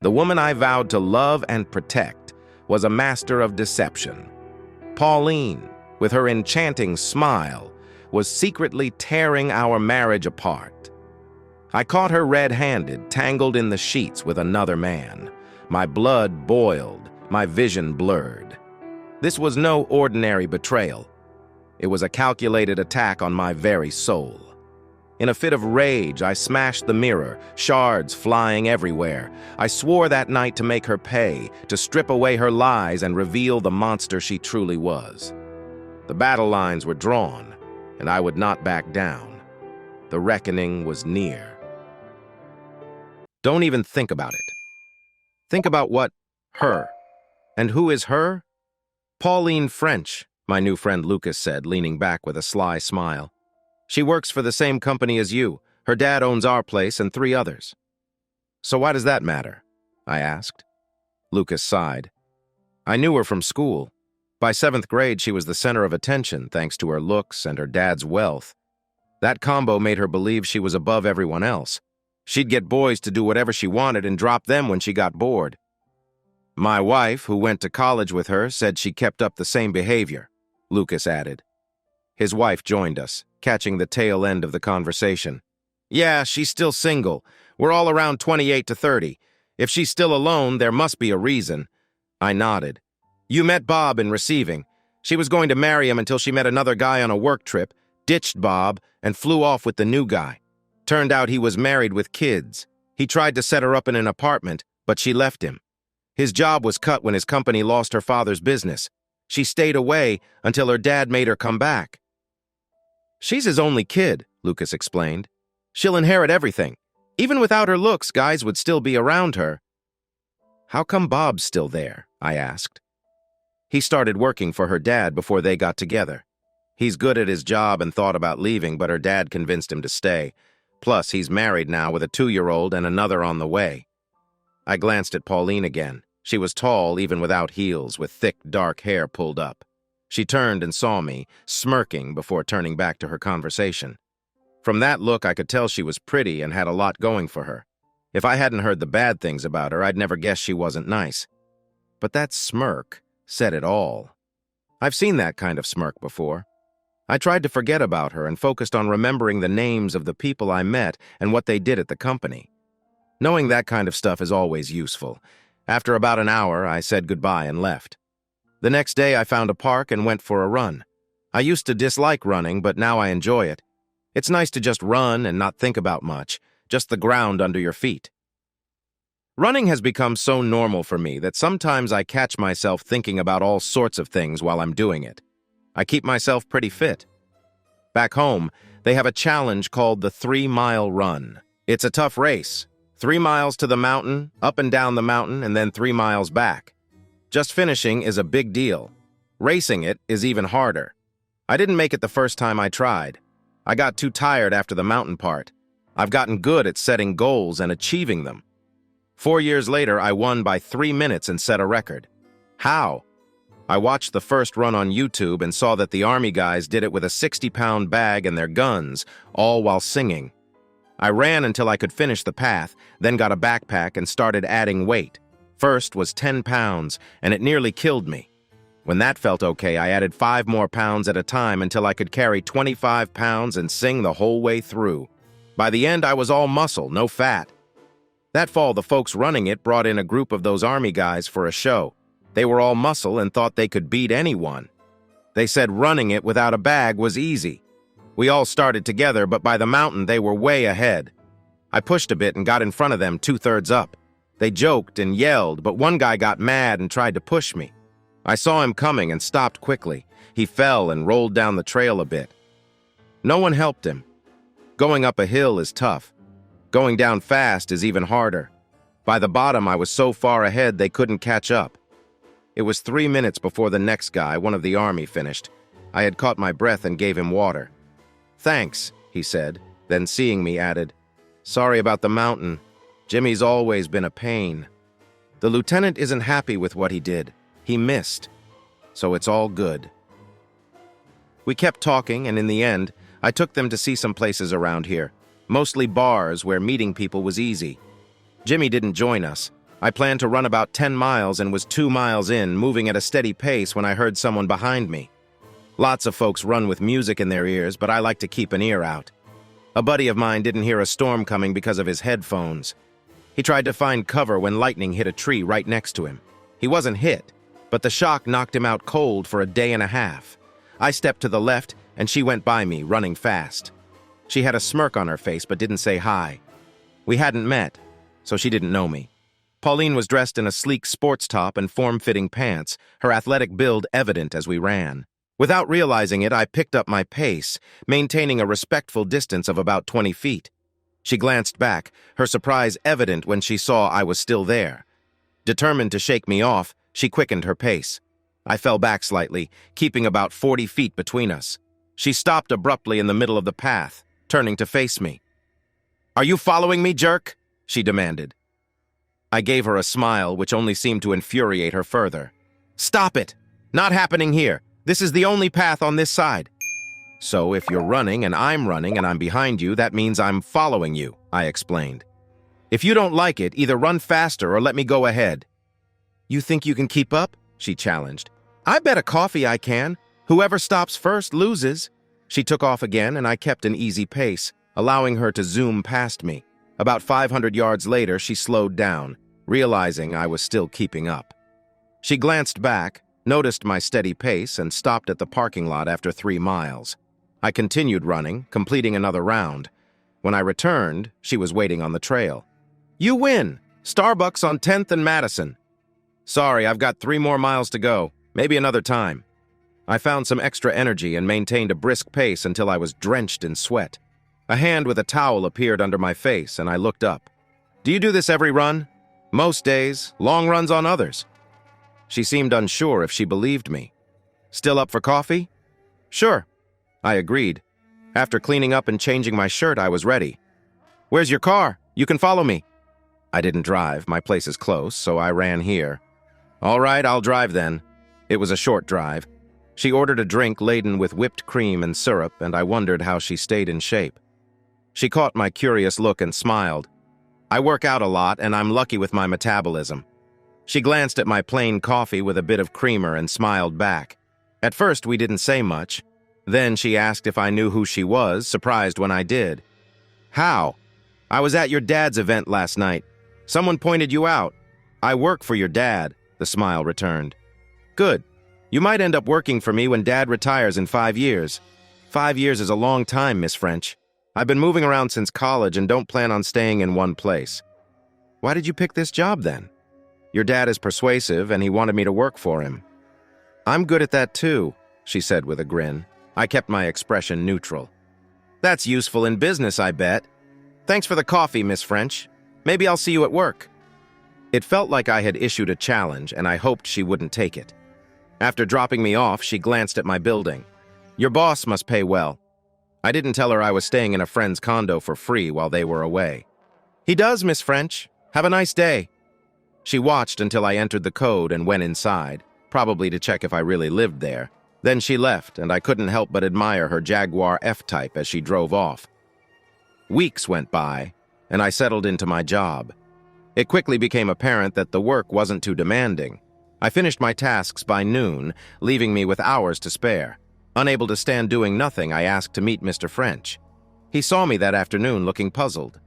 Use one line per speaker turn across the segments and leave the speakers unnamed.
The woman I vowed to love and protect was a master of deception. Pauline, with her enchanting smile, was secretly tearing our marriage apart. I caught her red-handed, tangled in the sheets with another man. My blood boiled, my vision blurred. This was no ordinary betrayal. It was a calculated attack on my very soul. In a fit of rage, I smashed the mirror, shards flying everywhere. I swore that night to make her pay, to strip away her lies and reveal the monster she truly was. The battle lines were drawn, and I would not back down. The reckoning was near. Don't even think about it. Think about what? Her. And who is her? Pauline French, my new friend Lucas said, leaning back with a sly smile. She works for the same company as you. Her dad owns our place and 3 others. So why does that matter? I asked. Lucas sighed. I knew her from school. By 7th grade, she was the center of attention thanks to her looks and her dad's wealth. That combo made her believe she was above everyone else. She'd get boys to do whatever she wanted and drop them when she got bored. My wife, who went to college with her, said she kept up the same behavior, Lucas added. His wife joined us, catching the tail end of the conversation. Yeah, she's still single. We're all around 28 to 30. If she's still alone, there must be a reason. I nodded. You met Bob in receiving. She was going to marry him until she met another guy on a work trip, ditched Bob, and flew off with the new guy. Turned out he was married with kids. He tried to set her up in an apartment, but she left him. His job was cut when his company lost her father's business. She stayed away until her dad made her come back. She's his only kid, Lucas explained. She'll inherit everything. Even without her looks, guys would still be around her. How come Bob's still there? I asked. He started working for her dad before they got together. He's good at his job and thought about leaving, but her dad convinced him to stay. Plus, he's married now with a 2-year-old and another on the way. I glanced at Pauline again. She was tall, even without heels, with thick, dark hair pulled up. She turned and saw me, smirking before turning back to her conversation. From that look, I could tell she was pretty and had a lot going for her. If I hadn't heard the bad things about her, I'd never guessed she wasn't nice. But that smirk said it all. I've seen that kind of smirk before. I tried to forget about her and focused on remembering the names of the people I met and what they did at the company. Knowing that kind of stuff is always useful. After about an hour, I said goodbye and left. The next day, I found a park and went for a run. I used to dislike running, but now I enjoy it. It's nice to just run and not think about much, just the ground under your feet. Running has become so normal for me that sometimes I catch myself thinking about all sorts of things while I'm doing it. I keep myself pretty fit. Back home, they have a challenge called the 3-mile run. It's a tough race. 3 miles to the mountain, up and down the mountain, and then 3 miles back. Just finishing is a big deal. Racing it is even harder. I didn't make it the first time I tried. I got too tired after the mountain part. I've gotten good at setting goals and achieving them. 4 years later, I won by 3 minutes and set a record. How? I watched the first run on YouTube and saw that the army guys did it with a 60-pound bag and their guns, all while singing. I ran until I could finish the path, then got a backpack and started adding weight. First was 10 pounds, and it nearly killed me. When that felt okay, I added 5 more pounds at a time until I could carry 25 pounds and sing the whole way through. By the end, I was all muscle, no fat. That fall, the folks running it brought in a group of those army guys for a show. They were all muscle and thought they could beat anyone. They said running it without a bag was easy. We all started together, but by the mountain, they were way ahead. I pushed a bit and got in front of them 2/3 up. They joked and yelled, but one guy got mad and tried to push me. I saw him coming and stopped quickly. He fell and rolled down the trail a bit. No one helped him. Going up a hill is tough. Going down fast is even harder. By the bottom, I was so far ahead they couldn't catch up. It was 3 minutes before the next guy, one of the army, finished. I had caught my breath and gave him water. Thanks, he said, then seeing me added, Sorry about the mountain. Jimmy's always been a pain. The lieutenant isn't happy with what he did. He missed. So it's all good. We kept talking, and in the end, I took them to see some places around here, mostly bars where meeting people was easy. Jimmy didn't join us. I planned to run about 10 miles and was 2 miles in, moving at a steady pace when I heard someone behind me. Lots of folks run with music in their ears, but I like to keep an ear out. A buddy of mine didn't hear a storm coming because of his headphones. He tried to find cover when lightning hit a tree right next to him. He wasn't hit, but the shock knocked him out cold for a day and a half. I stepped to the left, and she went by me, running fast. She had a smirk on her face but didn't say hi. We hadn't met, so she didn't know me. Pauline was dressed in a sleek sports top and form-fitting pants, her athletic build evident as we ran. Without realizing it, I picked up my pace, maintaining a respectful distance of about 20 feet. She glanced back, her surprise evident when she saw I was still there. Determined to shake me off, she quickened her pace. I fell back slightly, keeping about 40 feet between us. She stopped abruptly in the middle of the path, turning to face me. "Are you following me, jerk?" she demanded. I gave her a smile, which only seemed to infuriate her further. "Stop it! Not happening here. This is the only path on this side." "So if you're running and I'm behind you, that means I'm following you," I explained. "If you don't like it, either run faster or let me go ahead." "You think you can keep up?" she challenged. "I bet a coffee I can. Whoever stops first loses." She took off again, and I kept an easy pace, allowing her to zoom past me. About 500 yards later, she slowed down, realizing I was still keeping up. She glanced back, noticed my steady pace, and stopped at the parking lot after 3 miles. I continued running, completing another round. When I returned, she was waiting on the trail. "You win! Starbucks on 10th and Madison." "Sorry, I've got 3 more miles to go. Maybe another time." I found some extra energy and maintained a brisk pace until I was drenched in sweat. A hand with a towel appeared under my face, and I looked up. "Do you do this every run?" "Most days, long runs on others." She seemed unsure if she believed me. "Still up for coffee?" "Sure," I agreed. After cleaning up and changing my shirt, I was ready. "Where's your car? You can follow me." I didn't drive. My place is close, so I ran here. "All right, I'll drive then." It was a short drive. She ordered a drink laden with whipped cream and syrup, and I wondered how she stayed in shape. She caught my curious look and smiled. "I work out a lot, and I'm lucky with my metabolism." She glanced at my plain coffee with a bit of creamer and smiled back. At first, we didn't say much. Then she asked if I knew who she was, surprised when I did. "How?" "I was at your dad's event last night. Someone pointed you out." "I work for your dad," the smile returned. "Good. You might end up working for me when Dad retires in 5 years. 5 years is a long time, Miss French. I've been moving around since college and don't plan on staying in one place." "Why did you pick this job then?" "Your dad is persuasive, and he wanted me to work for him." "I'm good at that too," she said with a grin. I kept my expression neutral. "That's useful in business, I bet. Thanks for the coffee, Miss French. Maybe I'll see you at work." It felt like I had issued a challenge, and I hoped she wouldn't take it. After dropping me off, she glanced at my building. "Your boss must pay well." I didn't tell her I was staying in a friend's condo for free while they were away. "He does, Miss French. Have a nice day." She watched until I entered the code and went inside, probably to check if I really lived there. Then she left, and I couldn't help but admire her Jaguar F-Type as she drove off. Weeks went by, and I settled into my job. It quickly became apparent that the work wasn't too demanding. I finished my tasks by noon, leaving me with hours to spare. Unable to stand doing nothing, I asked to meet Mr. French. He saw me that afternoon looking puzzled.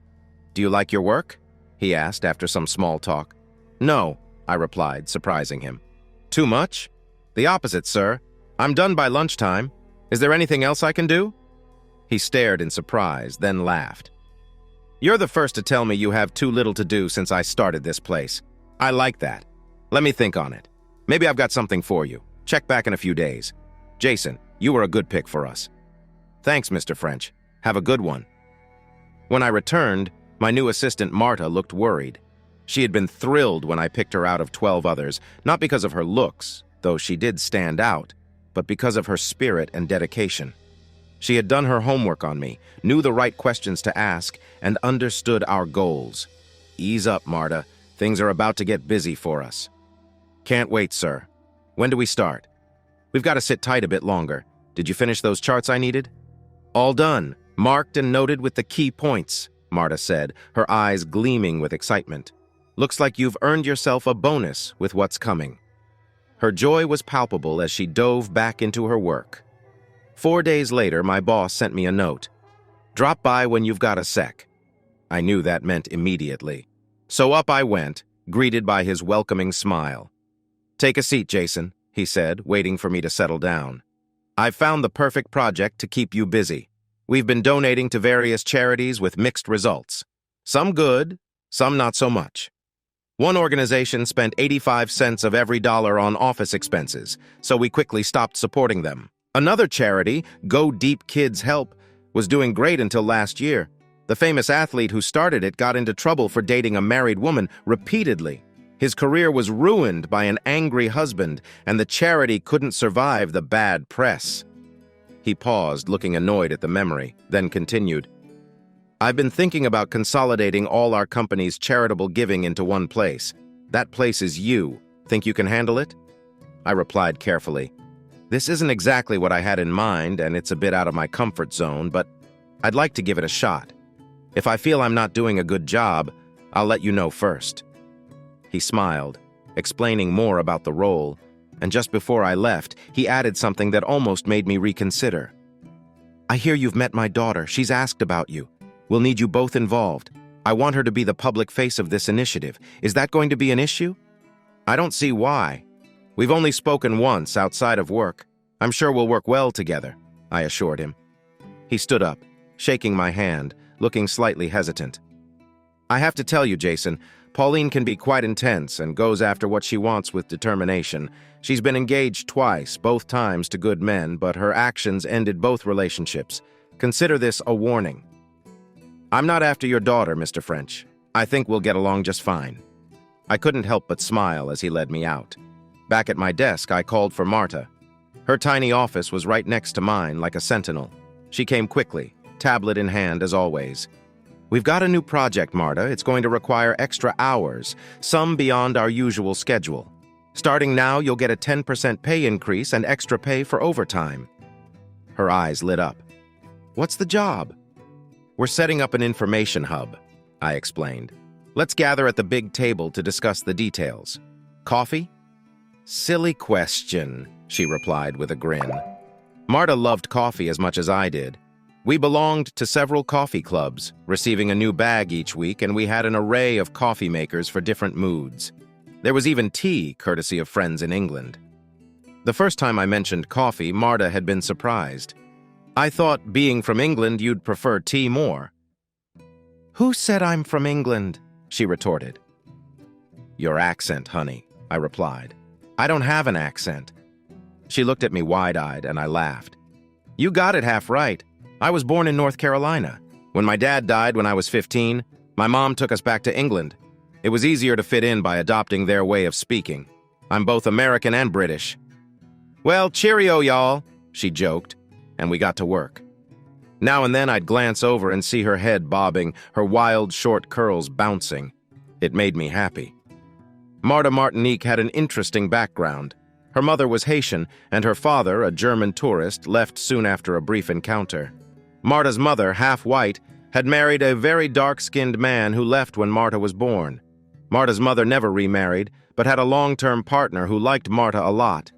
"Do you like your work?" he asked after some small talk. "No," I replied, surprising him. "Too much?" "The opposite, sir. I'm done by lunchtime. Is there anything else I can do?" He stared in surprise, then laughed. "You're the first to tell me you have too little to do since I started this place. I like that. Let me think on it. Maybe I've got something for you. Check back in a few days. Jason, you were a good pick for us." "Thanks, Mr. French. Have a good one." When I returned, my new assistant Marta looked worried. She had been thrilled when I picked her out of 12 others, not because of her looks, though she did stand out, but because of her spirit and dedication. She had done her homework on me, knew the right questions to ask, and understood our goals. "Ease up, Marta. Things are about to get busy for us." "Can't wait, sir. When do we start?" "We've got to sit tight a bit longer. Did you finish those charts I needed?" "All done. Marked and noted with the key points," Marta said, her eyes gleaming with excitement. Looks like you've earned yourself a bonus with what's coming." Her joy was palpable as she dove back into her work. 4 days later, my boss sent me a note. "Drop by when you've got a sec." I knew that meant immediately. So up I went, greeted by his welcoming smile. "Take a seat, Jason," he said, waiting for me to settle down. "I've found the perfect project to keep you busy. We've been donating to various charities with mixed results. Some good, some not so much. One organization spent 85 cents of every dollar on office expenses, so we quickly stopped supporting them. Another charity, Go Deep Kids Help, was doing great until last year. The famous athlete who started it got into trouble for dating a married woman repeatedly. His career was ruined by an angry husband, and the charity couldn't survive the bad press." He paused, looking annoyed at the memory, then continued, "I've been thinking about consolidating all our company's charitable giving into one place. That place is you. Think you can handle it?" I replied carefully, "This isn't exactly what I had in mind, and it's a bit out of my comfort zone, but I'd like to give it a shot. If I feel I'm not doing a good job, I'll let you know first." He smiled, explaining more about the role, and just before I left, he added something that almost made me reconsider. "I hear you've met my daughter. She's asked about you. We'll need you both involved. I want her to be the public face of this initiative. Is that going to be an issue?" "I don't see why. We've only spoken once outside of work. I'm sure we'll work well together," I assured him. He stood up, shaking my hand, looking slightly hesitant. "I have to tell you, Jason, Pauline can be quite intense and goes after what she wants with determination. She's been engaged twice, both times to good men, but her actions ended both relationships. Consider this a warning. I'm not after your daughter, Mr. French. I think we'll get along just fine." I couldn't help but smile as he led me out. Back at my desk, I called for Marta. Her tiny office was right next to mine, like a sentinel. She came quickly, tablet in hand as always. "We've got a new project, Marta. It's going to require extra hours, some beyond our usual schedule. Starting now, you'll get a 10% pay increase and extra pay for overtime." Her eyes lit up. "What's the job?" "We're setting up an information hub," I explained. "Let's gather at the big table to discuss the details. Coffee?" "Silly question," she replied with a grin. Marta loved coffee as much as I did. We belonged to several coffee clubs, receiving a new bag each week, and we had an array of coffee makers for different moods. There was even tea, courtesy of friends in England. The first time I mentioned coffee, Marta had been surprised. "I thought, being from England, you'd prefer tea more." "Who said I'm from England?" she retorted. "Your accent, honey," I replied. "I don't have an accent." She looked at me wide-eyed, and I laughed. "You got it half right. I was born in North Carolina. When my dad died when I was 15, my mom took us back to England. It was easier to fit in by adopting their way of speaking. I'm both American and British." "Well, cheerio, y'all," she joked, and we got to work. Now and then I'd glance over and see her head bobbing, her wild, short curls bouncing. It made me happy. Marta Martinique had an interesting background. Her mother was Haitian, and her father, a German tourist, left soon after a brief encounter. Marta's mother, half white, had married a very dark-skinned man who left when Marta was born. Marta's mother never remarried, but had a long-term partner who liked Marta a lot.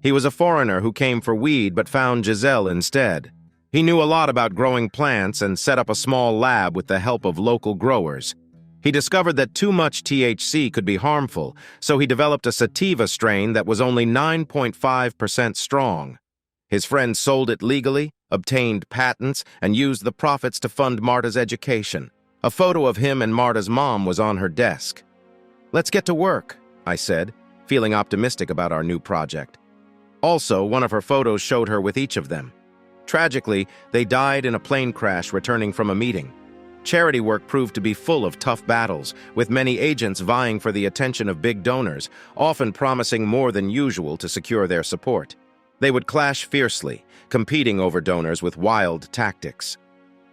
He was a foreigner who came for weed but found Giselle instead. He knew a lot about growing plants and set up a small lab with the help of local growers. He discovered that too much THC could be harmful, so he developed a sativa strain that was only 9.5% strong. His friends sold it legally, obtained patents, and used the profits to fund Marta's education. A photo of him and Marta's mom was on her desk. "Let's get to work," I said, feeling optimistic about our new project. Also, one of her photos showed her with each of them. Tragically, they died in a plane crash returning from a meeting. Charity work proved to be full of tough battles, with many agents vying for the attention of big donors, often promising more than usual to secure their support. They would clash fiercely, competing over donors with wild tactics.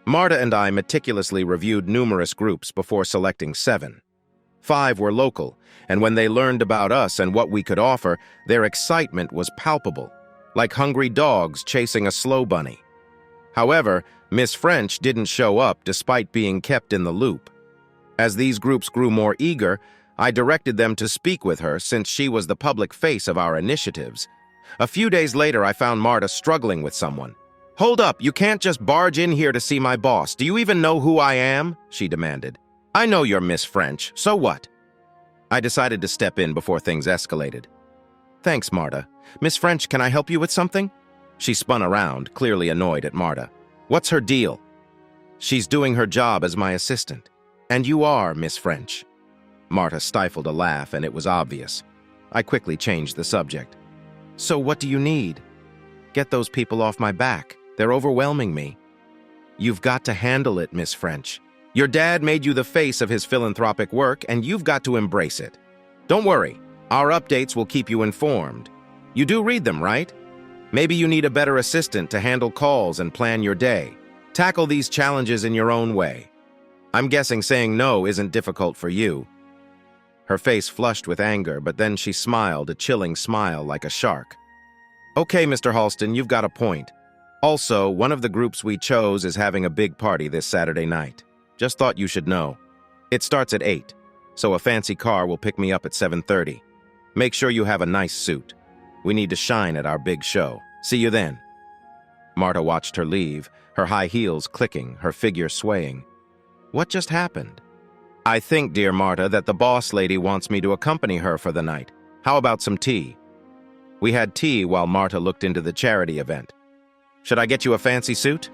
Marta and I meticulously reviewed numerous groups before selecting 7. 5 were local, and when they learned about us and what we could offer, their excitement was palpable, like hungry dogs chasing a slow bunny. However, Miss French didn't show up despite being kept in the loop. As these groups grew more eager, I directed them to speak with her since she was the public face of our initiatives. A few days later, I found Marta struggling with someone. "Hold up, you can't just barge in here to see my boss. Do you even know who I am?" she demanded. "I know you're Miss French, so what?" I decided to step in before things escalated. "Thanks, Marta. Miss French, can I help you with something?" She spun around, clearly annoyed at Marta. "What's her deal?" "She's doing her job as my assistant. And you are Miss French." Marta stifled a laugh, and it was obvious. I quickly changed the subject. "So what do you need?" "Get those people off my back. They're overwhelming me." "You've got to handle it, Miss French. Your dad made you the face of his philanthropic work, and you've got to embrace it. Don't worry, our updates will keep you informed. You do read them, right? Maybe you need a better assistant to handle calls and plan your day. Tackle these challenges in your own way. I'm guessing saying no isn't difficult for you." Her face flushed with anger, but then she smiled, a chilling smile like a shark. "Okay, Mr. Halston, you've got a point. Also, one of the groups we chose is having a big party this Saturday night. Just thought you should know. It starts at 8, so a fancy car will pick me up at 7:30. Make sure you have a nice suit. We need to shine at our big show. See you then." Marta watched her leave, her high heels clicking, her figure swaying. What just happened? "I think, dear Marta, that the boss lady wants me to accompany her for the night. How about some tea?" We had tea while Marta looked into the charity event. "Should I get you a fancy suit?"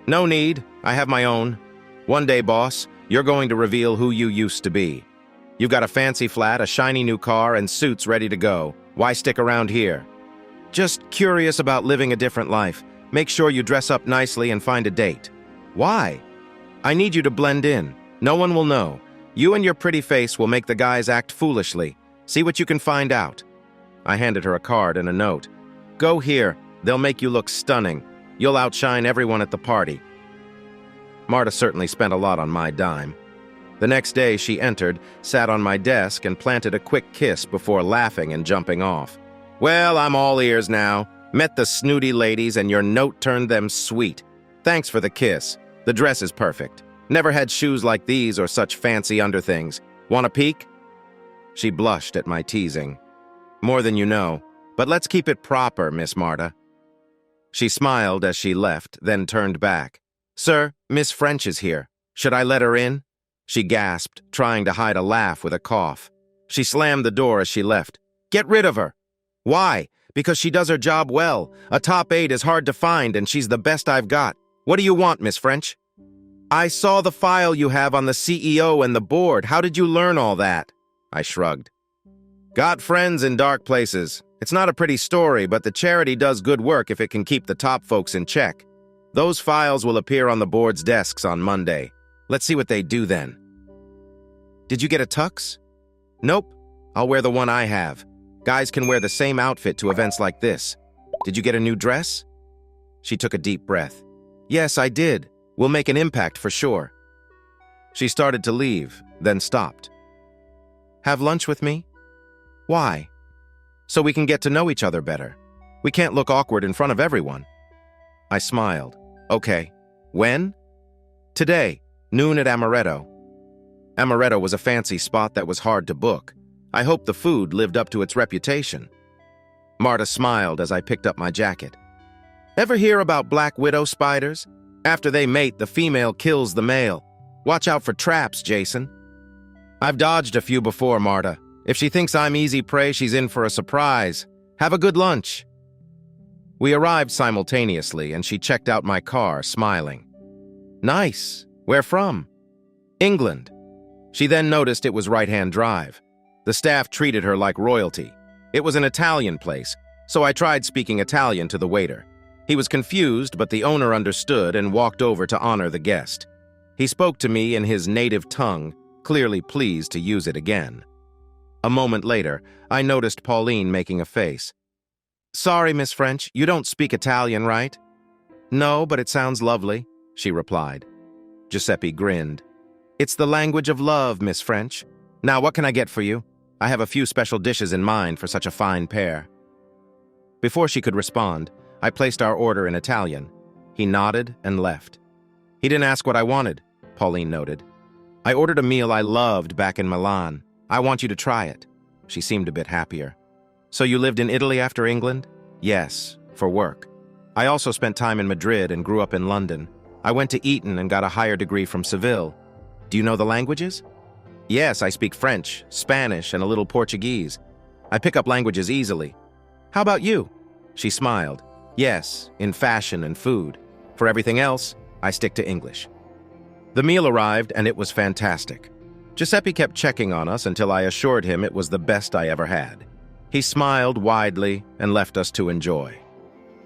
"No need. I have my own. One day, boss, you're going to reveal who you used to be. You've got a fancy flat, a shiny new car, and suits ready to go. Why stick around here?" "Just curious about living a different life. Make sure you dress up nicely and find a date." "Why?" "I need you to blend in. No one will know. You and your pretty face will make the guys act foolishly. See what you can find out." I handed her a card and a note. "Go here. They'll make you look stunning. You'll outshine everyone at the party." Marta certainly spent a lot on my dime. The next day, she entered, sat on my desk, and planted a quick kiss before laughing and jumping off. "Well, I'm all ears now. Met the snooty ladies, and your note turned them sweet. Thanks for the kiss. The dress is perfect. Never had shoes like these or such fancy underthings. Want a peek?" She blushed at my teasing. "More than you know, but let's keep it proper, Miss Marta." She smiled as she left, then turned back. "Sir, Miss French is here. Should I let her in?" She gasped, trying to hide a laugh with a cough. She slammed the door as she left. "Get rid of her." "Why? Because she does her job well. A top 8 is hard to find, and she's the best I've got. What do you want, Miss French?" "I saw the file you have on the CEO and the board. How did you learn all that?" I shrugged. "Got friends in dark places. It's not a pretty story, but the charity does good work if it can keep the top folks in check. Those files will appear on the board's desks on Monday. Let's see what they do then." "Did you get a tux?" "Nope. I'll wear the one I have. Guys can wear the same outfit to events like this. Did you get a new dress?" She took a deep breath. "Yes, I did. We'll make an impact for sure." She started to leave, then stopped. "Have lunch with me?" "Why?" "So we can get to know each other better. We can't look awkward in front of everyone." I smiled. "Okay. When?" "Today, noon at Amaretto." Amaretto was a fancy spot that was hard to book. I hoped the food lived up to its reputation. Marta smiled as I picked up my jacket. "Ever hear about black widow spiders? After they mate, the female kills the male. Watch out for traps, Jason." "I've dodged a few before, Marta. If she thinks I'm easy prey, she's in for a surprise. Have a good lunch." We arrived simultaneously, and she checked out my car, smiling. "Nice. Where from?" "England." She then noticed it was right-hand drive. The staff treated her like royalty. It was an Italian place, so I tried speaking Italian to the waiter. He was confused, but the owner understood and walked over to honor the guest. He spoke to me in his native tongue, clearly pleased to use it again. A moment later, I noticed Pauline making a face. "Sorry, Miss French, you don't speak Italian, right?" "No, but it sounds lovely," she replied. Giuseppe grinned. "It's the language of love, Miss French. Now, what can I get for you? I have a few special dishes in mind for such a fine pair." Before she could respond, I placed our order in Italian. He nodded and left. "He didn't ask what I wanted," Pauline noted. "I ordered a meal I loved back in Milan. I want you to try it." She seemed a bit happier. "So you lived in Italy after England?" "Yes, for work. I also spent time in Madrid and grew up in London. I went to Eton and got a higher degree from Seville. Do you know the languages?" "Yes, I speak French, Spanish, and a little Portuguese. I pick up languages easily." "How about you?" She smiled. "Yes, in fashion and food. For everything else, I stick to English." The meal arrived, and it was fantastic. Giuseppe kept checking on us until I assured him it was the best I ever had. He smiled widely and left us to enjoy.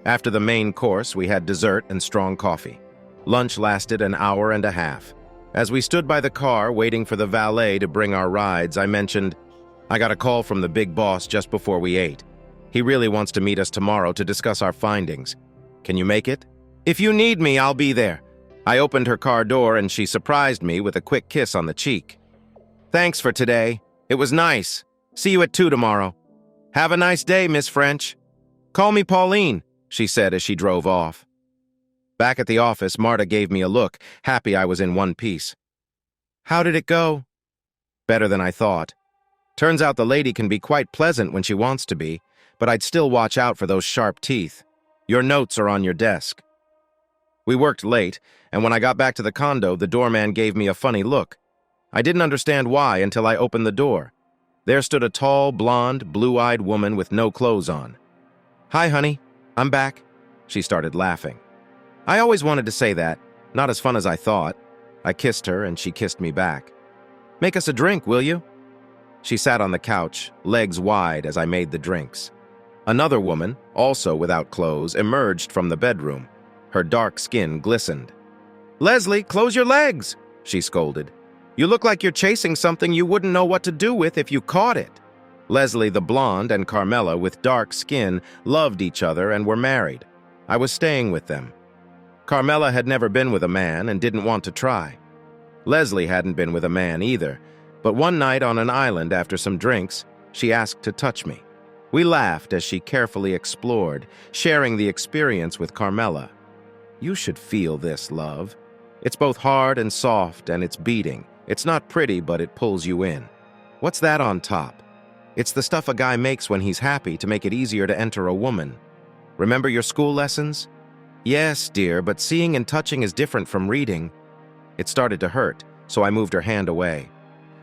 After the main course, we had dessert and strong coffee. Lunch lasted an hour and a half. As we stood by the car waiting for the valet to bring our rides, I mentioned, "I got a call from the big boss just before we ate. He really wants to meet us tomorrow to discuss our findings. Can you make it?" "If you need me, I'll be there." I opened her car door and she surprised me with a quick kiss on the cheek. "Thanks for today. It was nice. See you at 2 tomorrow." "Have a nice day, Miss French." "Call me Pauline," she said as she drove off. Back at the office, Marta gave me a look, happy I was in one piece. "How did it go?" "Better than I thought. Turns out the lady can be quite pleasant when she wants to be, but I'd still watch out for those sharp teeth. Your notes are on your desk." We worked late, and when I got back to the condo, the doorman gave me a funny look. I didn't understand why until I opened the door. There stood a tall, blonde, blue-eyed woman with no clothes on. "Hi, honey. I'm back." She started laughing. I always wanted to say that, not as fun as I thought. I kissed her, and she kissed me back. "Make us a drink, will you?" She sat on the couch, legs wide as I made the drinks. Another woman, also without clothes, emerged from the bedroom. Her dark skin glistened. "Leslie, close your legs," she scolded. "You look like you're chasing something you wouldn't know what to do with if you caught it." Leslie the blonde and Carmela with dark skin loved each other and were married. I was staying with them. Carmela had never been with a man and didn't want to try. Leslie hadn't been with a man either, but one night on an island after some drinks, she asked to touch me. We laughed as she carefully explored, sharing the experience with Carmela. "You should feel this, love. It's both hard and soft, and it's beating. It's not pretty, but it pulls you in. What's that on top? It's the stuff a guy makes when he's happy to make it easier to enter a woman. Remember your school lessons?" "Yes, dear, but seeing and touching is different from reading." It started to hurt, so I moved her hand away.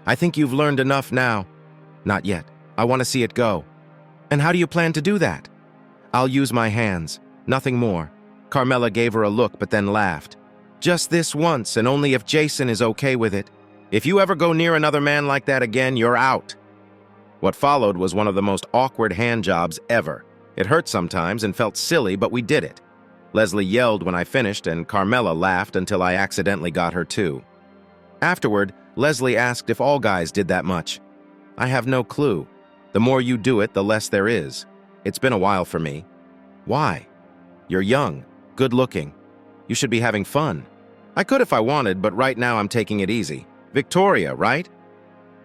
"I think you've learned enough now." "Not yet. I want to see it go." "And how do you plan to do that?" "I'll use my hands. Nothing more." Carmela gave her a look but then laughed. "Just this once, and only if Jason is okay with it. If you ever go near another man like that again, you're out." What followed was one of the most awkward hand jobs ever. It hurt sometimes and felt silly, but we did it. Leslie yelled when I finished, and Carmela laughed until I accidentally got her too. Afterward, Leslie asked if all guys did that much. "I have no clue. The more you do it, the less there is. It's been a while for me." "Why?" "You're young, good-looking. You should be having fun." "I could if I wanted, but right now I'm taking it easy. Victoria, right?"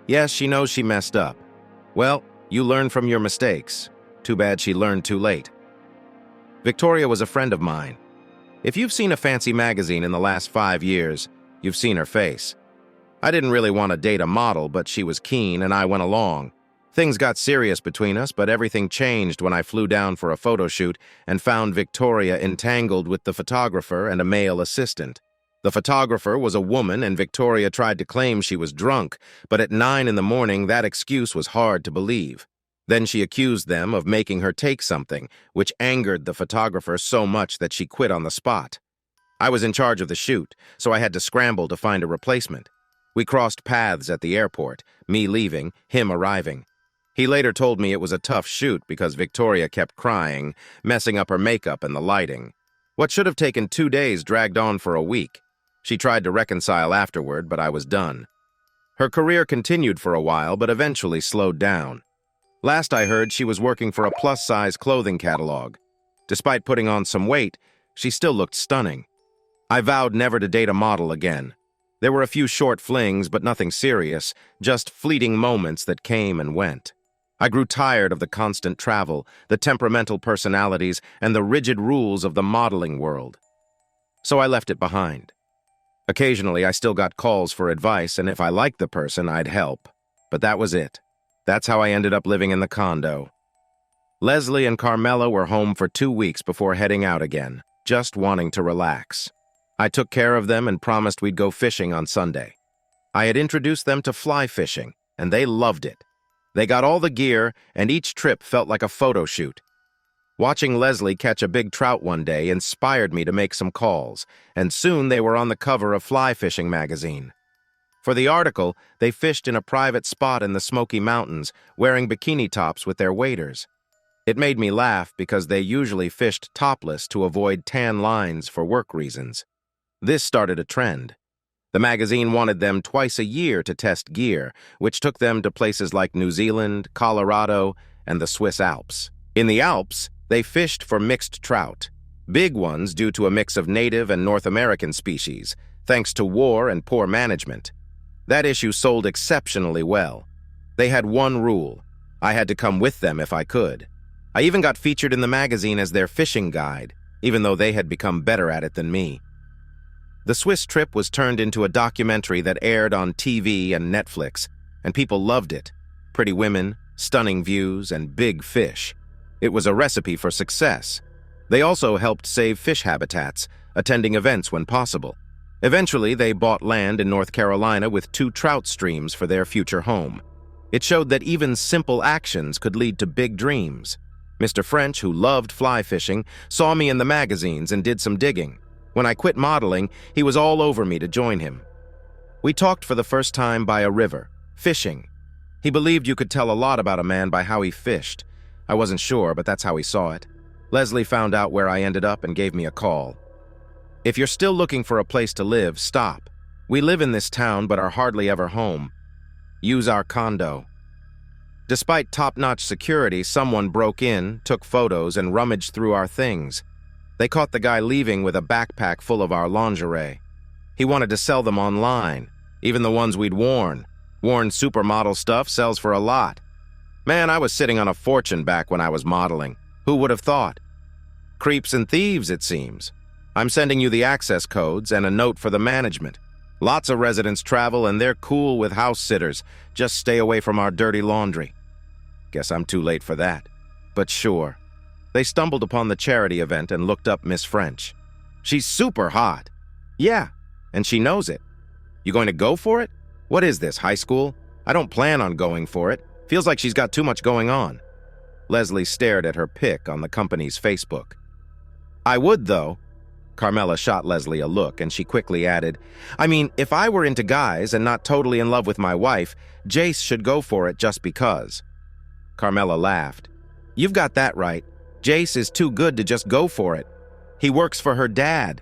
"Yes, she knows she messed up." "Well, you learn from your mistakes. Too bad she learned too late." Victoria was a friend of mine. If you've seen a fancy magazine in the last 5 years, you've seen her face. I didn't really want to date a model, but she was keen and I went along. Things got serious between us, but everything changed when I flew down for a photo shoot and found Victoria entangled with the photographer and a male assistant. The photographer was a woman and Victoria tried to claim she was drunk, but at 9 in the morning that excuse was hard to believe. Then she accused them of making her take something, which angered the photographer so much that she quit on the spot. I was in charge of the shoot, so I had to scramble to find a replacement. We crossed paths at the airport, me leaving, him arriving. He later told me it was a tough shoot because Victoria kept crying, messing up her makeup and the lighting. What should have taken 2 days dragged on for a week. She tried to reconcile afterward, but I was done. Her career continued for a while, but eventually slowed down. Last I heard, she was working for a plus-size clothing catalog. Despite putting on some weight, she still looked stunning. I vowed never to date a model again. There were a few short flings, but nothing serious, just fleeting moments that came and went. I grew tired of the constant travel, the temperamental personalities, and the rigid rules of the modeling world. So I left it behind. Occasionally, I still got calls for advice, and if I liked the person, I'd help. But that was it. That's how I ended up living in the condo. Leslie and Carmela were home for 2 weeks before heading out again, just wanting to relax. I took care of them and promised we'd go fishing on Sunday. I had introduced them to fly fishing, and they loved it. They got all the gear, and each trip felt like a photo shoot. Watching Leslie catch a big trout one day inspired me to make some calls, and soon they were on the cover of Fly Fishing magazine. For the article, they fished in a private spot in the Smoky Mountains, wearing bikini tops with their waders. It made me laugh because they usually fished topless to avoid tan lines for work reasons. This started a trend. The magazine wanted them twice a year to test gear, which took them to places like New Zealand, Colorado, and the Swiss Alps. In the Alps, they fished for mixed trout, big ones due to a mix of native and North American species, thanks to war and poor management. That issue sold exceptionally well. They had one rule: I had to come with them if I could. I even got featured in the magazine as their fishing guide, even though they had become better at it than me. The Swiss trip was turned into a documentary that aired on TV and Netflix, and people loved it. Pretty women, stunning views, and big fish. It was a recipe for success. They also helped save fish habitats, attending events when possible. Eventually, they bought land in North Carolina with 2 trout streams for their future home. It showed that even simple actions could lead to big dreams. Mr. French, who loved fly fishing, saw me in the magazines and did some digging. When I quit modeling, he was all over me to join him. We talked for the first time by a river, fishing. He believed you could tell a lot about a man by how he fished. I wasn't sure, but that's how he saw it. Leslie found out where I ended up and gave me a call. If you're still looking for a place to live, stop. We live in this town but are hardly ever home. Use our condo. Despite top-notch security, someone broke in, took photos, and rummaged through our things. They caught the guy leaving with a backpack full of our lingerie. He wanted to sell them online, even the ones we'd worn. Worn supermodel stuff sells for a lot. Man, I was sitting on a fortune back when I was modeling. Who would have thought? Creeps and thieves, it seems. I'm sending you the access codes and a note for the management. Lots of residents travel and they're cool with house sitters. Just stay away from our dirty laundry. Guess I'm too late for that. But sure. They stumbled upon the charity event and looked up Miss French. She's super hot. Yeah, and she knows it. You going to go for it? What is this, high school? I don't plan on going for it. Feels like she's got too much going on. Leslie stared at her pic on the company's Facebook. I would, though. Carmela shot Leslie a look, and she quickly added, I mean, if I were into guys and not totally in love with my wife, Jace should go for it just because. Carmela laughed. You've got that right. Jace is too good to just go for it. He works for her dad.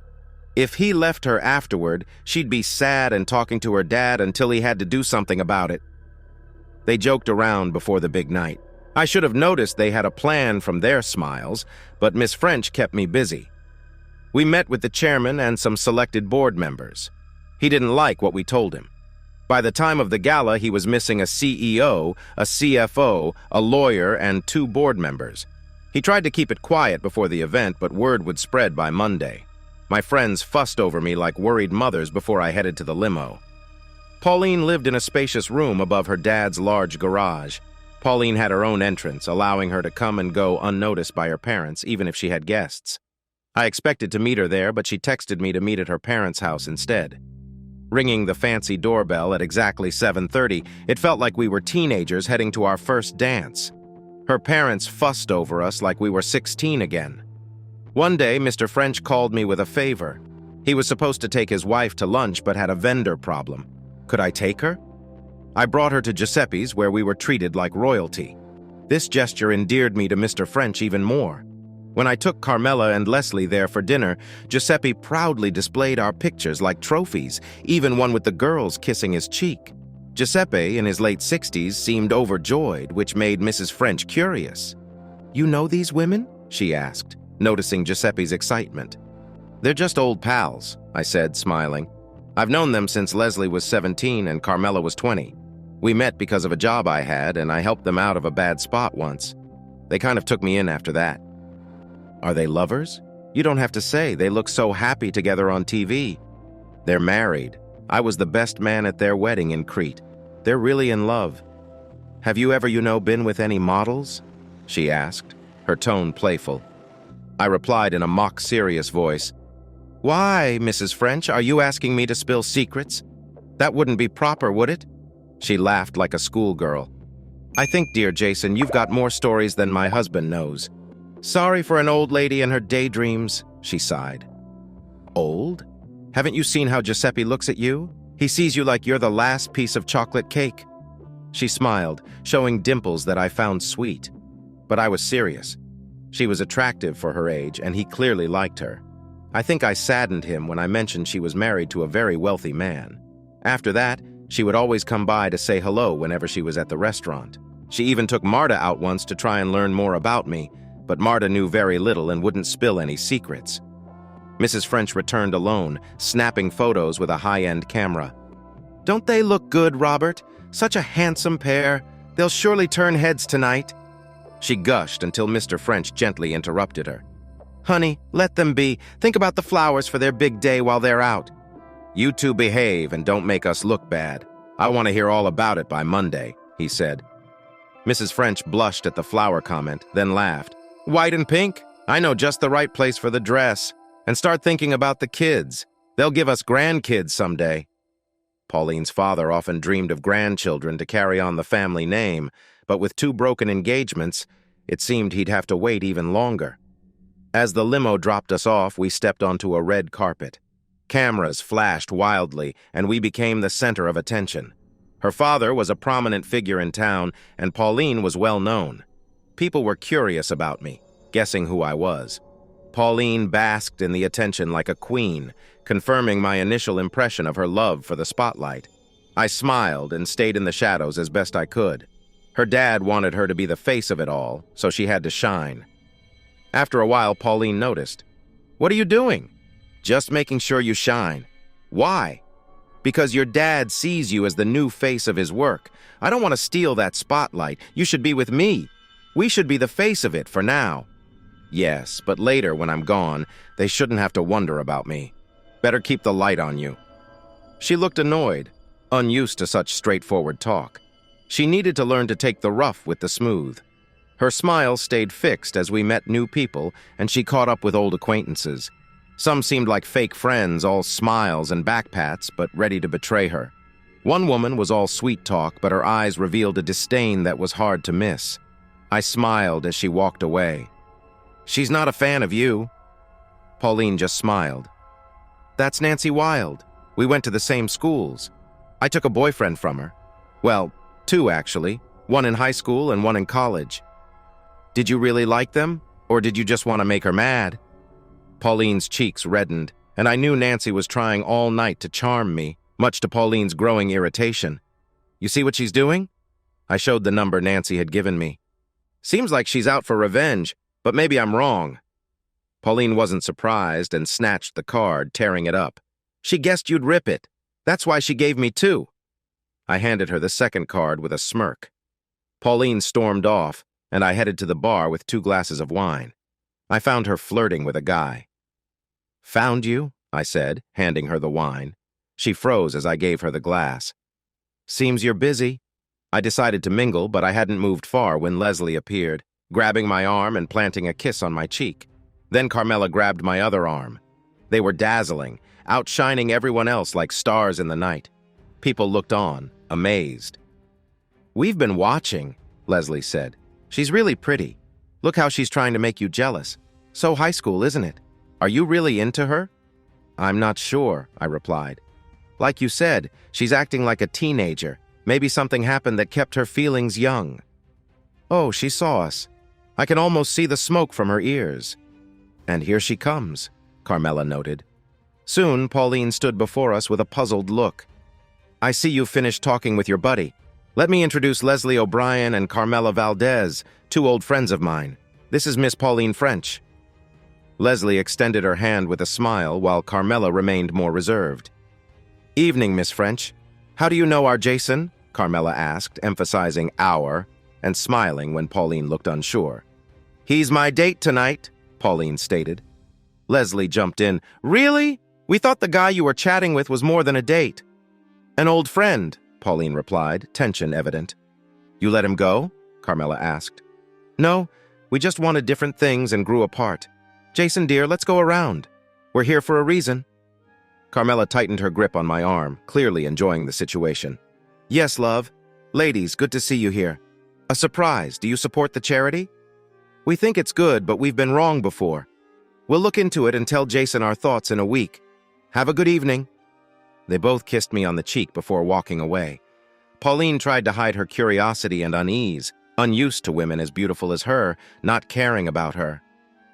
If he left her afterward, she'd be sad and talking to her dad until he had to do something about it. They joked around before the big night. I should have noticed they had a plan from their smiles, but Miss French kept me busy. We met with the chairman and some selected board members. He didn't like what we told him. By the time of the gala, he was missing a CEO, a CFO, a lawyer, and 2 board members. He tried to keep it quiet before the event, but word would spread by Monday. My friends fussed over me like worried mothers before I headed to the limo. Pauline lived in a spacious room above her dad's large garage. Pauline had her own entrance, allowing her to come and go unnoticed by her parents, even if she had guests. I expected to meet her there, but she texted me to meet at her parents' house instead. Ringing the fancy doorbell at exactly 7:30, it felt like we were teenagers heading to our first dance. Her parents fussed over us like we were 16 again. One day, Mr. French called me with a favor. He was supposed to take his wife to lunch but had a vendor problem. Could I take her? I brought her to Giuseppe's, where we were treated like royalty. This gesture endeared me to Mr. French even more. When I took Carmela and Leslie there for dinner, Giuseppe proudly displayed our pictures like trophies, even one with the girls kissing his cheek. Giuseppe, in his late 60s, seemed overjoyed, which made Mrs. French curious. You know these women? She asked, noticing Giuseppe's excitement. They're just old pals, I said, smiling. I've known them since Leslie was 17 and Carmela was 20. We met because of a job I had, and I helped them out of a bad spot once. They kind of took me in after that. Are they lovers? You don't have to say. They look so happy together on TV. They're married. I was the best man at their wedding in Crete. They're really in love. "Have you ever, been with any models?" she asked, her tone playful. I replied in a mock-serious voice, "Why, Mrs. French, are you asking me to spill secrets? That wouldn't be proper, would it?" She laughed like a schoolgirl. "I think, dear Jason, you've got more stories than my husband knows. Sorry for an old lady and her daydreams," she sighed. "Old? Haven't you seen how Giuseppe looks at you? He sees you like you're the last piece of chocolate cake." She smiled, showing dimples that I found sweet. But I was serious. She was attractive for her age, and he clearly liked her. I think I saddened him when I mentioned she was married to a very wealthy man. After that, she would always come by to say hello whenever she was at the restaurant. She even took Marta out once to try and learn more about me, but Marta knew very little and wouldn't spill any secrets. Mrs. French returned alone, snapping photos with a high-end camera. "Don't they look good, Robert? Such a handsome pair. They'll surely turn heads tonight." She gushed until Mr. French gently interrupted her. "Honey, let them be. Think about the flowers for their big day while they're out." "You two behave and don't make us look bad. I want to hear all about it by Monday," he said. Mrs. French blushed at the flower comment, then laughed. "White and pink? I know just the right place for the dress. And start thinking about the kids. They'll give us grandkids someday." Pauline's father often dreamed of grandchildren to carry on the family name, but with 2 broken engagements, it seemed he'd have to wait even longer. As the limo dropped us off, we stepped onto a red carpet. Cameras flashed wildly, and we became the center of attention. Her father was a prominent figure in town, and Pauline was well known. People were curious about me, guessing who I was. Pauline basked in the attention like a queen, confirming my initial impression of her love for the spotlight. I smiled and stayed in the shadows as best I could. Her dad wanted her to be the face of it all, so she had to shine. After a while, Pauline noticed. "What are you doing?" "Just making sure you shine." "Why?" "Because your dad sees you as the new face of his work. I don't want to steal that spotlight. You should be with me. We should be the face of it for now." "Yes, but later when I'm gone, they shouldn't have to wonder about me. Better keep the light on you." She looked annoyed, unused to such straightforward talk. She needed to learn to take the rough with the smooth. Her smile stayed fixed as we met new people, and she caught up with old acquaintances. Some seemed like fake friends, all smiles and backpats, but ready to betray her. One woman was all sweet talk, but her eyes revealed a disdain that was hard to miss. I smiled as she walked away. "She's not a fan of you." Pauline just smiled. "That's Nancy Wilde. We went to the same schools. I took a boyfriend from her. Well, 2 actually, one in high school and one in college." "Did you really like them, or did you just want to make her mad?" Pauline's cheeks reddened, and I knew Nancy was trying all night to charm me, much to Pauline's growing irritation. "You see what she's doing?" I showed the number Nancy had given me. "Seems like she's out for revenge, but maybe I'm wrong." Pauline wasn't surprised and snatched the card, tearing it up. "She guessed you'd rip it. That's why she gave me 2. I handed her the second card with a smirk. Pauline stormed off, and I headed to the bar with 2 glasses of wine. I found her flirting with a guy. "Found you?" I said, handing her the wine. She froze as I gave her the glass. "Seems you're busy." I decided to mingle, but I hadn't moved far when Leslie appeared, grabbing my arm and planting a kiss on my cheek. Then Carmela grabbed my other arm. They were dazzling, outshining everyone else like stars in the night. People looked on, amazed. "We've been watching," Leslie said. "She's really pretty. Look how she's trying to make you jealous. So high school, isn't it? Are you really into her?" "I'm not sure," I replied. "Like you said, she's acting like a teenager. Maybe something happened that kept her feelings young." "Oh, she saw us. I can almost see the smoke from her ears." "And here she comes," Carmela noted. Soon, Pauline stood before us with a puzzled look. "I see you finished talking with your buddy. Let me introduce Leslie O'Brien and Carmela Valdez, 2 old friends of mine. This is Miss Pauline French." Leslie extended her hand with a smile while Carmela remained more reserved. "Evening, Miss French. How do you know our Jason?" Carmela asked, emphasizing our, and smiling when Pauline looked unsure. "He's my date tonight," Pauline stated. Leslie jumped in. "Really? We thought the guy you were chatting with was more than a date." "An old friend," Pauline replied, tension evident. You let him go? Carmela asked. No, we just wanted different things and grew apart. Jason, dear, let's go around. We're here for a reason. Carmela tightened her grip on my arm, clearly enjoying the situation. Yes, love. Ladies, good to see you here. A surprise. Do you support the charity? We think it's good, but we've been wrong before. We'll look into it and tell Jason our thoughts in a week. Have a good evening. They both kissed me on the cheek before walking away. Pauline tried to hide her curiosity and unease, unused to women as beautiful as her, not caring about her.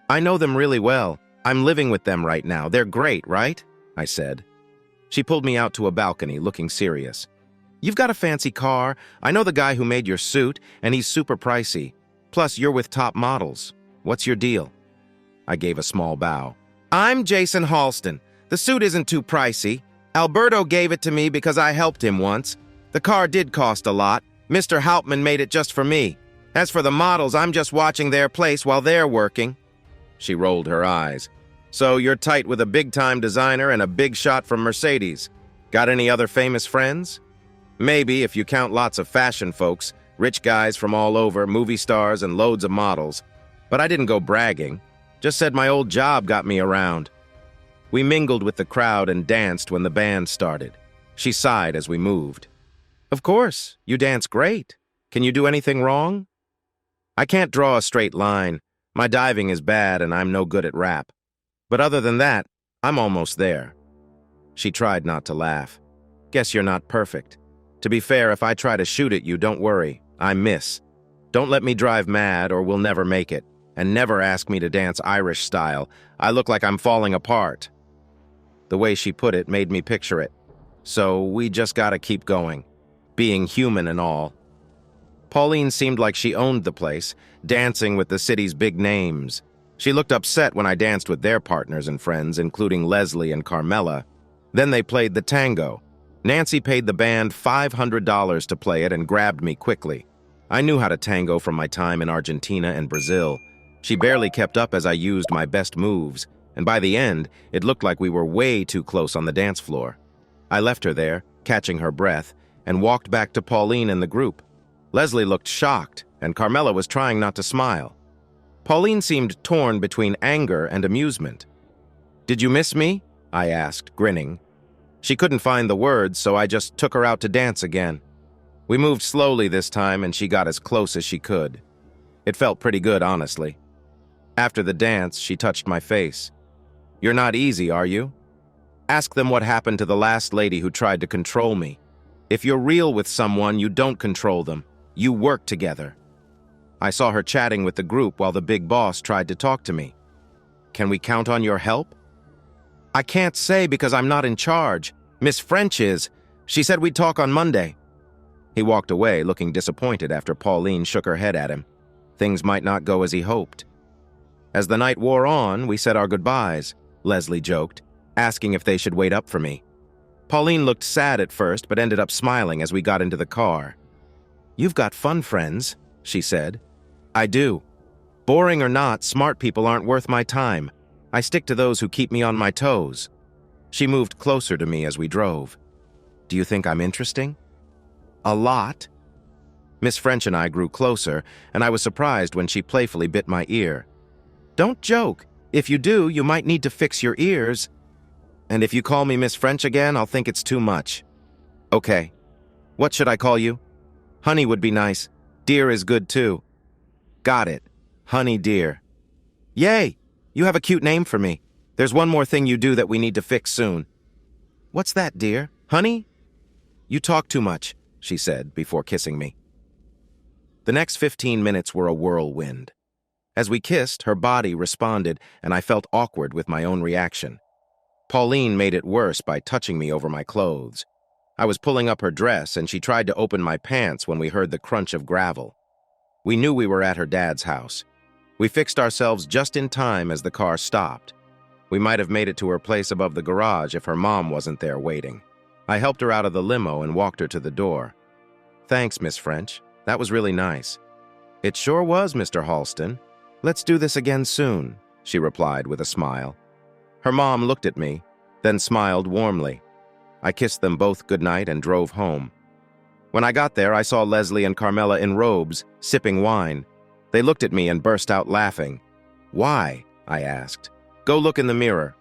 I know them really well. I'm living with them right now. They're great, right? I said. She pulled me out to a balcony, looking serious. You've got a fancy car. I know the guy who made your suit, and he's super pricey. Plus, you're with top models. What's your deal? I gave a small bow. I'm Jason Halston. The suit isn't too pricey. Alberto gave it to me because I helped him once. The car did cost a lot. Mr. Hauptmann made it just for me. As for the models, I'm just watching their place while they're working. She rolled her eyes. So you're tight with a big-time designer and a big shot from Mercedes. Got any other famous friends? Maybe, if you count lots of fashion folks, rich guys from all over, movie stars, and loads of models. But I didn't go bragging. Just said my old job got me around. We mingled with the crowd and danced when the band started. She sighed as we moved. Of course, you dance great. Can you do anything wrong? I can't draw a straight line. My diving is bad and I'm no good at rap. But other than that, I'm almost there. She tried not to laugh. Guess you're not perfect. To be fair, if I try to shoot at you, don't worry. I miss. Don't let me drive mad or we'll never make it. And never ask me to dance Irish style. I look like I'm falling apart. The way she put it made me picture it. So we just gotta keep going. Being human and all. Pauline seemed like she owned the place, dancing with the city's big names. She looked upset when I danced with their partners and friends, including Leslie and Carmela. Then they played the tango. Nancy paid the band $500 to play it and grabbed me quickly. I knew how to tango from my time in Argentina and Brazil. She barely kept up as I used my best moves, and by the end, it looked like we were way too close on the dance floor. I left her there, catching her breath, and walked back to Pauline and the group. Leslie looked shocked, and Carmela was trying not to smile. Pauline seemed torn between anger and amusement. Did you miss me? I asked, grinning. She couldn't find the words, so I just took her out to dance again. We moved slowly this time, and she got as close as she could. It felt pretty good, honestly. After the dance, she touched my face. You're not easy, are you? Ask them what happened to the last lady who tried to control me. If you're real with someone, you don't control them. You work together. I saw her chatting with the group while the big boss tried to talk to me. Can we count on your help? I can't say because I'm not in charge. Miss French is. She said we'd talk on Monday. He walked away, looking disappointed after Pauline shook her head at him. Things might not go as he hoped. As the night wore on, we said our goodbyes, Leslie joked, asking if they should wait up for me. Pauline looked sad at first, but ended up smiling as we got into the car. You've got fun friends, she said. I do. Boring or not, smart people aren't worth my time. I stick to those who keep me on my toes. She moved closer to me as we drove. Do you think I'm interesting? A lot. Miss French and I grew closer, and I was surprised when she playfully bit my ear. Don't joke. If you do, you might need to fix your ears. And if you call me Miss French again, I'll think it's too much. Okay. What should I call you? Honey would be nice. Dear is good too. Got it. Honey dear. Yay! You have a cute name for me. There's one more thing you do that we need to fix soon. What's that, dear? Honey? You talk too much, she said before kissing me. The next 15 minutes were a whirlwind. As we kissed, her body responded, and I felt awkward with my own reaction. Pauline made it worse by touching me over my clothes. I was pulling up her dress, and she tried to open my pants when we heard the crunch of gravel. We knew we were at her dad's house. We fixed ourselves just in time as the car stopped. We might have made it to her place above the garage if her mom wasn't there waiting. I helped her out of the limo and walked her to the door. Thanks, Miss French. That was really nice. It sure was, Mr. Halston. Let's do this again soon, she replied with a smile. Her mom looked at me, then smiled warmly. I kissed them both goodnight and drove home. When I got there, I saw Leslie and Carmela in robes, sipping wine. They looked at me and burst out laughing. "Why?" I asked. "Go look in the mirror."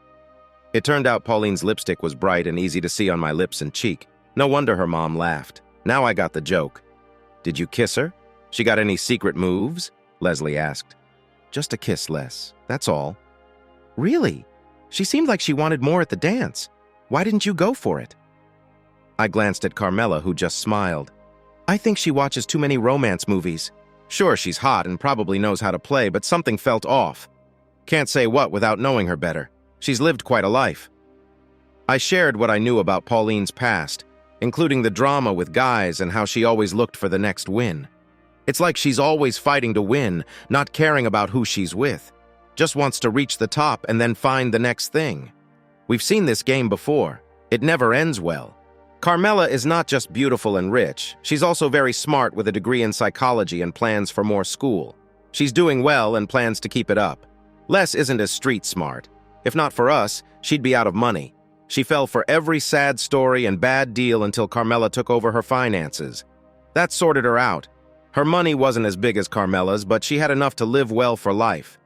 It turned out Pauline's lipstick was bright and easy to see on my lips and cheek. No wonder her mom laughed. Now I got the joke. "Did you kiss her? She got any secret moves?" Leslie asked. "Just a kiss, Les. That's all." "Really? She seemed like she wanted more at the dance. Why didn't you go for it?" I glanced at Carmela, who just smiled. "I think she watches too many romance movies. Sure, she's hot and probably knows how to play, but something felt off. Can't say what without knowing her better. She's lived quite a life." I shared what I knew about Pauline's past, including the drama with guys and how she always looked for the next win. It's like she's always fighting to win, not caring about who she's with. Just wants to reach the top and then find the next thing. We've seen this game before. It never ends well. Carmela is not just beautiful and rich, she's also very smart with a degree in psychology and plans for more school. She's doing well and plans to keep it up. Les isn't as street smart. If not for us, she'd be out of money. She fell for every sad story and bad deal until Carmela took over her finances. That sorted her out. Her money wasn't as big as Carmela's, but she had enough to live well for life.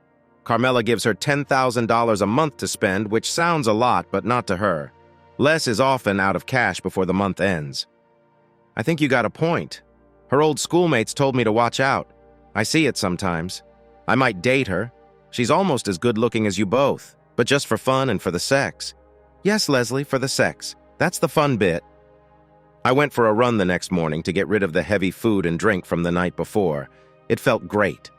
Carmela gives her $10,000 a month to spend, which sounds a lot, but not to her. Les is often out of cash before the month ends. "I think you got a point. Her old schoolmates told me to watch out. I see it sometimes. I might date her. She's almost as good-looking as you both, but just for fun and for the sex." "Yes, Leslie, for the sex. That's the fun bit." I went for a run the next morning to get rid of the heavy food and drink from the night before. It felt great.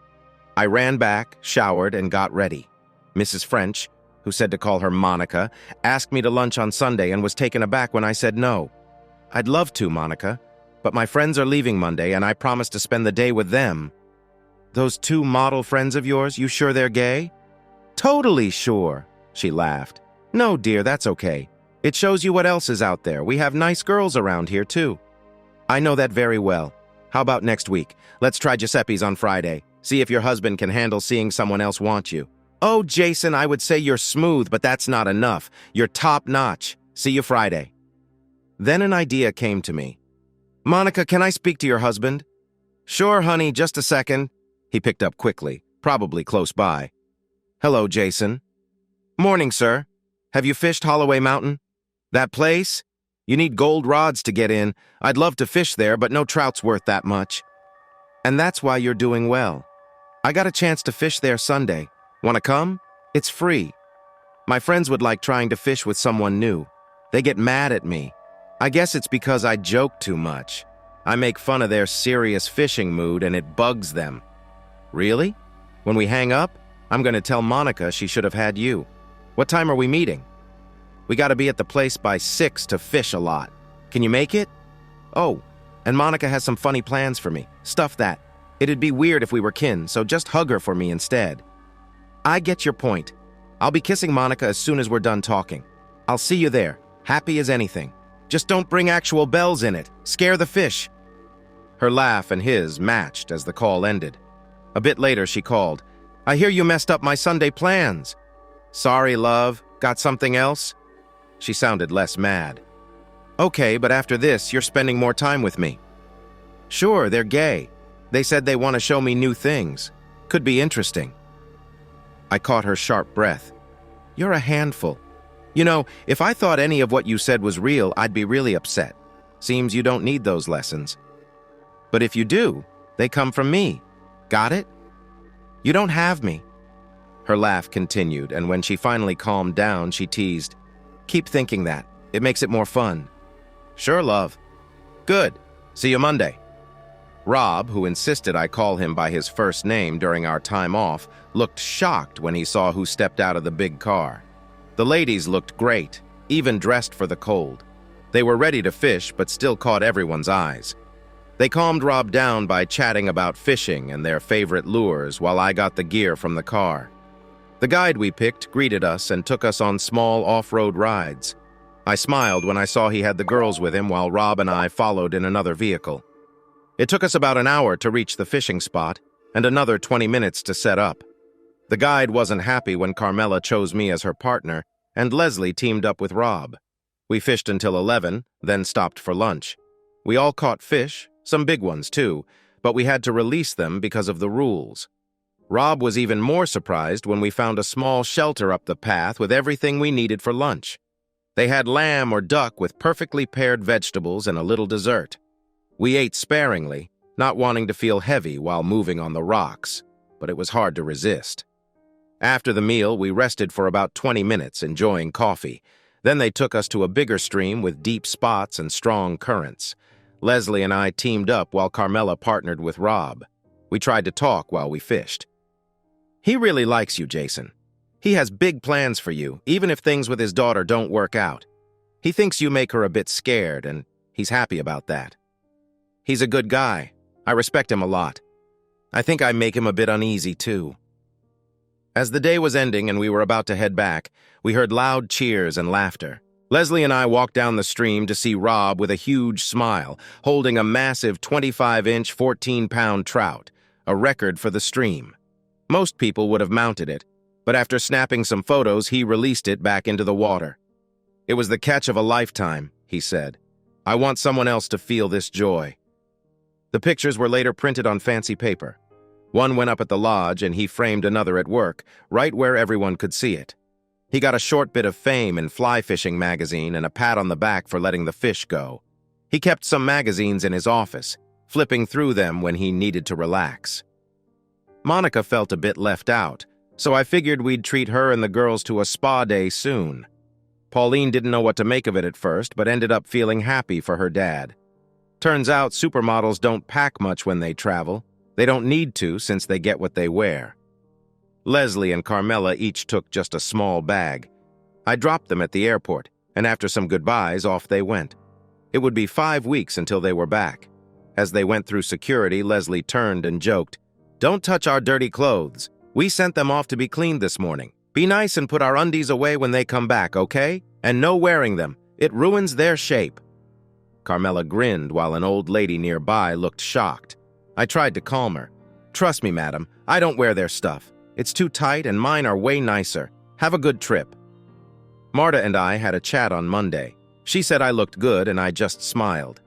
I ran back, showered, and got ready. Mrs. French, who said to call her Monica, asked me to lunch on Sunday and was taken aback when I said no. "I'd love to, Monica, but my friends are leaving Monday and I promised to spend the day with them." "Those two model friends of yours, you sure they're gay?" "Totally sure," she laughed. "No, dear, that's okay. It shows you what else is out there. We have nice girls around here, too." "I know that very well. How about next week? Let's try Giuseppe's on Friday. See if your husband can handle seeing someone else want you." "Oh, Jason, I would say you're smooth, but that's not enough. You're top-notch. See you Friday." Then an idea came to me. "Monica, can I speak to your husband?" "Sure, honey, just a second." He picked up quickly, probably close by. "Hello, Jason." "Morning, sir. Have you fished Holloway Mountain?" "That place? You need gold rods to get in. I'd love to fish there, but no trout's worth that much." "And that's why you're doing well. I got a chance to fish there Sunday. Want to come? It's free. My friends would like trying to fish with someone new. They get mad at me. I guess it's because I joke too much. I make fun of their serious fishing mood and it bugs them." "Really? When we hang up, I'm going to tell Monica she should have had you. What time are we meeting?" "We got to be at the place by 6 to fish a lot. Can you make it?" "Oh, and Monica has some funny plans for me. Stuff that. It'd be weird if we were kin, so just hug her for me instead." "I get your point. I'll be kissing Monica as soon as we're done talking. I'll see you there, happy as anything. Just don't bring actual bells in it. Scare the fish." Her laugh and his matched as the call ended. A bit later, she called. "I hear you messed up my Sunday plans." "Sorry, love. Got something else?" She sounded less mad. "Okay, but after this, you're spending more time with me." "Sure, they're gay. They said they want to show me new things. Could be interesting." I caught her sharp breath. "You're a handful. You know, if I thought any of what you said was real, I'd be really upset. Seems you don't need those lessons. But if you do, they come from me. Got it? You don't have me." Her laugh continued, and when she finally calmed down, she teased, "Keep thinking that. It makes it more fun." "Sure, love." "Good. See you Monday." Rob, who insisted I call him by his first name during our time off, looked shocked when he saw who stepped out of the big car. The ladies looked great, even dressed for the cold. They were ready to fish, but still caught everyone's eyes. They calmed Rob down by chatting about fishing and their favorite lures while I got the gear from the car. The guide we picked greeted us and took us on small off-road rides. I smiled when I saw he had the girls with him while Rob and I followed in another vehicle. It took us about an hour to reach the fishing spot and another 20 minutes to set up. The guide wasn't happy when Carmela chose me as her partner, and Leslie teamed up with Rob. We fished until 11, then stopped for lunch. We all caught fish, some big ones too, but we had to release them because of the rules. Rob was even more surprised when we found a small shelter up the path with everything we needed for lunch. They had lamb or duck with perfectly paired vegetables and a little dessert. We ate sparingly, not wanting to feel heavy while moving on the rocks, but it was hard to resist. After the meal, we rested for about 20 minutes, enjoying coffee. Then they took us to a bigger stream with deep spots and strong currents. Leslie and I teamed up while Carmela partnered with Rob. We tried to talk while we fished. He really likes you, Jason. He has big plans for you, even if things with his daughter don't work out. He thinks you make her a bit scared, and he's happy about that. He's a good guy. I respect him a lot. I think I make him a bit uneasy, too. As the day was ending and we were about to head back, we heard loud cheers and laughter. Leslie and I walked down the stream to see Rob with a huge smile, holding a massive 25-inch, 14-pound trout, a record for the stream. Most people would have mounted it, but after snapping some photos, he released it back into the water. "It was the catch of a lifetime," he said. "I want someone else to feel this joy." The pictures were later printed on fancy paper. One went up at the lodge, and he framed another at work, right where everyone could see it. He got a short bit of fame in Fly Fishing magazine and a pat on the back for letting the fish go. He kept some magazines in his office, flipping through them when he needed to relax. Monica felt a bit left out, so I figured we'd treat her and the girls to a spa day soon. Pauline didn't know what to make of it at first, but ended up feeling happy for her dad. Turns out supermodels don't pack much when they travel. They don't need to since they get what they wear. Leslie and Carmela each took just a small bag. I dropped them at the airport, and after some goodbyes, off they went. It would be 5 weeks until they were back. As they went through security, Leslie turned and joked, "Don't touch our dirty clothes. We sent them off to be cleaned this morning. Be nice and put our undies away when they come back, okay? And no wearing them. It ruins their shape." Carmela grinned while an old lady nearby looked shocked. I tried to calm her. "Trust me, madam, I don't wear their stuff. It's too tight and mine are way nicer. Have a good trip." Marta and I had a chat on Monday. She said I looked good and I just smiled.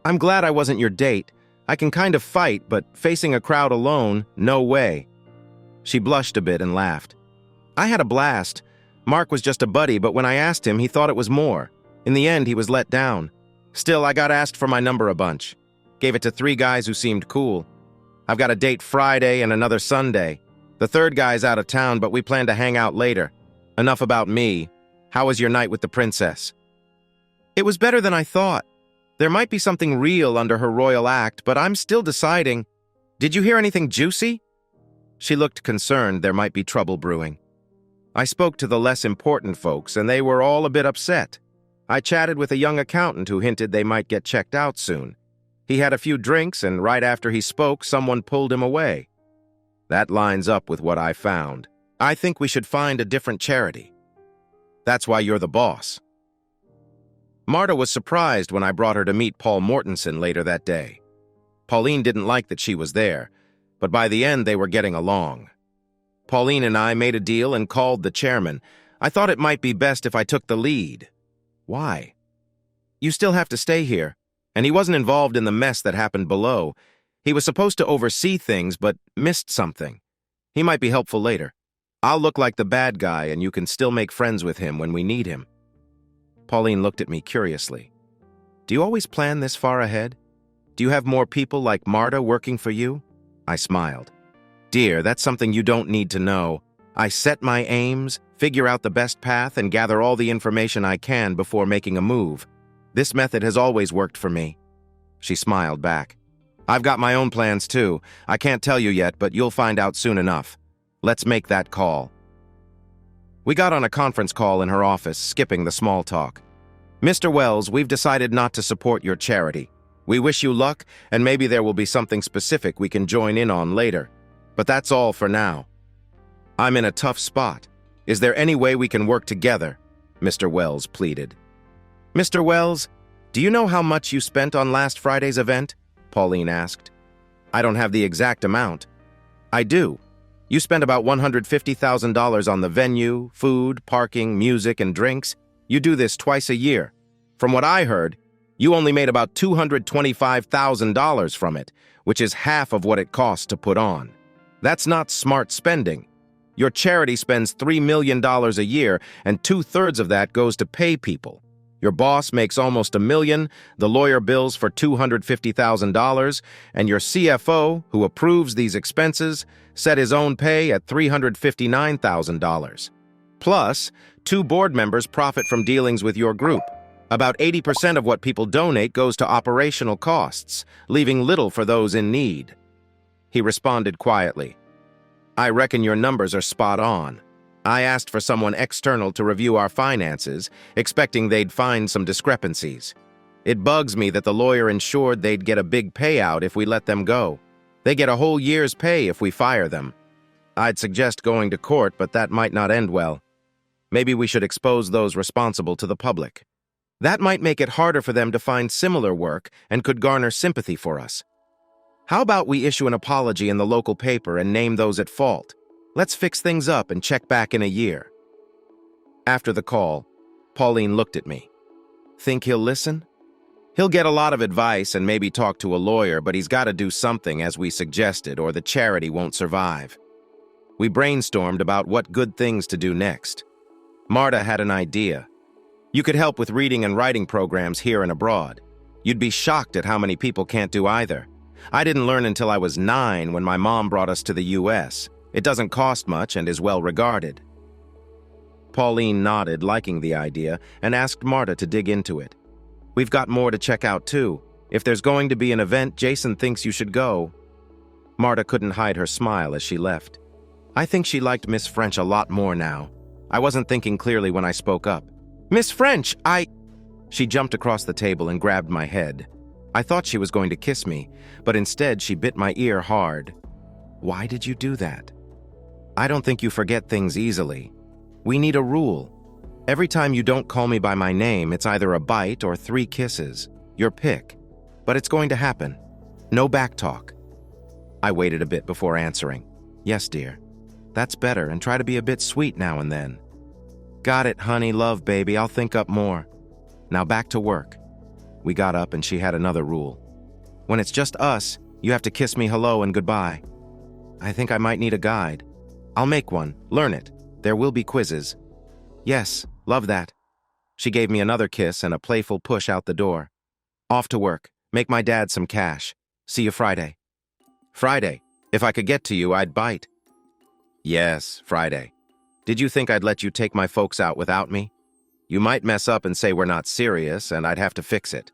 "I'm glad I wasn't your date. I can kind of fight, but facing a crowd alone, no way." She blushed a bit and laughed. "I had a blast. Mark was just a buddy, but when I asked him, he thought it was more. In the end, he was let down. Still, I got asked for my number a bunch. Gave it to 3 guys who seemed cool. I've got a date Friday and another Sunday. The third guy's out of town, but we plan to hang out later. Enough about me. How was your night with the princess?" "It was better than I thought. There might be something real under her royal act, but I'm still deciding. Did you hear anything juicy?" She looked concerned there might be trouble brewing. I spoke to the less important folks, and they were all a bit upset. I chatted with a young accountant who hinted they might get checked out soon. He had a few drinks, and right after he spoke, someone pulled him away. That lines up with what I found. I think we should find a different charity. That's why you're the boss. Marta was surprised when I brought her to meet Paul Mortensen later that day. Pauline didn't like that she was there, but by the end they were getting along. Pauline and I made a deal and called the chairman. I thought it might be best if I took the lead. Why? You still have to stay here, and he wasn't involved in the mess that happened below. He was supposed to oversee things, but missed something. He might be helpful later. I'll look like the bad guy, and you can still make friends with him when we need him. Pauline looked at me curiously. Do you always plan this far ahead? Do you have more people like Marta working for you? I smiled. Dear, that's something you don't need to know. I set my aims, figure out the best path, and gather all the information I can before making a move. This method has always worked for me. She smiled back. I've got my own plans too. I can't tell you yet, but you'll find out soon enough. Let's make that call. We got on a conference call in her office, skipping the small talk. Mr. Wells, we've decided not to support your charity. We wish you luck, and maybe there will be something specific we can join in on later. But that's all for now. I'm in a tough spot. Is there any way we can work together? Mr. Wells pleaded. Mr. Wells, do you know how much you spent on last Friday's event? Pauline asked. I don't have the exact amount. I do. You spent about $150,000 on the venue, food, parking, music, and drinks. You do this twice a year. From what I heard, You only made about $225,000 from it, which is half of what it costs to put on. That's not smart spending. Your charity spends $3 million a year, and 2/3 of that goes to pay people. Your boss makes almost $1 million, the lawyer bills for $250,000, and your CFO, who approves these expenses, set his own pay at $359,000. Plus, 2 board members profit from dealings with your group. About 80% of what people donate goes to operational costs, leaving little for those in need. He responded quietly. I reckon your numbers are spot on. I asked for someone external to review our finances, expecting they'd find some discrepancies. It bugs me that the lawyer ensured they'd get a big payout if we let them go. They get a whole year's pay if we fire them. I'd suggest going to court, but that might not end well. Maybe we should expose those responsible to the public. That might make it harder for them to find similar work and could garner sympathy for us. How about we issue an apology in the local paper and name those at fault? Let's fix things up and check back in a year. After the call, Pauline looked at me. Think he'll listen? He'll get a lot of advice and maybe talk to a lawyer, but he's got to do something as we suggested, or the charity won't survive. We brainstormed about what good things to do next. Marta had an idea. You could help with reading and writing programs here and abroad. You'd be shocked at how many people can't do either. I didn't learn until I was 9 when my mom brought us to the U.S. It doesn't cost much and is well regarded. Pauline nodded, liking the idea, and asked Marta to dig into it. We've got more to check out too. If there's going to be an event, Jason thinks you should go. Marta couldn't hide her smile as she left. I think she liked Miss French a lot more now. I wasn't thinking clearly when I spoke up. Miss French, She jumped across the table and grabbed my head. I thought she was going to kiss me, but instead she bit my ear hard. Why did you do that? I don't think you forget things easily. We need a rule. Every time you don't call me by my name, it's either a bite or 3 kisses. Your pick. But it's going to happen. No backtalk. I waited a bit before answering. Yes, dear. That's better, and try to be a bit sweet now and then. Got it, honey, love, baby. I'll think up more. Now back to work. We got up and she had another rule. When it's just us, you have to kiss me hello and goodbye. I think I might need a guide. I'll make one. Learn it. There will be quizzes. Yes, love that. She gave me another kiss and a playful push out the door. Off to work. Make my dad some cash. See you Friday. Friday. If I could get to you, I'd bite. Yes, Friday. Did you think I'd let you take my folks out without me? You might mess up and say we're not serious, and I'd have to fix it.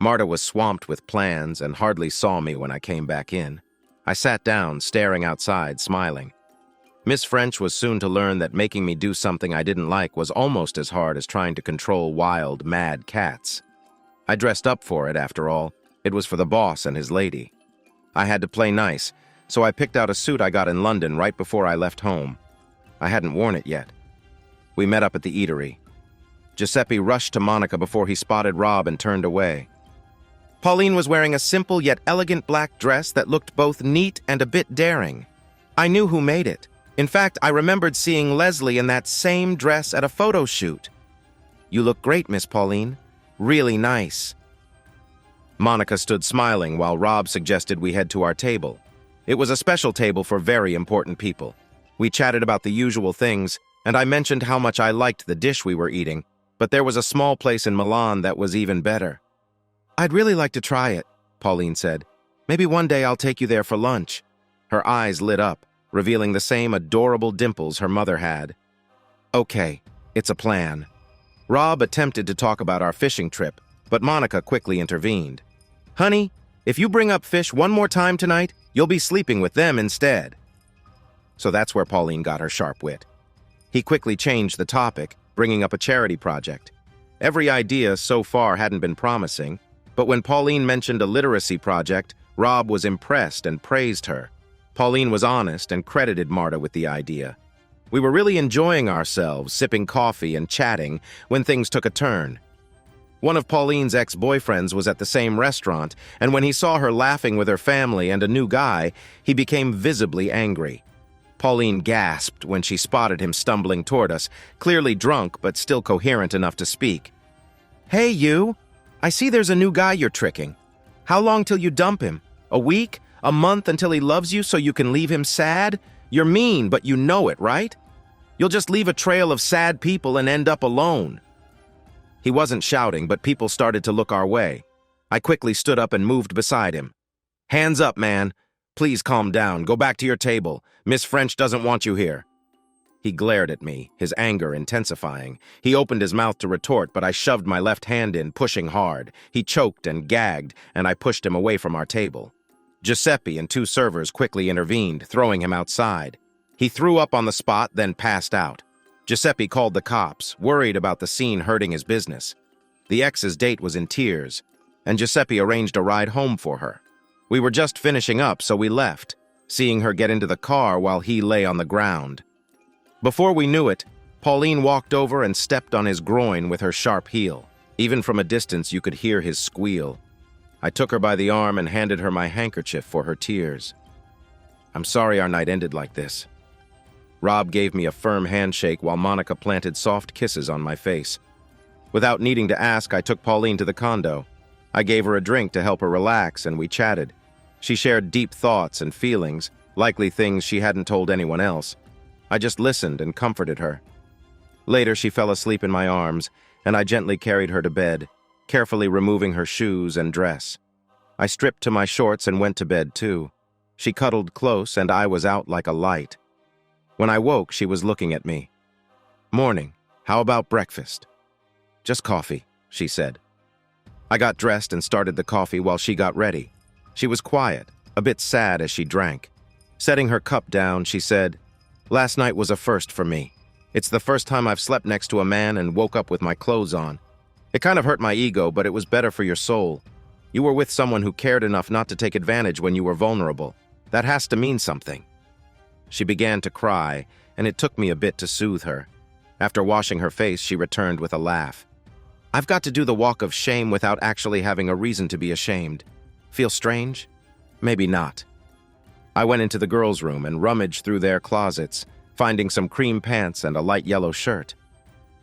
Marta was swamped with plans and hardly saw me when I came back in. I sat down, staring outside, smiling. Miss French was soon to learn that making me do something I didn't like was almost as hard as trying to control wild, mad cats. I dressed up for it, after all. It was for the boss and his lady. I had to play nice, so I picked out a suit I got in London right before I left home. I hadn't worn it yet. We met up at the eatery. Giuseppe rushed to Monica before he spotted Rob and turned away. Pauline was wearing a simple yet elegant black dress that looked both neat and a bit daring. I knew who made it. In fact, I remembered seeing Leslie in that same dress at a photo shoot. You look great, Miss Pauline. Really nice. Monica stood smiling while Rob suggested we head to our table. It was a special table for very important people. We chatted about the usual things, and I mentioned how much I liked the dish we were eating, but there was a small place in Milan that was even better. I'd really like to try it, Pauline said. Maybe one day I'll take you there for lunch. Her eyes lit up, revealing the same adorable dimples her mother had. Okay, it's a plan. Rob attempted to talk about our fishing trip, but Monica quickly intervened. Honey, if you bring up fish one more time tonight, you'll be sleeping with them instead. So that's where Pauline got her sharp wit. He quickly changed the topic, bringing up a charity project. Every idea so far hadn't been promising, but when Pauline mentioned a literacy project, Rob was impressed and praised her. Pauline was honest and credited Marta with the idea. We were really enjoying ourselves, sipping coffee and chatting, when things took a turn. One of Pauline's ex-boyfriends was at the same restaurant, and when he saw her laughing with her family and a new guy, he became visibly angry. Pauline gasped when she spotted him stumbling toward us, clearly drunk but still coherent enough to speak. Hey, you! I see there's a new guy you're tricking. How long till you dump him? A week? A month until he loves you so you can leave him sad? You're mean, but you know it, right? You'll just leave a trail of sad people and end up alone." He wasn't shouting, but people started to look our way. I quickly stood up and moved beside him. "Hands up, man. Please calm down. Go back to your table. Miss French doesn't want you here." He glared at me, his anger intensifying. He opened his mouth to retort, but I shoved my left hand in, pushing hard. He choked and gagged, and I pushed him away from our table. Giuseppe and 2 servers quickly intervened, throwing him outside. He threw up on the spot, then passed out. Giuseppe called the cops, worried about the scene hurting his business. The ex's date was in tears, and Giuseppe arranged a ride home for her. We were just finishing up, so we left, seeing her get into the car while he lay on the ground. Before we knew it, Pauline walked over and stepped on his groin with her sharp heel. Even from a distance, you could hear his squeal. I took her by the arm and handed her my handkerchief for her tears. "I'm sorry our night ended like this." Rob gave me a firm handshake while Monica planted soft kisses on my face. Without needing to ask, I took Pauline to the condo. I gave her a drink to help her relax, and we chatted. She shared deep thoughts and feelings, likely things she hadn't told anyone else. I just listened and comforted her. Later, she fell asleep in my arms, and I gently carried her to bed, carefully removing her shoes and dress. I stripped to my shorts and went to bed too. She cuddled close, and I was out like a light. When I woke, she was looking at me. "Morning. How about breakfast?" "Just coffee," she said. I got dressed and started the coffee while she got ready. She was quiet, a bit sad as she drank. Setting her cup down, she said, "Last night was a first for me. It's the first time I've slept next to a man and woke up with my clothes on. It kind of hurt my ego, but it was better for your soul. You were with someone who cared enough not to take advantage when you were vulnerable. That has to mean something." She began to cry, and it took me a bit to soothe her. After washing her face, she returned with a laugh. "I've got to do the walk of shame without actually having a reason to be ashamed. Feel strange? Maybe not." I went into the girls' room and rummaged through their closets, finding some cream pants and a light yellow shirt.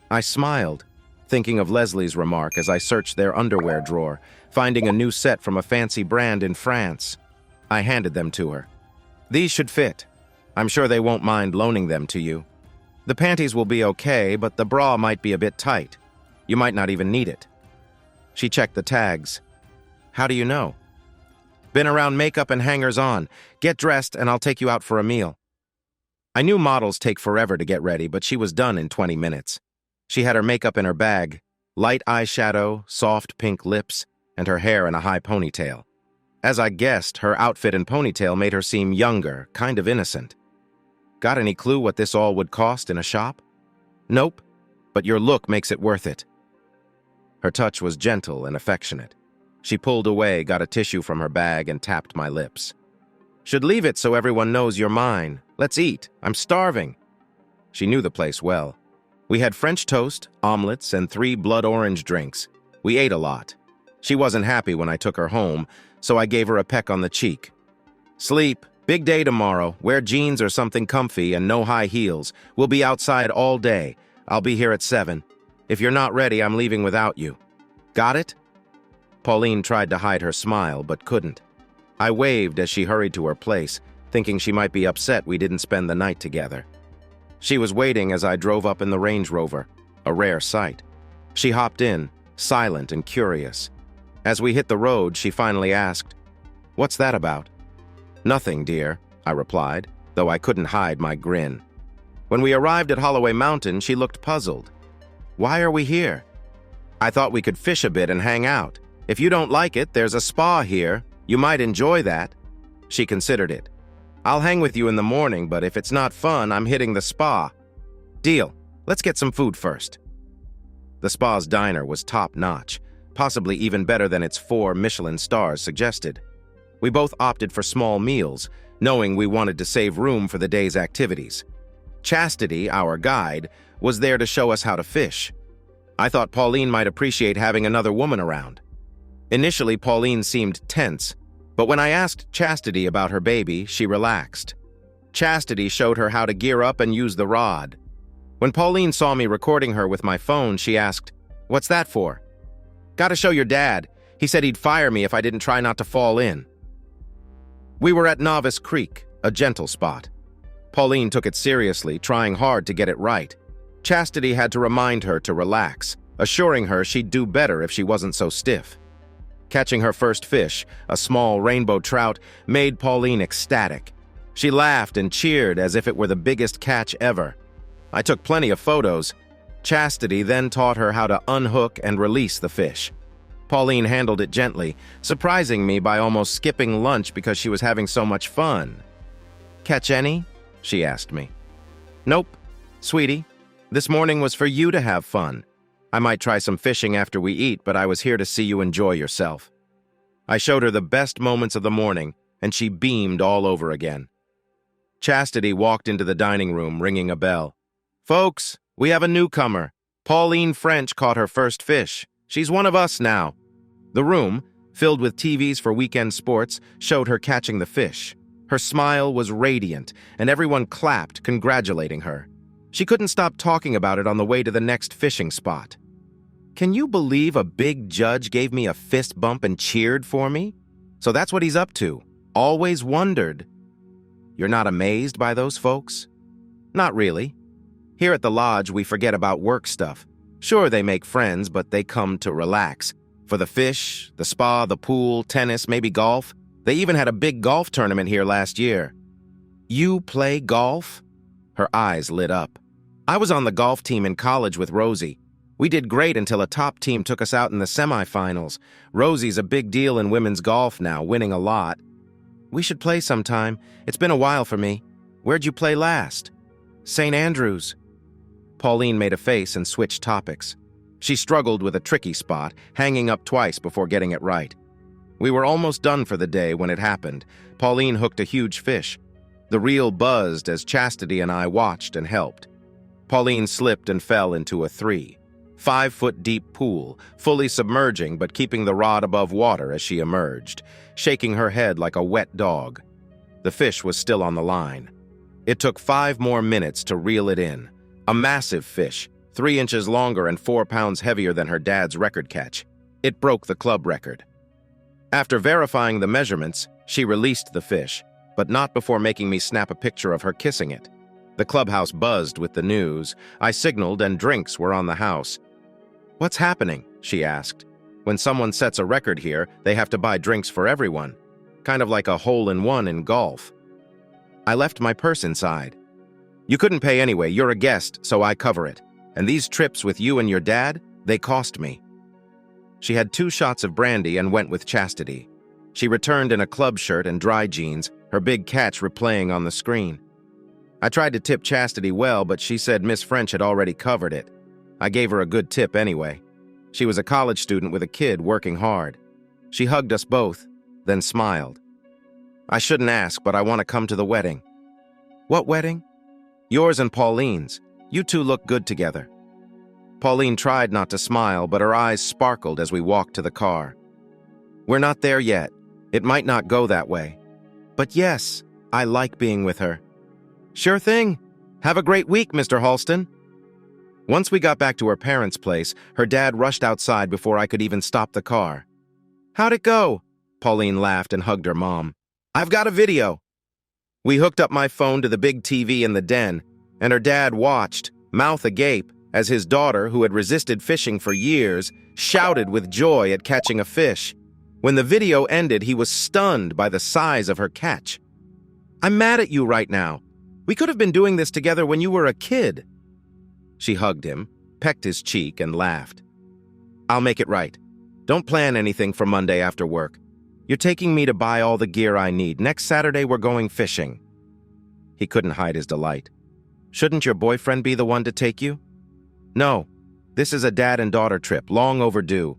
I smiled, thinking of Leslie's remark as I searched their underwear drawer, finding a new set from a fancy brand in France. I handed them to her. "These should fit. I'm sure they won't mind loaning them to you. The panties will be okay, but the bra might be a bit tight. You might not even need it." She checked the tags. "How do you know?" "Been around makeup and hangers-on. Get dressed and I'll take you out for a meal." I knew models take forever to get ready, but she was done in 20 minutes. She had her makeup in her bag, light eyeshadow, soft pink lips, and her hair in a high ponytail. As I guessed, her outfit and ponytail made her seem younger, kind of innocent. "Got any clue what this all would cost in a shop?" "Nope, but your look makes it worth it." Her touch was gentle and affectionate. She pulled away, got a tissue from her bag, and tapped my lips. "Should leave it so everyone knows you're mine. Let's eat. I'm starving." She knew the place well. We had French toast, omelets, and 3 blood orange drinks. We ate a lot. She wasn't happy when I took her home, so I gave her a peck on the cheek. "Sleep. Big day tomorrow. Wear jeans or something comfy and no high heels. We'll be outside all day. I'll be here at 7. If you're not ready, I'm leaving without you. Got it?" Pauline tried to hide her smile, but couldn't. I waved as she hurried to her place, thinking she might be upset we didn't spend the night together. She was waiting as I drove up in the Range Rover, a rare sight. She hopped in, silent and curious. As we hit the road, she finally asked, "What's that about?" "Nothing, dear," I replied, though I couldn't hide my grin. When we arrived at Holloway Mountain, she looked puzzled. "Why are we here?" "I thought we could fish a bit and hang out. If you don't like it, there's a spa here. You might enjoy that." She considered it. "I'll hang with you in the morning, but if it's not fun, I'm hitting the spa." "Deal. Let's get some food first." The spa's diner was top-notch, possibly even better than its 4 Michelin stars suggested. We both opted for small meals, knowing we wanted to save room for the day's activities. Chastity, our guide, was there to show us how to fish. I thought Pauline might appreciate having another woman around. Initially, Pauline seemed tense, but when I asked Chastity about her baby, she relaxed. Chastity showed her how to gear up and use the rod. When Pauline saw me recording her with my phone, she asked, "What's that for?" Gotta show your dad. He said he'd fire me if I didn't try not to fall in. We were at Novice Creek, a gentle spot. Pauline took it seriously, trying hard to get it right. Chastity had to remind her to relax, assuring her she'd do better if she wasn't so stiff. Catching her first fish, a small rainbow trout, made Pauline ecstatic. She laughed and cheered as if it were the biggest catch ever. I took plenty of photos. Chastity then taught her how to unhook and release the fish. Pauline handled it gently, surprising me by almost skipping lunch because she was having so much fun. "Catch any?" she asked me. "Nope, sweetie. This morning was for you to have fun. I might try some fishing after we eat, but I was here to see you enjoy yourself." I showed her the best moments of the morning, and she beamed all over again. Chastity walked into the dining room, ringing a bell. "Folks, we have a newcomer. Pauline French caught her first fish. She's one of us now." The room, filled with TVs for weekend sports, showed her catching the fish. Her smile was radiant, and everyone clapped, congratulating her. She couldn't stop talking about it on the way to the next fishing spot. "Can you believe a big judge gave me a fist bump and cheered for me? So that's what he's up to. Always wondered." You're not amazed by those folks? Not really. Here at the lodge, we forget about work stuff. Sure, they make friends, but they come to relax. For the fish, the spa, the pool, tennis, maybe golf. They even had a big golf tournament here last year. "You play golf?" Her eyes lit up. "I was on the golf team in college with Rosie. We did great until a top team took us out in the semifinals. Rosie's a big deal in women's golf now, winning a lot. We should play sometime. It's been a while for me. Where'd you play last?" "St. Andrews." Pauline made a face and switched topics. She struggled with a tricky spot, hanging up twice before getting it right. We were almost done for the day when it happened. Pauline hooked a huge fish. The reel buzzed as Chastity and I watched and helped. Pauline slipped and fell into a 3-5-foot-deep pool, fully submerging but keeping the rod above water as she emerged, shaking her head like a wet dog. The fish was still on the line. It took 5 more minutes to reel it in. A massive fish, 3 inches longer and 4 pounds heavier than her dad's record catch. It broke the club record. After verifying the measurements, she released the fish, but not before making me snap a picture of her kissing it. The clubhouse buzzed with the news. I signaled and drinks were on the house. "What's happening?" she asked. "When someone sets a record here, they have to buy drinks for everyone. Kind of like a hole-in-one in golf." I left my purse inside. "You couldn't pay anyway, you're a guest, so I cover it. And these trips with you and your dad, they cost me." She had 2 shots of brandy and went with Chastity. She returned in a club shirt and dry jeans, her big catch replaying on the screen. I tried to tip Chastity well, but she said Miss French had already covered it. I gave her a good tip anyway. She was a college student with a kid working hard. She hugged us both, then smiled. "I shouldn't ask, but I want to come to the wedding." "What wedding?" "Yours and Pauline's. You two look good together." Pauline tried not to smile, but her eyes sparkled as we walked to the car. "We're not there yet. It might not go that way. But yes, I like being with her." "Sure thing. Have a great week, Mr. Halston." Once we got back to her parents' place, her dad rushed outside before I could even stop the car. "How'd it go?" Pauline laughed and hugged her mom. "I've got a video." We hooked up my phone to the big TV in the den, and her dad watched, mouth agape, as his daughter, who had resisted fishing for years, shouted with joy at catching a fish. When the video ended, he was stunned by the size of her catch. "I'm mad at you right now. We could have been doing this together when you were a kid." She hugged him, pecked his cheek, and laughed. "I'll make it right. Don't plan anything for Monday after work. You're taking me to buy all the gear I need. Next Saturday, we're going fishing." He couldn't hide his delight. "Shouldn't your boyfriend be the one to take you?" "No. This is a dad and daughter trip, long overdue."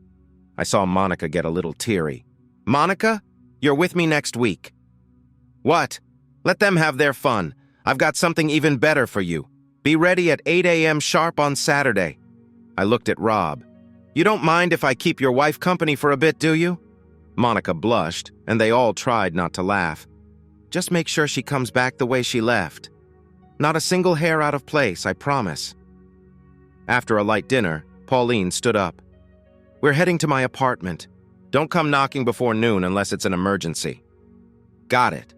I saw Monica get a little teary. "Monica, you're with me next week." "What? Let them have their fun. I've got something even better for you. Be ready at 8 a.m. sharp on Saturday." I looked at Rob. "You don't mind if I keep your wife company for a bit, do you?" Monica blushed, and they all tried not to laugh. "Just make sure she comes back the way she left. Not a single hair out of place, I promise." After a light dinner, Pauline stood up. We're heading to my apartment. Don't come knocking before noon unless it's an emergency. Got it.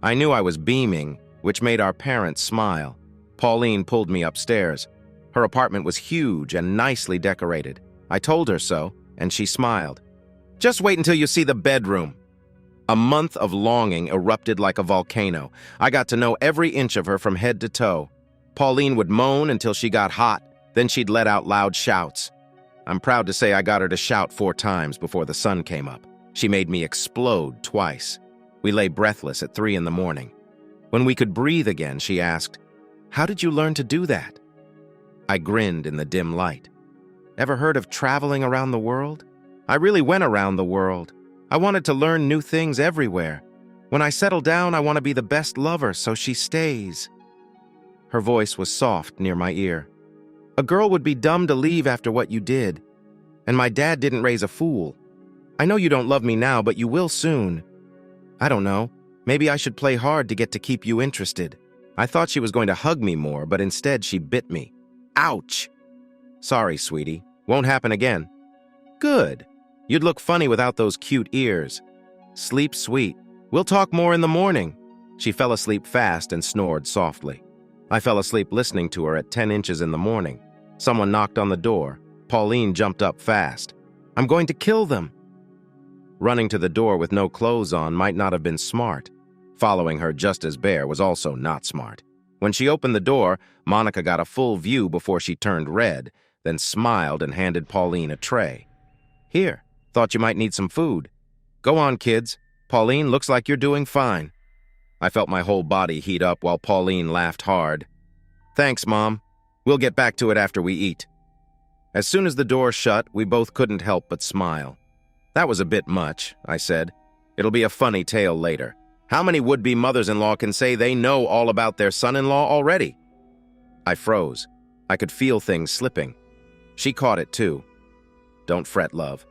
I knew I was beaming, which made our parents smile. Pauline pulled me upstairs. Her apartment was huge and nicely decorated. I told her so, and she smiled. Just wait until you see the bedroom. A month of longing erupted like a volcano. I got to know every inch of her from head to toe. Pauline would moan until she got hot, then she'd let out loud shouts. I'm proud to say I got her to shout 4 times before the sun came up. She made me explode twice. We lay breathless at 3 in the morning. When we could breathe again, she asked, "How did you learn to do that?" I grinned in the dim light. Ever heard of traveling around the world? I really went around the world. I wanted to learn new things everywhere. When I settle down, I want to be the best lover, so she stays. Her voice was soft near my ear. A girl would be dumb to leave after what you did. And my dad didn't raise a fool. I know you don't love me now, but you will soon. I don't know. Maybe I should play hard to get to keep you interested. I thought she was going to hug me more, but instead she bit me. Ouch! Sorry, sweetie. Won't happen again. Good. You'd look funny without those cute ears. Sleep sweet. We'll talk more in the morning. She fell asleep fast and snored softly. I fell asleep listening to her at 10 inches in the morning. Someone knocked on the door. Pauline jumped up fast. I'm going to kill them. Running to the door with no clothes on might not have been smart. Following her just as bare was also not smart. When she opened the door, Monica got a full view before she turned red, then smiled and handed Pauline a tray. Here, thought you might need some food. Go on, kids. Pauline, looks like you're doing fine. I felt my whole body heat up while Pauline laughed hard. Thanks, Mom. We'll get back to it after we eat. As soon as the door shut, we both couldn't help but smile. That was a bit much, I said. It'll be a funny tale later. How many would-be mothers-in-law can say they know all about their son-in-law already? I froze. I could feel things slipping. She caught it too. Don't fret, love.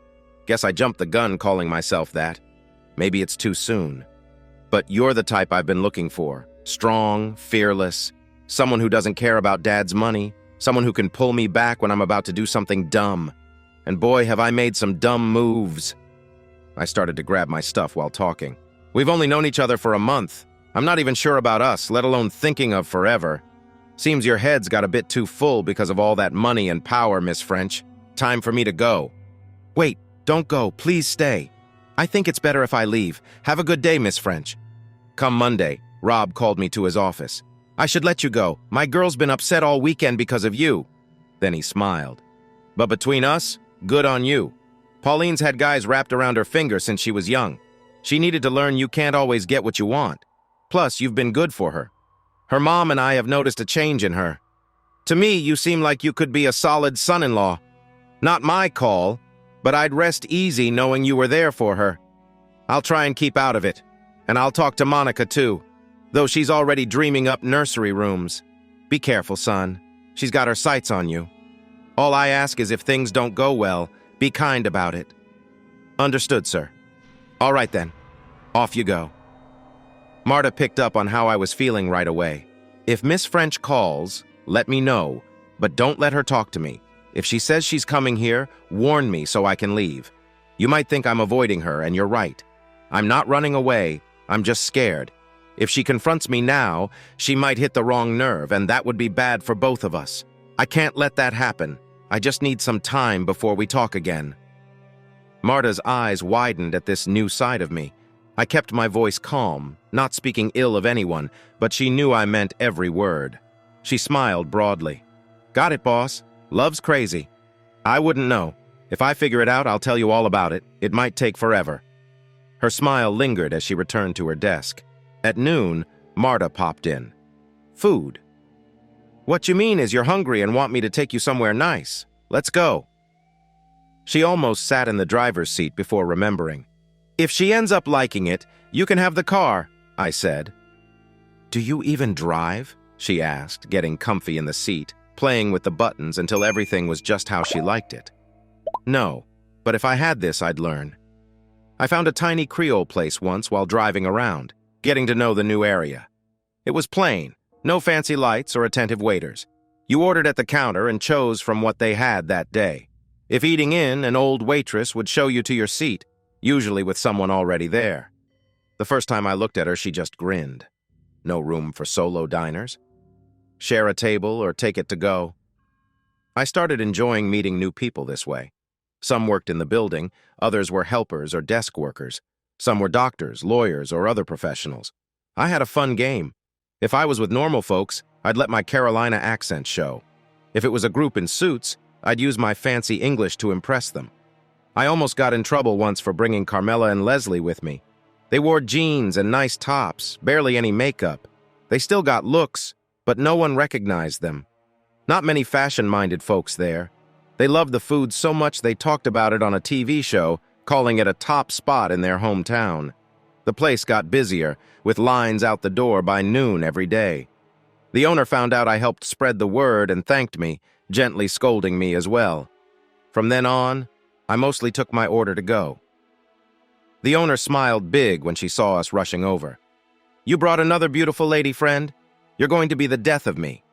Guess I jumped the gun calling myself that. Maybe it's too soon. But you're the type I've been looking for. Strong, fearless, someone who doesn't care about Dad's money, someone who can pull me back when I'm about to do something dumb. And boy, have I made some dumb moves. I started to grab my stuff while talking. We've only known each other for a month. I'm not even sure about us, let alone thinking of forever. Seems your head's got a bit too full because of all that money and power, Miss French. Time for me to go. Wait, don't go. Please stay. I think it's better if I leave. Have a good day, Miss French. Come Monday, Rob called me to his office. I should let you go. My girl's been upset all weekend because of you. Then he smiled. But between us, good on you. Pauline's had guys wrapped around her finger since she was young. She needed to learn you can't always get what you want. Plus, you've been good for her. Her mom and I have noticed a change in her. To me, you seem like you could be a solid son-in-law. Not my call, but I'd rest easy knowing you were there for her. I'll try and keep out of it. And I'll talk to Monica too, though she's already dreaming up nursery rooms. Be careful, son. She's got her sights on you. All I ask is if things don't go well, be kind about it. Understood, sir. All right then. Off you go. Marta picked up on how I was feeling right away. If Miss French calls, let me know, but don't let her talk to me. If she says she's coming here, warn me so I can leave. You might think I'm avoiding her, and you're right. I'm not running away, I'm just scared. If she confronts me now, she might hit the wrong nerve, and that would be bad for both of us. I can't let that happen. I just need some time before we talk again. Marta's eyes widened at this new side of me. I kept my voice calm, not speaking ill of anyone, but she knew I meant every word. She smiled broadly. Got it, boss. Love's crazy. I wouldn't know. If I figure it out, I'll tell you all about it. It might take forever. Her smile lingered as she returned to her desk. At noon, Marta popped in. Food. What you mean is you're hungry and want me to take you somewhere nice. Let's go. She almost sat in the driver's seat before remembering. If she ends up liking it, you can have the car, I said. Do you even drive? She asked, getting comfy in the seat, playing with the buttons until everything was just how she liked it. No, but if I had this, I'd learn. I found a tiny Creole place once while driving around, getting to know the new area. It was plain, no fancy lights or attentive waiters. You ordered at the counter and chose from what they had that day. If eating in, an old waitress would show you to your seat, usually with someone already there. The first time I looked at her, she just grinned. No room for solo diners. Share a table or take it to go. I started enjoying meeting new people this way. Some worked in the building, others were helpers or desk workers. Some were doctors, lawyers, or other professionals. I had a fun game. If I was with normal folks, I'd let my Carolina accent show. If it was a group in suits, I'd use my fancy English to impress them. I almost got in trouble once for bringing Carmela and Leslie with me. They wore jeans and nice tops, barely any makeup. They still got looks, but no one recognized them. Not many fashion-minded folks there. They loved the food so much they talked about it on a TV show, calling it a top spot in their hometown. The place got busier, with lines out the door by noon every day. The owner found out I helped spread the word and thanked me, gently scolding me as well. From then on, I mostly took my order to go. The owner smiled big when she saw us rushing over. "You brought another beautiful lady friend? You're going to be the death of me."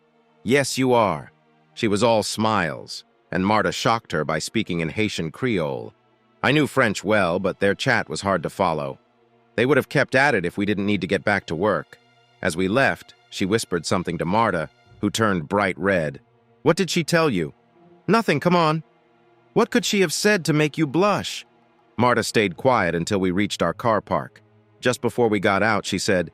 "Yes, you are." She was all smiles, and Marta shocked her by speaking in Haitian Creole. I knew French well, but their chat was hard to follow. They would have kept at it if we didn't need to get back to work. As we left, she whispered something to Marta, who turned bright red. "What did she tell you?" "Nothing, come on." "What could she have said to make you blush?" Marta stayed quiet until we reached our car park. Just before we got out, she said,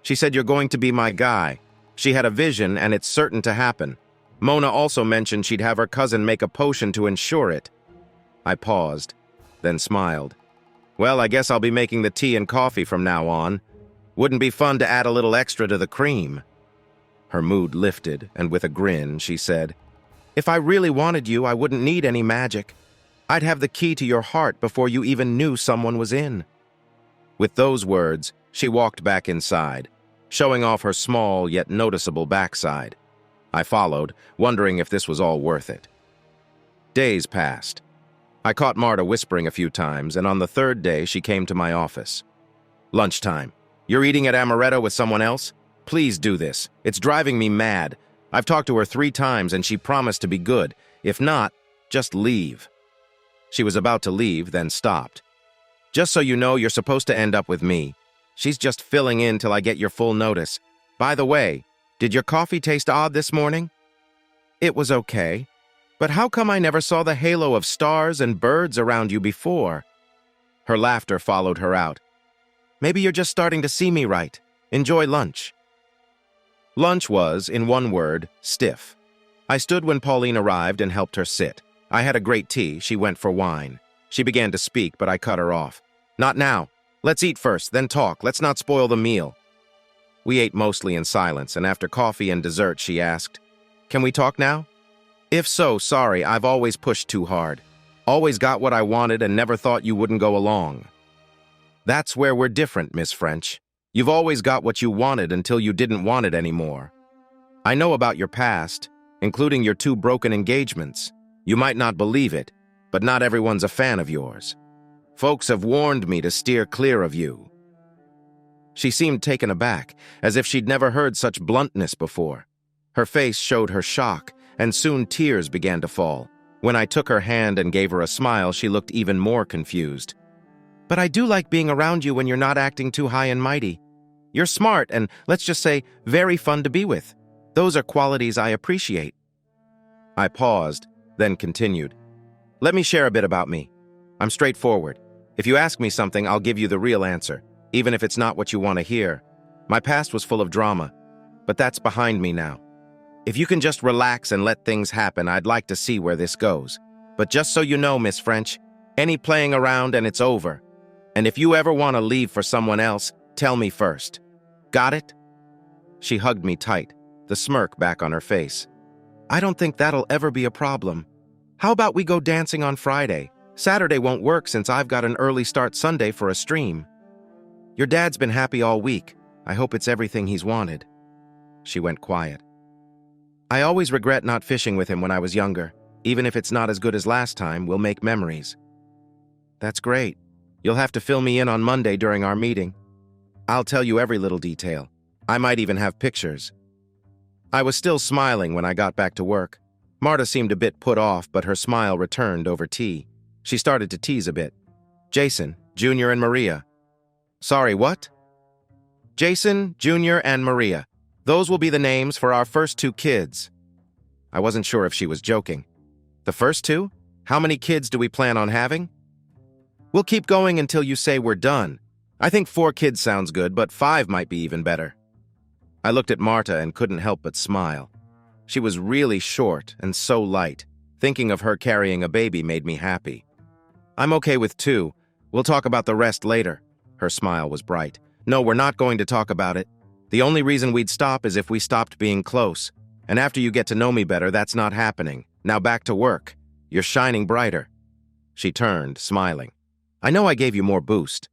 "You're going to be my guy." She had a vision, and it's certain to happen. Mona also mentioned she'd have her cousin make a potion to ensure it. I paused, then smiled. "Well, I guess I'll be making the tea and coffee from now on. Wouldn't be fun to add a little extra to the cream." Her mood lifted, and with a grin, she said, "If I really wanted you, I wouldn't need any magic. I'd have the key to your heart before you even knew someone was in." With those words, she walked back inside, showing off her small yet noticeable backside. I followed, wondering if this was all worth it. Days passed. I caught Marta whispering a few times, and on the third day she came to my office. "Lunchtime. You're eating at Amaretto with someone else? Please do this. It's driving me mad. I've talked to her 3 times and she promised to be good. If not, just leave." She was about to leave, then stopped. "Just so you know, you're supposed to end up with me. She's just filling in till I get your full notice. By the way, did your coffee taste odd this morning?" "It was okay. But how come I never saw the halo of stars and birds around you before?" Her laughter followed her out. "Maybe you're just starting to see me right. Enjoy lunch." Lunch was, in one word, stiff. I stood when Pauline arrived and helped her sit. I had a great tea. She went for wine. She began to speak, but I cut her off. "Not now. Let's eat first, then talk. Let's not spoil the meal." We ate mostly in silence, and after coffee and dessert, she asked, "Can we talk now?" "If so, sorry, I've always pushed too hard. Always got what I wanted and never thought you wouldn't go along." "That's where we're different, Miss French. You've always got what you wanted until you didn't want it anymore. I know about your past, including your 2 broken engagements. You might not believe it, but not everyone's a fan of yours. Folks have warned me to steer clear of you." She seemed taken aback, as if she'd never heard such bluntness before. Her face showed her shock, and soon tears began to fall. When I took her hand and gave her a smile, she looked even more confused. "But I do like being around you when you're not acting too high and mighty. You're smart and, let's just say, very fun to be with. Those are qualities I appreciate." I paused, then continued. "Let me share a bit about me. I'm straightforward. If you ask me something, I'll give you the real answer, even if it's not what you want to hear. My past was full of drama, but that's behind me now. If you can just relax and let things happen, I'd like to see where this goes. But just so you know, Miss French, any playing around and it's over. And if you ever want to leave for someone else, tell me first. Got it?" She hugged me tight, the smirk back on her face. "I don't think that'll ever be a problem. How about we go dancing on Friday? Saturday won't work since I've got an early start Sunday for a stream. Your dad's been happy all week. I hope it's everything he's wanted." She went quiet. "I always regret not fishing with him when I was younger. Even if it's not as good as last time, we'll make memories." "That's great. You'll have to fill me in on Monday during our meeting. I'll tell you every little detail. I might even have pictures." I was still smiling when I got back to work. Marta seemed a bit put off, but her smile returned over tea. She started to tease a bit. Jason, Junior, and Maria. Sorry, what? Jason, Junior, and Maria. Those will be the names for our first 2 kids. I wasn't sure if she was joking. The first 2? How many kids do we plan on having? We'll keep going until you say we're done. I think 4 kids sounds good, but 5 might be even better. I looked at Marta and couldn't help but smile. She was really short and so light. Thinking of her carrying a baby made me happy. I'm okay with 2. We'll talk about the rest later. Her smile was bright. No, we're not going to talk about it. The only reason we'd stop is if we stopped being close. And after you get to know me better, that's not happening. Now back to work. You're shining brighter. She turned, smiling. I know I gave you more boost.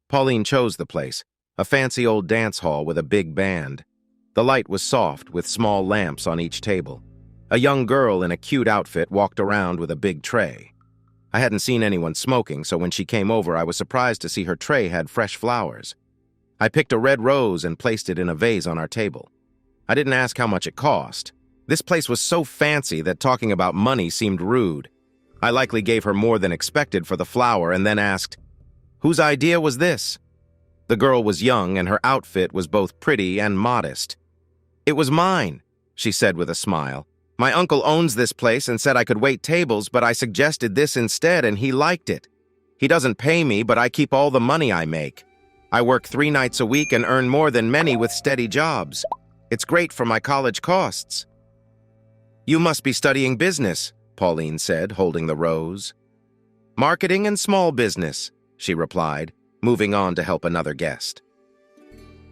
Pauline chose the place, a fancy old dance hall with a big band. The light was soft, with small lamps on each table. A young girl in a cute outfit walked around with a big tray. I hadn't seen anyone smoking, so when she came over, I was surprised to see her tray had fresh flowers. I picked a red rose and placed it in a vase on our table. I didn't ask how much it cost. This place was so fancy that talking about money seemed rude. I likely gave her more than expected for the flower and then asked, "Whose idea was this?" The girl was young and her outfit was both pretty and modest. "It was mine," she said with a smile. "My uncle owns this place and said I could wait tables, but I suggested this instead and he liked it. He doesn't pay me, but I keep all the money I make. I work 3 nights a week and earn more than many with steady jobs. It's great for my college costs." "You must be studying business," Pauline said, holding the rose. "Marketing and small business," she replied, moving on to help another guest.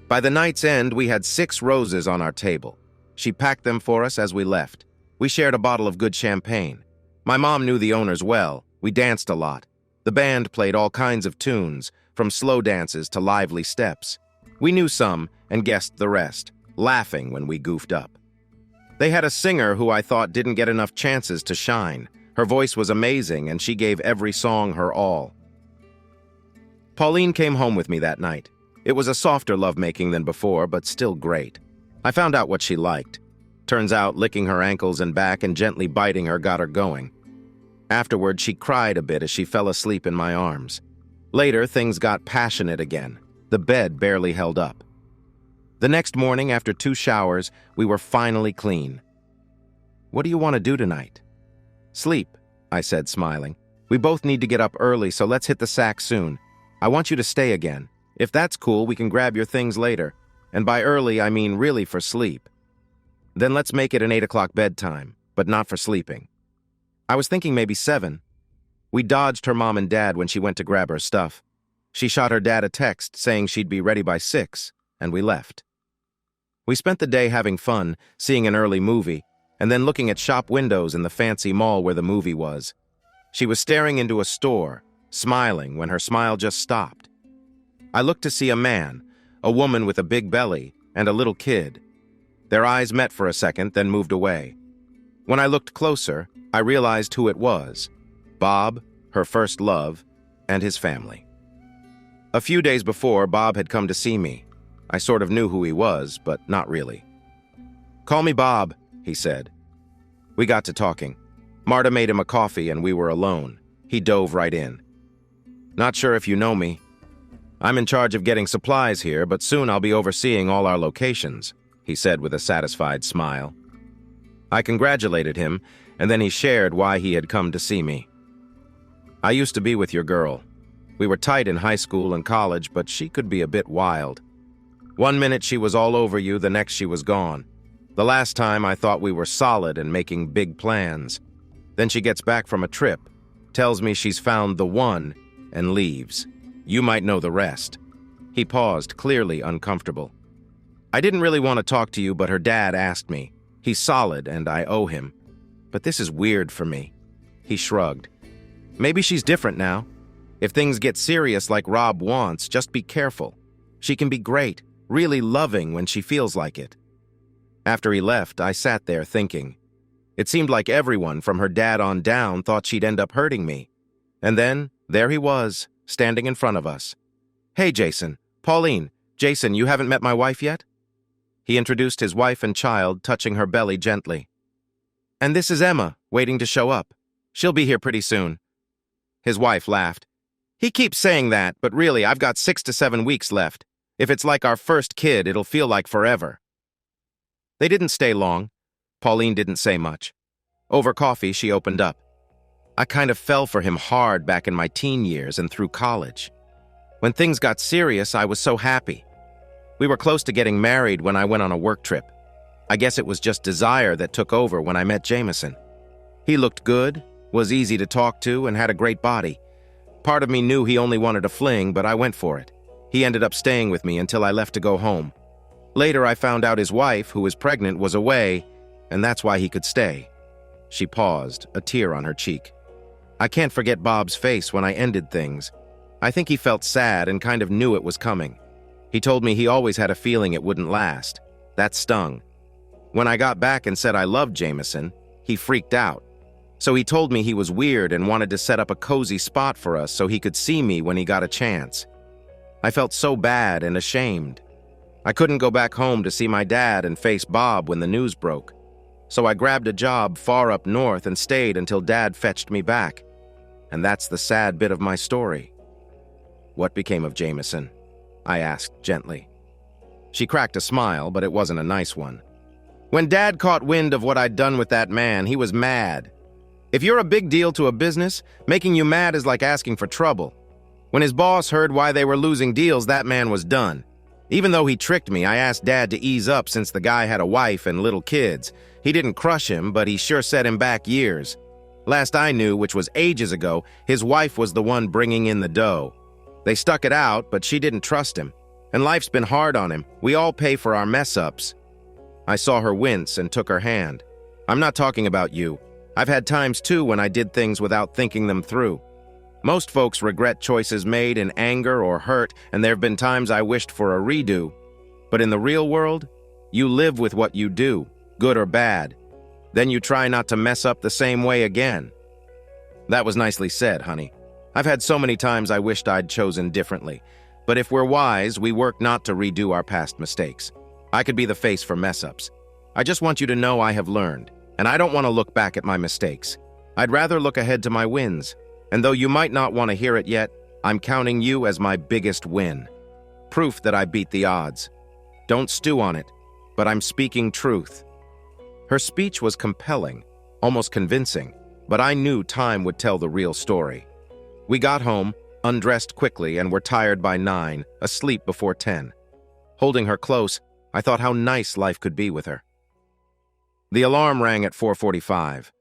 By the night's end, we had 6 roses on our table. She packed them for us as we left. We shared a bottle of good champagne. My mom knew the owners well. We danced a lot. The band played all kinds of tunes, from slow dances to lively steps. We knew some and guessed the rest, laughing when we goofed up. They had a singer who I thought didn't get enough chances to shine. Her voice was amazing, and she gave every song her all. Pauline came home with me that night. It was a softer lovemaking than before, but still great. I found out what she liked. Turns out licking her ankles and back and gently biting her got her going. Afterward, she cried a bit as she fell asleep in my arms. Later, things got passionate again. The bed barely held up. The next morning, after 2 showers, we were finally clean. "What do you want to do tonight?" "Sleep," I said, smiling. "We both need to get up early, so let's hit the sack soon. I want you to stay again. If that's cool, we can grab your things later. And by early, I mean really for sleep. Then let's make it an 8 o'clock bedtime, but not for sleeping." I was thinking maybe 7. We dodged her mom and dad when she went to grab her stuff. She shot her dad a text saying she'd be ready by 6, and we left. We spent the day having fun, seeing an early movie, and then looking at shop windows in the fancy mall where the movie was. She was staring into a store, smiling when her smile just stopped. I looked to see a man, a woman with a big belly, and a little kid. Their eyes met for a second, then moved away. When I looked closer, I realized who it was: Bob, her first love, and his family. A few days before, Bob had come to see me. I sort of knew who he was, but not really. "Call me Bob," he said. We got to talking. Marta made him a coffee and we were alone. He dove right in. "Not sure if you know me. I'm in charge of getting supplies here, but soon I'll be overseeing all our locations," he said with a satisfied smile. I congratulated him, and then he shared why he had come to see me. "I used to be with your girl. We were tight in high school and college, but she could be a bit wild. One minute she was all over you, the next she was gone. The last time I thought we were solid and making big plans. Then she gets back from a trip, tells me she's found the one, and leaves. You might know the rest." He paused, clearly uncomfortable. "I didn't really want to talk to you, but her dad asked me. He's solid, and I owe him. But this is weird for me." He shrugged. "Maybe she's different now. If things get serious like Rob wants, just be careful. She can be great, really loving when she feels like it." After he left, I sat there thinking. It seemed like everyone, from her dad on down, thought she'd end up hurting me. And then, there he was, standing in front of us. "Hey, Jason. Pauline. Jason, you haven't met my wife yet?" He introduced his wife and child, touching her belly gently. And this is Emma, waiting to show up. She'll be here pretty soon." His wife laughed. "He keeps saying that, but really, I've got 6 to 7 weeks left. If it's like our first kid, it'll feel like forever." They didn't stay long. Pauline didn't say much. Over coffee, she opened up. "I kind of fell for him hard back in my teen years and through college. When things got serious, I was so happy. We were close to getting married when I went on a work trip. I guess it was just desire that took over when I met Jameson. He looked good, was easy to talk to, and had a great body. Part of me knew he only wanted a fling, but I went for it. He ended up staying with me until I left to go home. Later, I found out his wife, who was pregnant, was away, and that's why he could stay." She paused, a tear on her cheek. "I can't forget Bob's face when I ended things. I think he felt sad and kind of knew it was coming. He told me he always had a feeling it wouldn't last. That stung. When I got back and said I loved Jameson, he freaked out. So he told me he was weird and wanted to set up a cozy spot for us so he could see me when he got a chance. I felt so bad and ashamed. I couldn't go back home to see my dad and face Bob when the news broke. So I grabbed a job far up north and stayed until Dad fetched me back. And that's the sad bit of my story." "What became of Jameson?" I asked gently. She cracked a smile, but it wasn't a nice one. "When Dad caught wind of what I'd done with that man, he was mad. If you're a big deal to a business, making you mad is like asking for trouble. When his boss heard why they were losing deals, that man was done. Even though he tricked me, I asked Dad to ease up since the guy had a wife and little kids. He didn't crush him, but he sure set him back years. Last I knew, which was ages ago, his wife was the one bringing in the dough. They stuck it out, but she didn't trust him. And life's been hard on him. We all pay for our mess-ups." I saw her wince and took her hand. "I'm not talking about you. I've had times too when I did things without thinking them through. Most folks regret choices made in anger or hurt, and there have been times I wished for a redo. But in the real world, you live with what you do, good or bad. Then you try not to mess up the same way again." "That was nicely said, honey. I've had so many times I wished I'd chosen differently. But if we're wise, we work not to redo our past mistakes. I could be the face for mess-ups. I just want you to know I have learned, and I don't want to look back at my mistakes. I'd rather look ahead to my wins. And though you might not want to hear it yet, I'm counting you as my biggest win. Proof that I beat the odds. Don't stew on it, but I'm speaking truth." Her speech was compelling, almost convincing, but I knew time would tell the real story. We got home, undressed quickly, and were tired by 9, asleep before 10. Holding her close, I thought how nice life could be with her. The alarm rang at 4:45.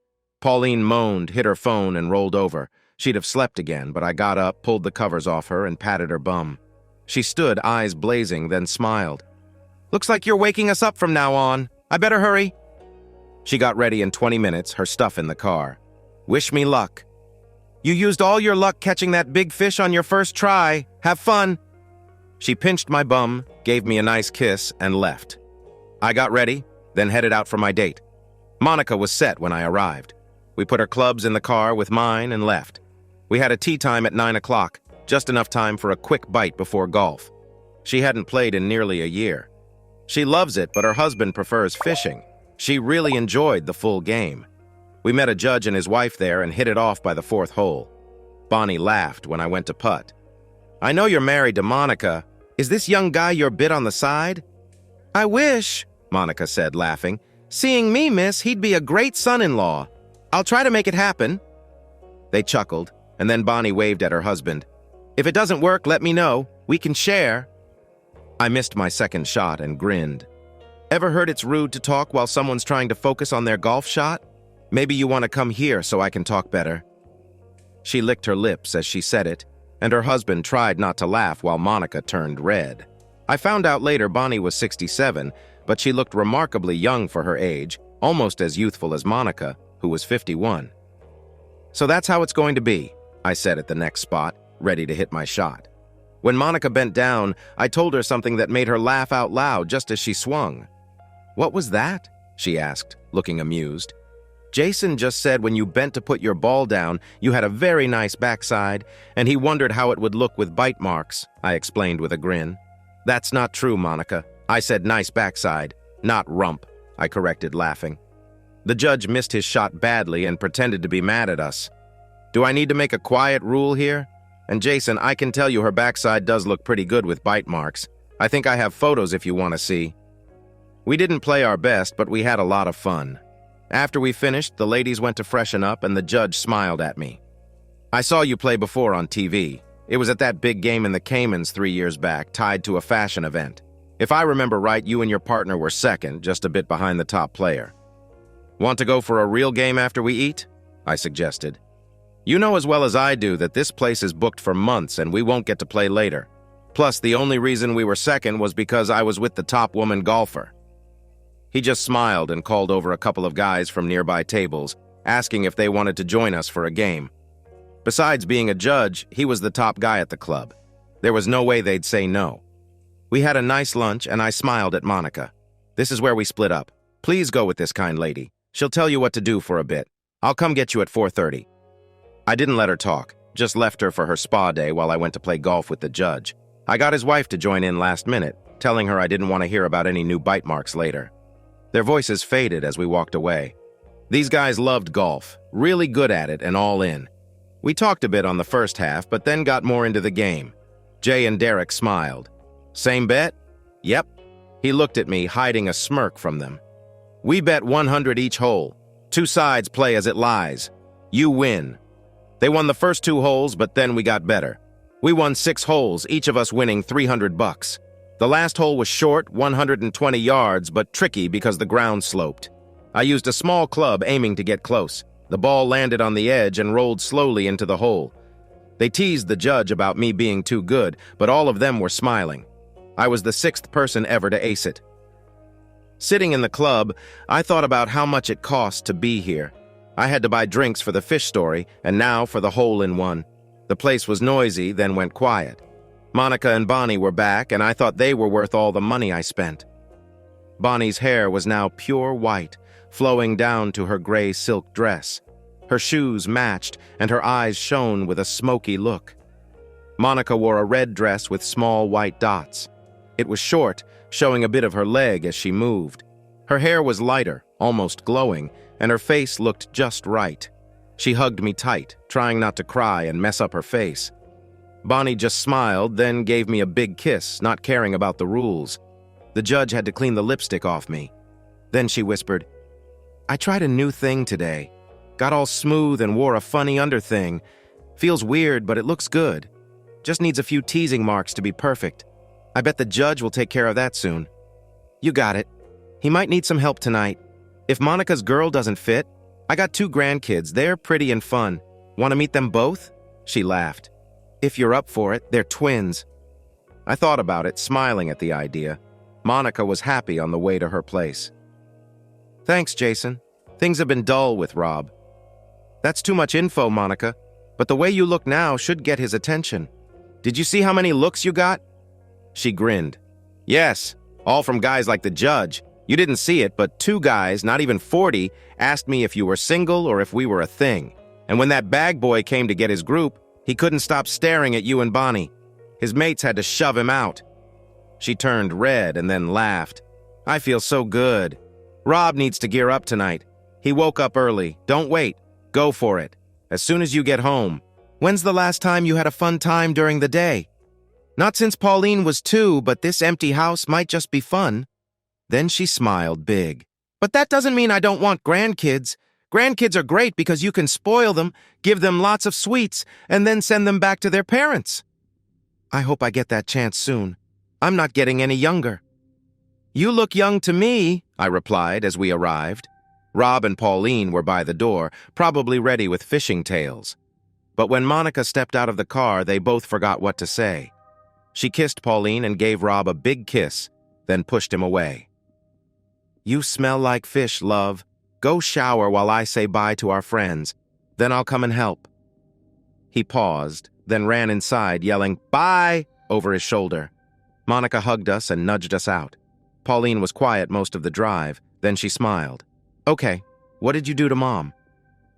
Pauline moaned, hit her phone, and rolled over. She'd have slept again, but I got up, pulled the covers off her, and patted her bum. She stood, eyes blazing, then smiled. "Looks like you're waking us up from now on. I better hurry." She got ready in 20 minutes, her stuff in the car. "Wish me luck." "You used all your luck catching that big fish on your first try. Have fun." She pinched my bum, gave me a nice kiss, and left. I got ready, then headed out for my date. Monica was set when I arrived. We put her clubs in the car with mine and left. We had a tea time at 9 o'clock, just enough time for a quick bite before golf. She hadn't played in nearly a year. She loves it, but her husband prefers fishing. She really enjoyed the full game. We met a judge and his wife there and hit it off by the 4th hole. Bonnie laughed when I went to putt. "I know you're married to Monica. Is this young guy your bit on the side?" "I wish," Monica said, laughing. "Seeing me, miss, he'd be a great son-in-law. I'll try to make it happen." They chuckled, and then Bonnie waved at her husband. "If it doesn't work, let me know. We can share." I missed my second shot and grinned. Ever heard it's rude to talk while someone's trying to focus on their golf shot? Maybe you want to come here so I can talk better. She licked her lips as she said it, and her husband tried not to laugh while Monica turned red. I found out later Bonnie was 67, but she looked remarkably young for her age, almost as youthful as Monica, who was 51. "So that's how it's going to be," I said at the next spot, ready to hit my shot. When Monica bent down, I told her something that made her laugh out loud just as she swung. "What was that?" she asked, looking amused. "Jason just said when you bent to put your ball down, you had a very nice backside, and he wondered how it would look with bite marks," I explained with a grin. "That's not true, Monica. I said nice backside, not rump," I corrected, laughing. The judge missed his shot badly and pretended to be mad at us. Do I need to make a quiet rule here? And Jason, I can tell you her backside does look pretty good with bite marks. I think I have photos if you want to see. We didn't play our best, but we had a lot of fun. After we finished, the ladies went to freshen up and the judge smiled at me. I saw you play before on TV. It was at that big game in the Caymans 3 years back, tied to a fashion event. If I remember right, you and your partner were second, just a bit behind the top player. Want to go for a real game after we eat? I suggested. You know as well as I do that this place is booked for months and we won't get to play later. Plus, the only reason we were second was because I was with the top woman golfer. He just smiled and called over a couple of guys from nearby tables, asking if they wanted to join us for a game. Besides being a judge, he was the top guy at the club. There was no way they'd say no. We had a nice lunch and I smiled at Monica. This is where we split up. Please go with this kind lady. She'll tell you what to do for a bit. I'll come get you at 4:30. I didn't let her talk, just left her for her spa day while I went to play golf with the judge. I got his wife to join in last minute, telling her I didn't want to hear about any new bite marks later. Their voices faded as we walked away. These guys loved golf, really good at it and all in. We talked a bit on the first half, but then got more into the game. Jay and Derek smiled. Same bet? Yep. He looked at me, hiding a smirk from them. We bet 100 each hole. 2 sides play as it lies. You win. They won the first 2 holes, but then we got better. We won 6 holes, each of us winning $300. The last hole was short, 120 yards, but tricky because the ground sloped. I used a small club aiming to get close. The ball landed on the edge and rolled slowly into the hole. They teased the judge about me being too good, but all of them were smiling. I was the 6th person ever to ace it. Sitting in the club, I thought about how much it cost to be here. I had to buy drinks for the fish story, and now for the hole-in-one. The place was noisy, then went quiet. Monica and Bonnie were back, and I thought they were worth all the money I spent. Bonnie's hair was now pure white, flowing down to her gray silk dress. Her shoes matched, and her eyes shone with a smoky look. Monica wore a red dress with small white dots. It was short, showing a bit of her leg as she moved. Her hair was lighter, almost glowing, and her face looked just right. She hugged me tight, trying not to cry and mess up her face. Bonnie just smiled, then gave me a big kiss, not caring about the rules. The judge had to clean the lipstick off me. Then she whispered, I tried a new thing today. Got all smooth and wore a funny underthing. Feels weird, but it looks good. Just needs a few teasing marks to be perfect. I bet the judge will take care of that soon. You got it. He might need some help tonight. If Monica's girl doesn't fit, I got 2 grandkids. They're pretty and fun. Want to meet them both? She laughed. If you're up for it, they're twins. I thought about it, smiling at the idea. Monica was happy on the way to her place. Thanks, Jason. Things have been dull with Rob. That's too much info, Monica, but the way you look now should get his attention. Did you see how many looks you got? She grinned. Yes, all from guys like the judge. You didn't see it, but 2 guys, not even 40, asked me if you were single or if we were a thing. And when that bag boy came to get his group, he couldn't stop staring at you and Bonnie. His mates had to shove him out. She turned red and then laughed. I feel so good. Rob needs to gear up tonight. He woke up early. Don't wait. Go for it. As soon as you get home. When's the last time you had a fun time during the day? Not since Pauline was 2, but this empty house might just be fun. Then she smiled big. But that doesn't mean I don't want grandkids. Grandkids are great because you can spoil them, give them lots of sweets, and then send them back to their parents. I hope I get that chance soon. I'm not getting any younger. You look young to me, I replied as we arrived. Rob and Pauline were by the door, probably ready with fishing tails. But when Monica stepped out of the car, they both forgot what to say. She kissed Pauline and gave Rob a big kiss, then pushed him away. You smell like fish, love. Go shower while I say bye to our friends. Then I'll come and help. He paused, then ran inside, yelling, Bye! over his shoulder. Monica hugged us and nudged us out. Pauline was quiet most of the drive, then she smiled. Okay, what did you do to Mom?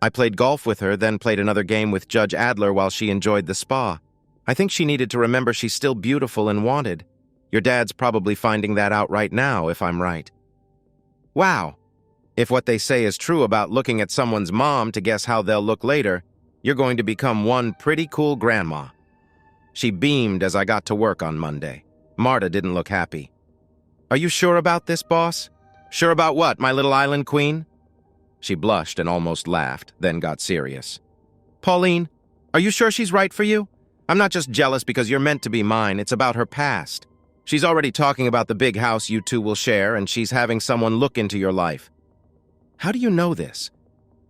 I played golf with her, then played another game with Judge Adler while she enjoyed the spa. I think she needed to remember she's still beautiful and wanted. Your dad's probably finding that out right now, if I'm right. Wow. If what they say is true about looking at someone's mom to guess how they'll look later, you're going to become one pretty cool grandma. She beamed as I got to work on Monday. Marta didn't look happy. Are you sure about this, boss? Sure about what, my little island queen? She blushed and almost laughed, then got serious. Pauline, are you sure she's right for you? I'm not just jealous because you're meant to be mine, it's about her past. She's already talking about the big house you two will share, and she's having someone look into your life. How do you know this?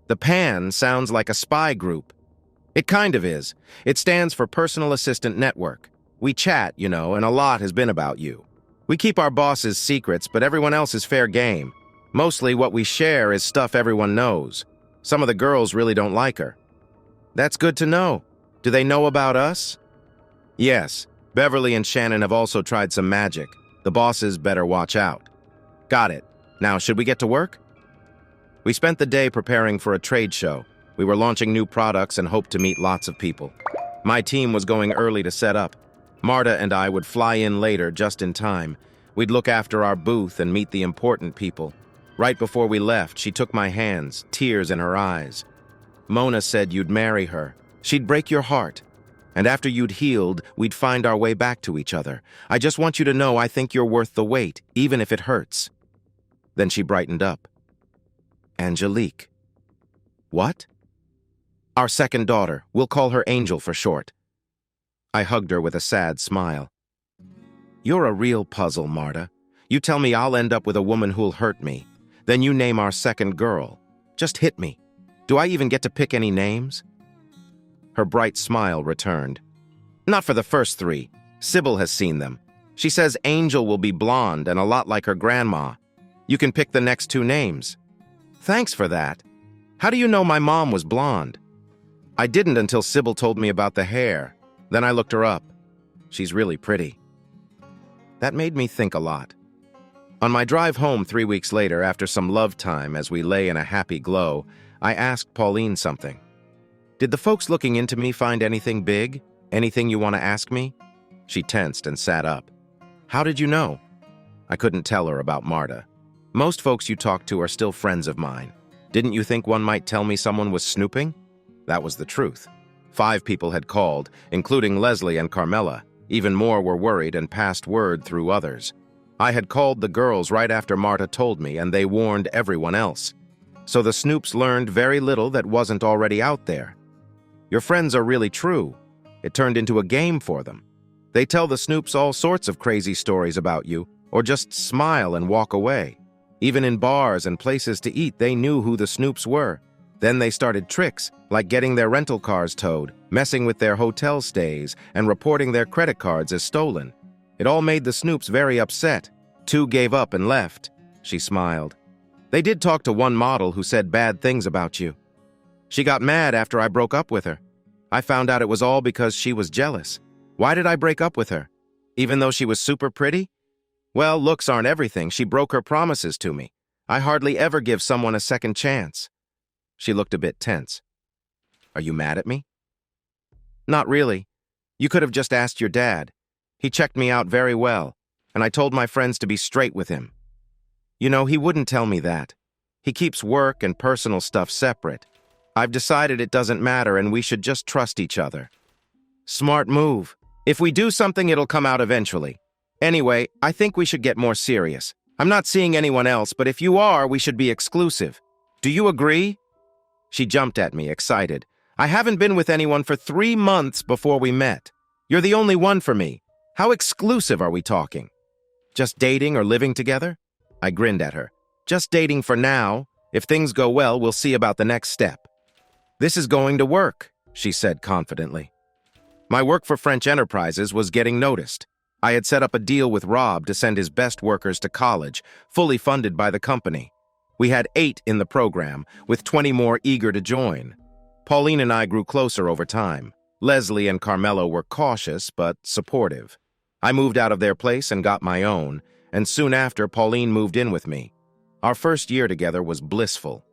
The PAN sounds like a spy group. It kind of is. It stands for Personal Assistant Network. We chat, and a lot has been about you. We keep our boss's secrets, but everyone else is fair game. Mostly what we share is stuff everyone knows. Some of the girls really don't like her. That's good to know. Do they know about us? Yes. Beverly and Shannon have also tried some magic. The bosses better watch out. Got it. Now, should we get to work? We spent the day preparing for a trade show. We were launching new products and hoped to meet lots of people. My team was going early to set up. Marta and I would fly in later just in time. We'd look after our booth and meet the important people. Right before we left, she took my hands, tears in her eyes. Mona said you'd marry her. She'd break your heart. And after you'd healed, we'd find our way back to each other. I just want you to know I think you're worth the wait, even if it hurts. Then she brightened up. Angelique. What? Our second daughter. We'll call her Angel for short. I hugged her with a sad smile. You're a real puzzle, Marta. You tell me I'll end up with a woman who'll hurt me. Then you name our second girl. Just hit me. Do I even get to pick any names? Her bright smile returned. Not for the first three. Sybil has seen them. She says Angel will be blonde and a lot like her grandma. You can pick the next two names. Thanks for that. How do you know my mom was blonde? I didn't until Sybil told me about the hair. Then I looked her up. She's really pretty. That made me think a lot. On my drive home 3 weeks later, after some love time as we lay in a happy glow, I asked Pauline something. Did the folks looking into me find anything big? Anything you want to ask me? She tensed and sat up. How did you know? I couldn't tell her about Marta. Most folks you talk to are still friends of mine. Didn't you think one might tell me someone was snooping? That was the truth. 5 people had called, including Leslie and Carmela. Even more were worried and passed word through others. I had called the girls right after Marta told me, and they warned everyone else. So the snoops learned very little that wasn't already out there. Your friends are really true. It turned into a game for them. They tell the snoops all sorts of crazy stories about you, or just smile and walk away. Even in bars and places to eat, they knew who the snoops were. Then they started tricks, like getting their rental cars towed, messing with their hotel stays, and reporting their credit cards as stolen. It all made the snoops very upset. 2 gave up and left. She smiled. They did talk to one model who said bad things about you. She got mad after I broke up with her. I found out it was all because she was jealous. Why did I break up with her? Even though she was super pretty? Well, looks aren't everything. She broke her promises to me. I hardly ever give someone a second chance. She looked a bit tense. Are you mad at me? Not really. You could have just asked your dad. He checked me out very well, and I told my friends to be straight with him. You know, he wouldn't tell me that. He keeps work and personal stuff separate. I've decided it doesn't matter and we should just trust each other. Smart move. If we do something, it'll come out eventually. Anyway, I think we should get more serious. I'm not seeing anyone else, but if you are, we should be exclusive. Do you agree? She jumped at me, excited. I haven't been with anyone for 3 months before we met. You're the only one for me. How exclusive are we talking? Just dating or living together? I grinned at her. Just dating for now. If things go well, we'll see about the next step. This is going to work, she said confidently. My work for French Enterprises was getting noticed. I had set up a deal with Rob to send his best workers to college, fully funded by the company. We had 8 in the program, with 20 more eager to join. Pauline and I grew closer over time. Leslie and Carmelo were cautious, but supportive. I moved out of their place and got my own, and soon after, Pauline moved in with me. Our first year together was blissful.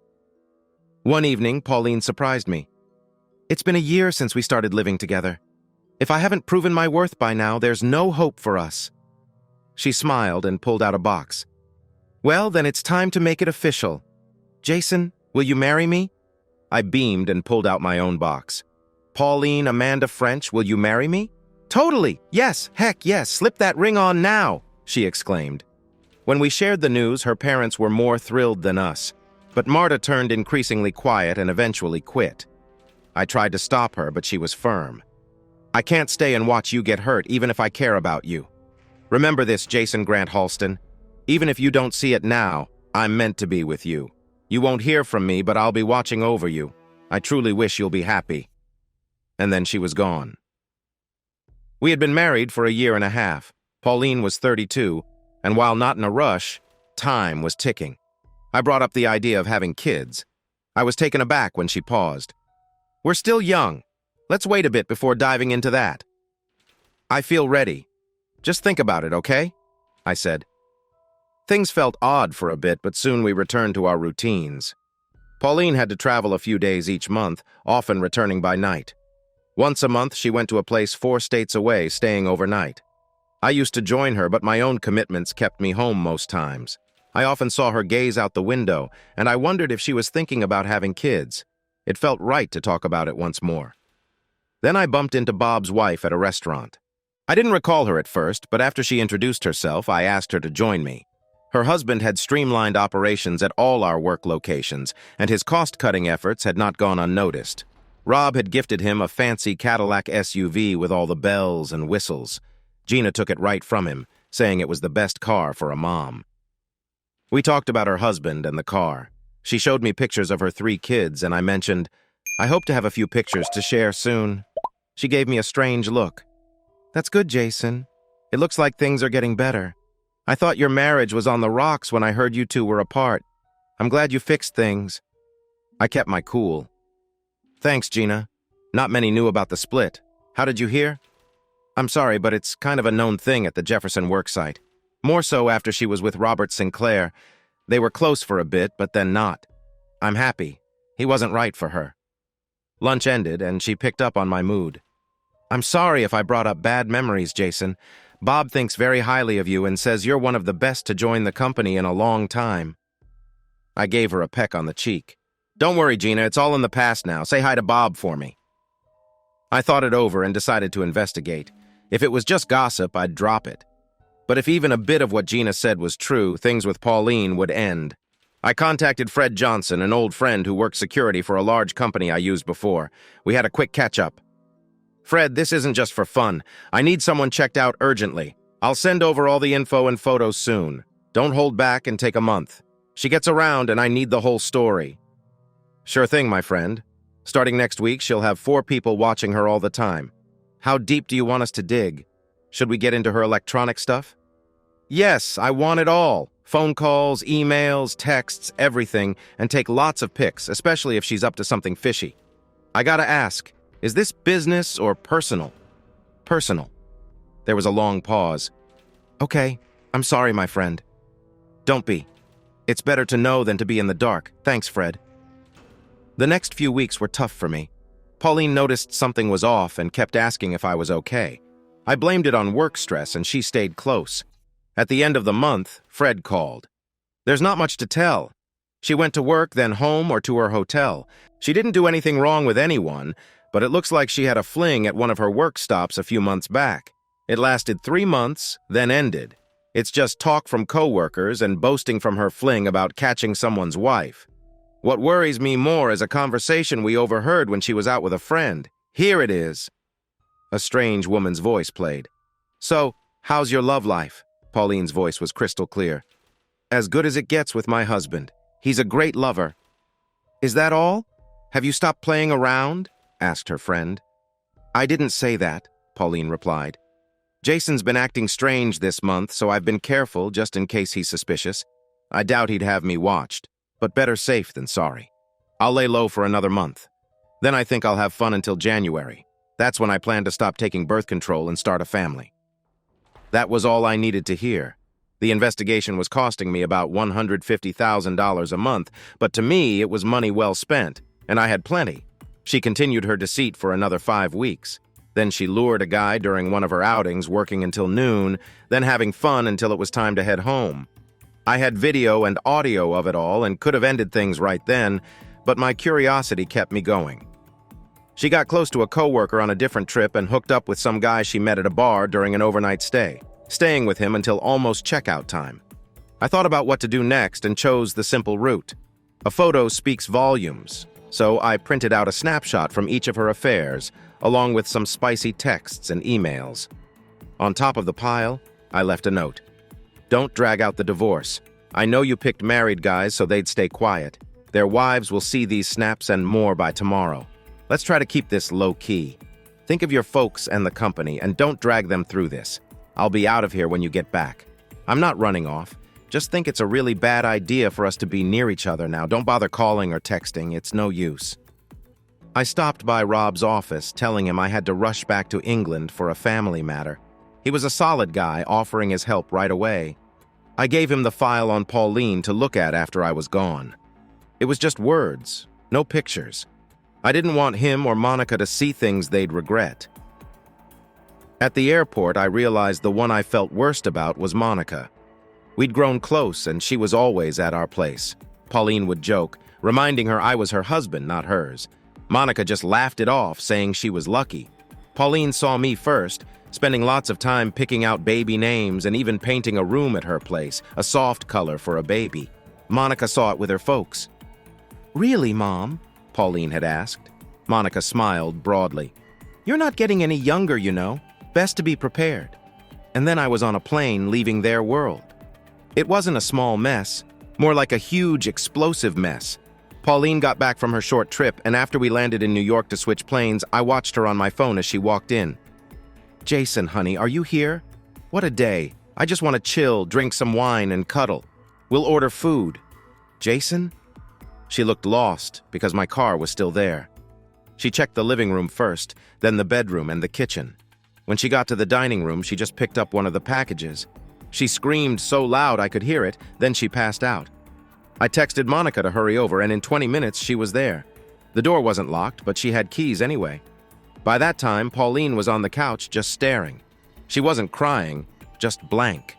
One evening, Pauline surprised me. It's been a year since we started living together. If I haven't proven my worth by now, there's no hope for us. She smiled and pulled out a box. Well, then it's time to make it official. Jason, will you marry me? I beamed and pulled out my own box. Pauline Amanda French, will you marry me? Totally! Yes, heck yes, slip that ring on now, she exclaimed. When we shared the news, her parents were more thrilled than us, but Marta turned increasingly quiet and eventually quit. I tried to stop her, but she was firm. I can't stay and watch you get hurt, even if I care about you. Remember this, Jason Grant Halston. Even if you don't see it now, I'm meant to be with you. You won't hear from me, but I'll be watching over you. I truly wish you'll be happy. And then she was gone. We had been married for a year and a half. Pauline was 32, and while not in a rush, time was ticking. I brought up the idea of having kids. I was taken aback when she paused. We're still young. Let's wait a bit before diving into that. I feel ready. Just think about it, okay? I said. Things felt odd for a bit, but soon we returned to our routines. Pauline had to travel a few days each month, often returning by night. Once a month, she went to a place 4 states away, staying overnight. I used to join her, but my own commitments kept me home most times. I often saw her gaze out the window, and I wondered if she was thinking about having kids. It felt right to talk about it once more. Then I bumped into Bob's wife at a restaurant. I didn't recall her at first, but after she introduced herself, I asked her to join me. Her husband had streamlined operations at all our work locations, and his cost-cutting efforts had not gone unnoticed. Rob had gifted him a fancy Cadillac SUV with all the bells and whistles. Gina took it right from him, saying it was the best car for a mom. We talked about her husband and the car. She showed me pictures of her 3 kids, and I mentioned, I hope to have a few pictures to share soon. She gave me a strange look. That's good, Jason. It looks like things are getting better. I thought your marriage was on the rocks when I heard you 2 were apart. I'm glad you fixed things. I kept my cool. Thanks, Gina. Not many knew about the split. How did you hear? I'm sorry, but it's kind of a known thing at the Jefferson worksite. More so after she was with Robert Sinclair. They were close for a bit, but then not. I'm happy. He wasn't right for her. Lunch ended, and she picked up on my mood. I'm sorry if I brought up bad memories, Jason. Bob thinks very highly of you and says you're one of the best to join the company in a long time. I gave her a peck on the cheek. Don't worry, Gina, it's all in the past now. Say hi to Bob for me. I thought it over and decided to investigate. If it was just gossip, I'd drop it. But if even a bit of what Gina said was true, things with Pauline would end. I contacted Fred Johnson, an old friend who worked security for a large company I used before. We had a quick catch-up. Fred, this isn't just for fun. I need someone checked out urgently. I'll send over all the info and photos soon. Don't hold back and take a month. She gets around and I need the whole story. Sure thing, my friend. Starting next week, she'll have 4 people watching her all the time. How deep do you want us to dig? Should we get into her electronic stuff? Yes, I want it all. Phone calls, emails, texts, everything, and take lots of pics, especially if she's up to something fishy. I gotta ask, is this business or personal? Personal. There was a long pause. Okay, I'm sorry, my friend. Don't be. It's better to know than to be in the dark. Thanks, Fred. The next few weeks were tough for me. Pauline noticed something was off and kept asking if I was okay. I blamed it on work stress and she stayed close. At the end of the month, Fred called. There's not much to tell. She went to work, then home or to her hotel. She didn't do anything wrong with anyone, but it looks like she had a fling at one of her work stops a few months back. It lasted 3 months, then ended. It's just talk from coworkers and boasting from her fling about catching someone's wife. What worries me more is a conversation we overheard when she was out with a friend. Here it is. A strange woman's voice played. So, how's your love life? Pauline's voice was crystal clear. As good as it gets with my husband. He's a great lover. Is that all? Have you stopped playing around? Asked her friend. I didn't say that, Pauline replied. Jason's been acting strange this month, so I've been careful just in case he's suspicious. I doubt he'd have me watched, but better safe than sorry. I'll lay low for another month. Then I think I'll have fun until January. That's when I plan to stop taking birth control and start a family. That was all I needed to hear. The investigation was costing me about $150,000 a month, but to me it was money well spent, and I had plenty. She continued her deceit for another 5 weeks. Then she lured a guy during one of her outings, working until noon, then having fun until it was time to head home. I had video and audio of it all and could have ended things right then, but my curiosity kept me going. She got close to a coworker on a different trip and hooked up with some guy she met at a bar during an overnight stay, staying with him until almost checkout time. I thought about what to do next and chose the simple route. A photo speaks volumes, so I printed out a snapshot from each of her affairs, along with some spicy texts and emails. On top of the pile, I left a note. Don't drag out the divorce. I know you picked married guys so they'd stay quiet. Their wives will see these snaps and more by tomorrow. Let's try to keep this low-key. Think of your folks and the company, and don't drag them through this. I'll be out of here when you get back. I'm not running off. Just think it's a really bad idea for us to be near each other now. Don't bother calling or texting. It's no use. I stopped by Rob's office, telling him I had to rush back to England for a family matter. He was a solid guy, offering his help right away. I gave him the file on Pauline to look at after I was gone. It was just words, no pictures. I didn't want him or Monica to see things they'd regret. At the airport, I realized the one I felt worst about was Monica. We'd grown close, and she was always at our place. Pauline would joke, reminding her I was her husband, not hers. Monica just laughed it off, saying she was lucky. Pauline saw me first, spending lots of time picking out baby names and even painting a room at her place, a soft color for a baby. Monica saw it with her folks. "Really, Mom?" Pauline had asked. Monica smiled broadly. "You're not getting any younger, you know. Best to be prepared." And then I was on a plane leaving their world. It wasn't a small mess, more like a huge, explosive mess. Pauline got back from her short trip, and after we landed in New York to switch planes, I watched her on my phone as she walked in. "Jason, honey, are you here? What a day. I just want to chill, drink some wine, and cuddle. We'll order food." "Jason?" She looked lost because my car was still there. She checked the living room first, then the bedroom and the kitchen. When she got to the dining room, she just picked up one of the packages. She screamed so loud I could hear it, then she passed out. I texted Monica to hurry over, and in 20 minutes she was there. The door wasn't locked, but she had keys anyway. By that time, Pauline was on the couch just staring. She wasn't crying, just blank.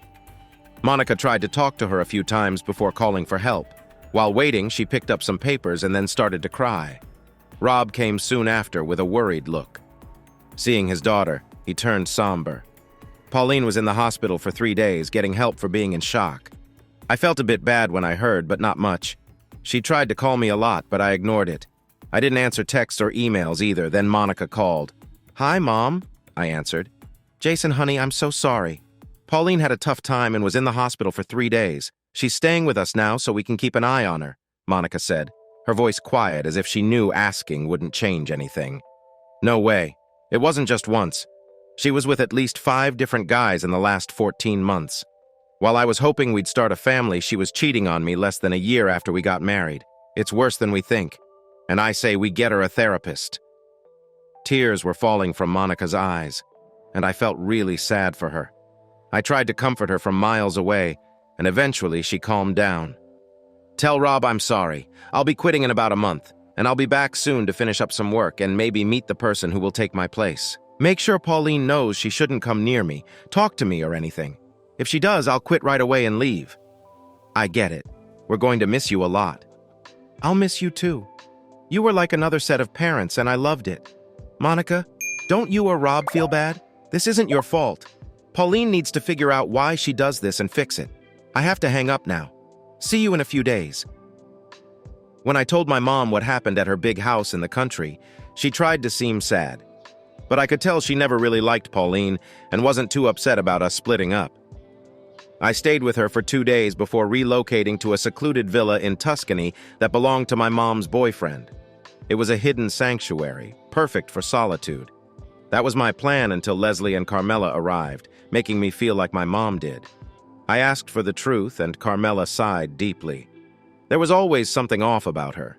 Monica tried to talk to her a few times before calling for help. While waiting, she picked up some papers and then started to cry. Rob came soon after with a worried look. Seeing his daughter, he turned somber. Pauline was in the hospital for 3 days, getting help for being in shock. I felt a bit bad when I heard, but not much. She tried to call me a lot, but I ignored it. I didn't answer texts or emails either. Then Monica called. "Hi, Mom," I answered. "Jason, honey, I'm so sorry. Pauline had a tough time and was in the hospital for 3 days. She's staying with us now so we can keep an eye on her," Monica said, her voice quiet as if she knew asking wouldn't change anything. No way. It wasn't just once. She was with at least 5 different guys in the last 14 months. While I was hoping we'd start a family, she was cheating on me less than a year after we got married. It's worse than we think. And I say we get her a therapist. Tears were falling from Monica's eyes, and I felt really sad for her. I tried to comfort her from miles away, and eventually she calmed down. "Tell Rob I'm sorry. I'll be quitting in about a month, and I'll be back soon to finish up some work and maybe meet the person who will take my place. Make sure Pauline knows she shouldn't come near me, talk to me or anything. If she does, I'll quit right away and leave." "I get it. We're going to miss you a lot." "I'll miss you too. You were like another set of parents, and I loved it. Monica, don't you or Rob feel bad? This isn't your fault. Pauline needs to figure out why she does this and fix it. I have to hang up now. See you in a few days." When I told my mom what happened at her big house in the country, she tried to seem sad. But I could tell she never really liked Pauline and wasn't too upset about us splitting up. I stayed with her for 2 days before relocating to a secluded villa in Tuscany that belonged to my mom's boyfriend. It was a hidden sanctuary, perfect for solitude. That was my plan until Leslie and Carmela arrived, making me feel like my mom did. I asked for the truth, and Carmela sighed deeply. There was always something off about her.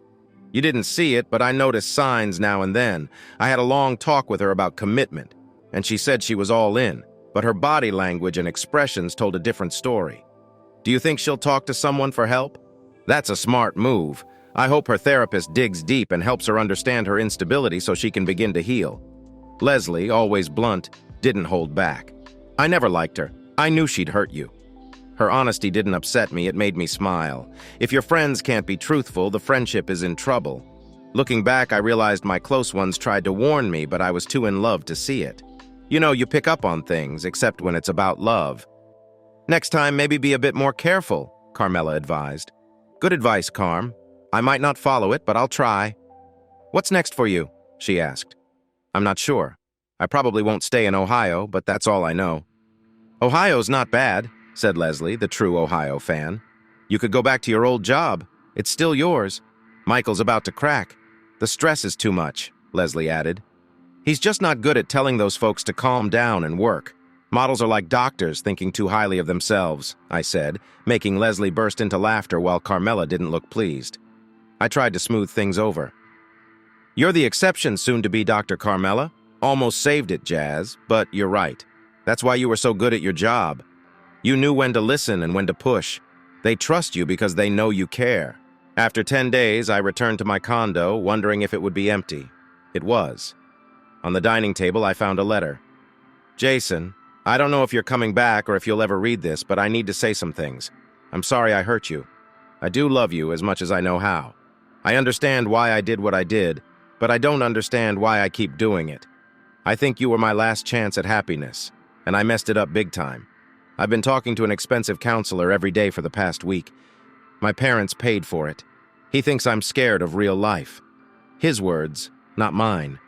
You didn't see it, but I noticed signs now and then. I had a long talk with her about commitment, and she said she was all in, but her body language and expressions told a different story. Do you think she'll talk to someone for help? That's a smart move. I hope her therapist digs deep and helps her understand her instability so she can begin to heal. Leslie, always blunt, didn't hold back. "I never liked her. I knew she'd hurt you." Her honesty didn't upset me, it made me smile. If your friends can't be truthful, the friendship is in trouble. Looking back, I realized my close ones tried to warn me, but I was too in love to see it. You know, you pick up on things, except when it's about love. Next time, maybe be a bit more careful, Carmela advised. Good advice, Carm. I might not follow it, but I'll try. What's next for you? She asked. I'm not sure. I probably won't stay in Ohio, but that's all I know. Ohio's not bad, said Leslie, the true Ohio fan. You could go back to your old job. It's still yours. Michael's about to crack. The stress is too much, Leslie added. He's just not good at telling those folks to calm down and work. Models are like doctors thinking too highly of themselves, I said, making Leslie burst into laughter while Carmela didn't look pleased. I tried to smooth things over. You're the exception soon to be, Dr. Carmela. Almost saved it, Jazz, but you're right. That's why you were so good at your job. You knew when to listen and when to push. They trust you because they know you care. After 10 days, I returned to my condo, wondering if it would be empty. It was. On the dining table, I found a letter. Jason, I don't know if you're coming back or if you'll ever read this, but I need to say some things. I'm sorry I hurt you. I do love you as much as I know how. I understand why I did what I did, but I don't understand why I keep doing it. I think you were my last chance at happiness, and I messed it up big time. I've been talking to an expensive counselor every day for the past week. My parents paid for it. He thinks I'm scared of real life. His words, not mine.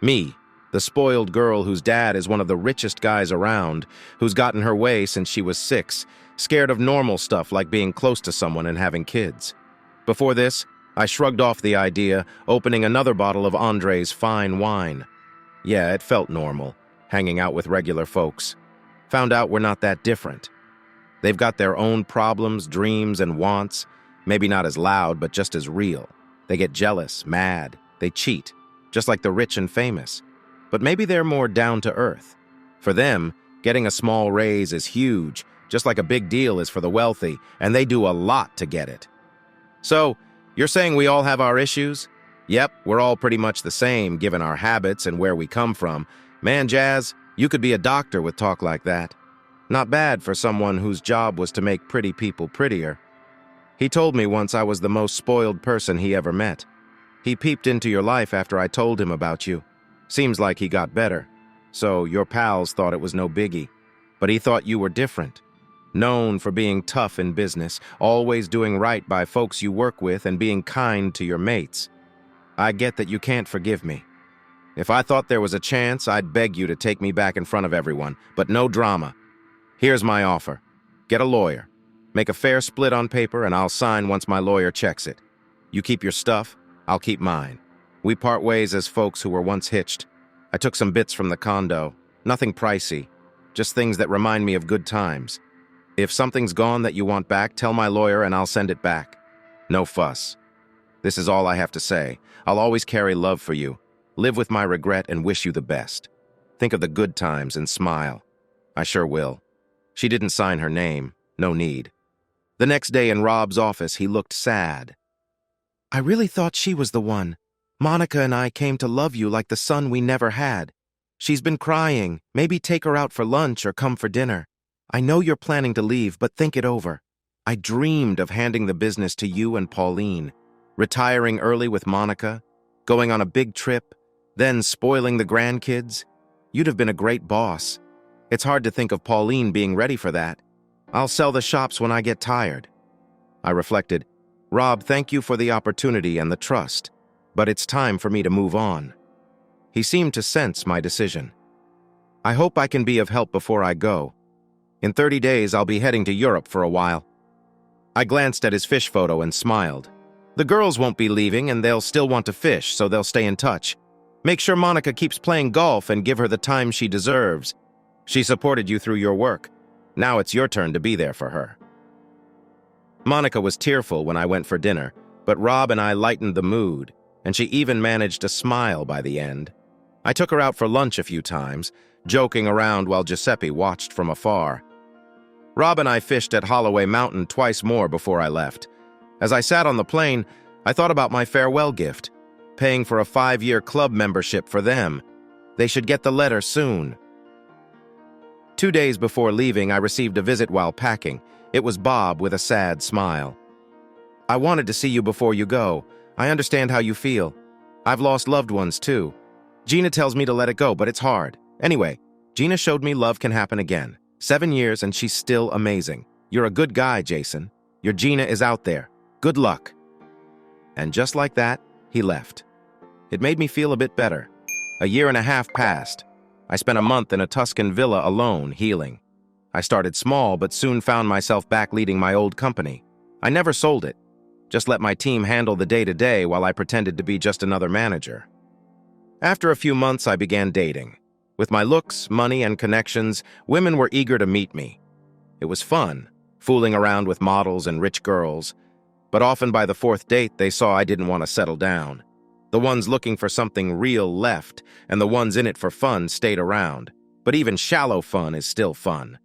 Me, the spoiled girl whose dad is one of the richest guys around, who's gotten her way since she was 6, scared of normal stuff like being close to someone and having kids. Before this, I shrugged off the idea, opening another bottle of Andre's fine wine. Yeah, it felt normal, hanging out with regular folks. Found out we're not that different. They've got their own problems, dreams, and wants, maybe not as loud, but just as real. They get jealous, mad, they cheat, just like the rich and famous. But maybe they're more down to earth. For them, getting a small raise is huge, just like a big deal is for the wealthy, and they do a lot to get it. So, you're saying we all have our issues? Yep, we're all pretty much the same, given our habits and where we come from. Man, Jazz, you could be a doctor with talk like that. Not bad for someone whose job was to make pretty people prettier. He told me once I was the most spoiled person he ever met. He peeped into your life after I told him about you. Seems like he got better. So your pals thought it was no biggie. But he thought you were different. Known for being tough in business, always doing right by folks you work with and being kind to your mates. I get that you can't forgive me. If I thought there was a chance, I'd beg you to take me back in front of everyone, but no drama. Here's my offer. Get a lawyer. Make a fair split on paper and I'll sign once my lawyer checks it. You keep your stuff, I'll keep mine. We part ways as folks who were once hitched. I took some bits from the condo. Nothing pricey. Just things that remind me of good times. If something's gone that you want back, tell my lawyer and I'll send it back. No fuss. This is all I have to say. I'll always carry love for you. Live with my regret and wish you the best. Think of the good times and smile. I sure will. She didn't sign her name. No need. The next day in Rob's office, he looked sad. I really thought she was the one. Monica and I came to love you like the son we never had. She's been crying. Maybe take her out for lunch or come for dinner. I know you're planning to leave, but think it over. I dreamed of handing the business to you and Pauline, retiring early with Monica, going on a big trip, then spoiling the grandkids. You'd have been a great boss. It's hard to think of Pauline being ready for that. I'll sell the shops when I get tired. I reflected, Rob, thank you for the opportunity and the trust, but it's time for me to move on. He seemed to sense my decision. I hope I can be of help before I go. In 30 days, I'll be heading to Europe for a while. I glanced at his fish photo and smiled. The girls won't be leaving and they'll still want to fish, so they'll stay in touch. Make sure Monica keeps playing golf and give her the time she deserves. She supported you through your work. Now it's your turn to be there for her. Monica was tearful when I went for dinner, but Rob and I lightened the mood, and she even managed to smile by the end. I took her out for lunch a few times, joking around while Giuseppe watched from afar. Rob and I fished at Holloway Mountain twice more before I left. As I sat on the plane, I thought about my farewell gift, paying for a 5-year club membership for them. They should get the letter soon. 2 days before leaving, I received a visit while packing. It was Bob with a sad smile. "I wanted to see you before you go. I understand how you feel. I've lost loved ones too. Gina tells me to let it go, but it's hard. Anyway, Gina showed me love can happen again. 7 years and she's still amazing. You're a good guy, Jason. Your Gina is out there. Good luck." And just like that, he left. It made me feel a bit better. A year and a half passed. I spent a month in a Tuscan villa alone, healing. I started small, but soon found myself back leading my old company. I never sold it. Just let my team handle the day-to-day while I pretended to be just another manager. After a few months, I began dating. With my looks, money, and connections, women were eager to meet me. It was fun, fooling around with models and rich girls. But often by the fourth date, they saw I didn't want to settle down. The ones looking for something real left, and the ones in it for fun stayed around. But even shallow fun is still fun.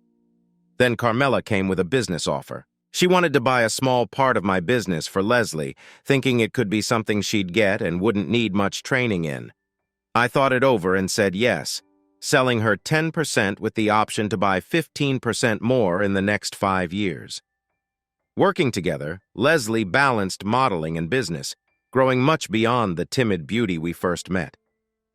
Then Carmela came with a business offer. She wanted to buy a small part of my business for Leslie, thinking it could be something she'd get and wouldn't need much training in. I thought it over and said yes, selling her 10% with the option to buy 15% more in the next 5 years. Working together, Leslie balanced modeling and business, growing much beyond the timid beauty we first met.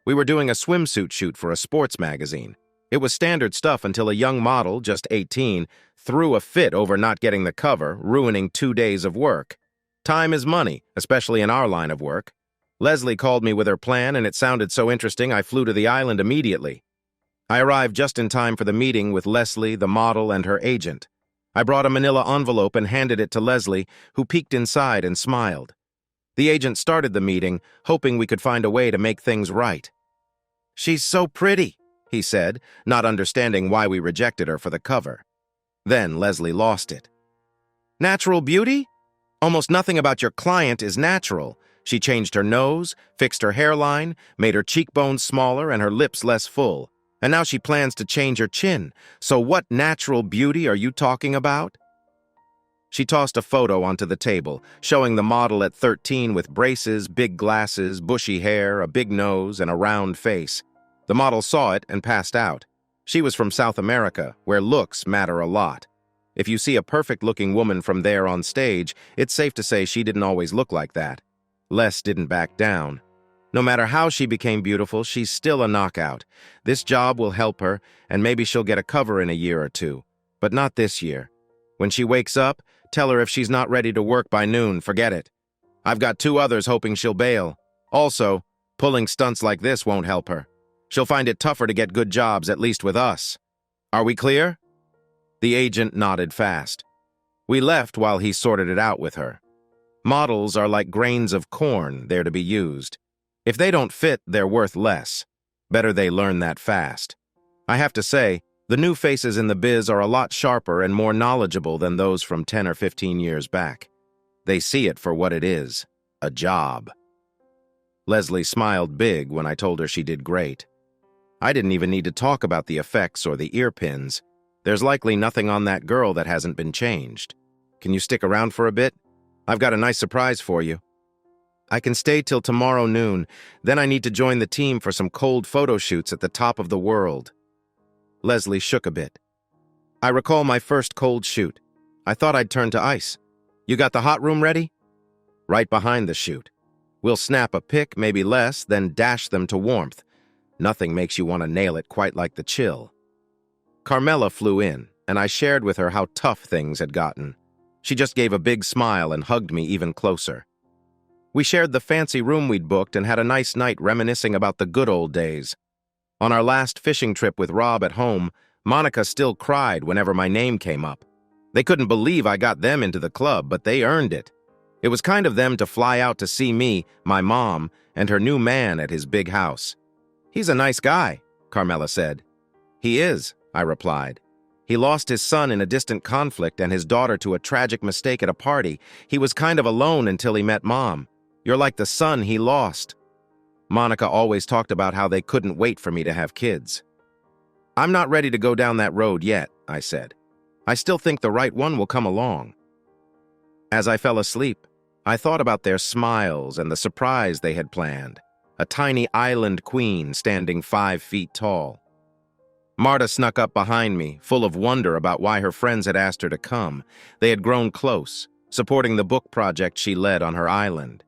We were doing a swimsuit shoot for a sports magazine. It was standard stuff until a young model, just 18, threw a fit over not getting the cover, ruining 2 days of work. Time is money, especially in our line of work. Leslie called me with her plan, and it sounded so interesting I flew to the island immediately. I arrived just in time for the meeting with Leslie, the model, and her agent. I brought a manila envelope and handed it to Leslie, who peeked inside and smiled. The agent started the meeting, hoping we could find a way to make things right. "She's so pretty," he said, not understanding why we rejected her for the cover. Then Leslie lost it. "Natural beauty? Almost nothing about your client is natural. She changed her nose, fixed her hairline, made her cheekbones smaller and her lips less full. And now she plans to change her chin. So what natural beauty are you talking about?" She tossed a photo onto the table, showing the model at 13 with braces, big glasses, bushy hair, a big nose, and a round face. The model saw it and passed out. She was from South America, where looks matter a lot. If you see a perfect-looking woman from there on stage, it's safe to say she didn't always look like that. Les didn't back down. No matter how she became beautiful, she's still a knockout. This job will help her, and maybe she'll get a cover in a year or two. But not this year. When she wakes up, tell her if she's not ready to work by noon, forget it. I've got 2 others hoping she'll bail. Also, pulling stunts like this won't help her. She'll find it tougher to get good jobs, at least with us. Are we clear?" The agent nodded fast. We left while he sorted it out with her. Models are like grains of corn, they're to be used. If they don't fit, they're worth less. Better they learn that fast. I have to say, the new faces in the biz are a lot sharper and more knowledgeable than those from 10 or 15 years back. They see it for what it is, a job. Leslie smiled big when I told her she did great. I didn't even need to talk about the effects or the earpins. There's likely nothing on that girl that hasn't been changed. Can you stick around for a bit? I've got a nice surprise for you. I can stay till tomorrow noon. Then I need to join the team for some cold photo shoots at the top of the world. Leslie shook a bit. I recall my first cold shoot. I thought I'd turn to ice. You got the hot room ready? Right behind the shoot. We'll snap a pic, maybe less, then dash them to warmth. Nothing makes you want to nail it quite like the chill. Carmela flew in, and I shared with her how tough things had gotten. She just gave a big smile and hugged me even closer. We shared the fancy room we'd booked and had a nice night reminiscing about the good old days. On our last fishing trip with Rob at home, Monica still cried whenever my name came up. They couldn't believe I got them into the club, but they earned it. It was kind of them to fly out to see me, my mom, and her new man at his big house. "He's a nice guy," Carmela said. "He is," I replied. "He lost his son in a distant conflict and his daughter to a tragic mistake at a party. He was kind of alone until he met Mom. You're like the son he lost." Monica always talked about how they couldn't wait for me to have kids. "I'm not ready to go down that road yet," I said. "I still think the right one will come along." As I fell asleep, I thought about their smiles and the surprise they had planned. A tiny island queen standing 5 feet tall. Marta snuck up behind me, full of wonder about why her friends had asked her to come. They had grown close, supporting the book project she led on her island.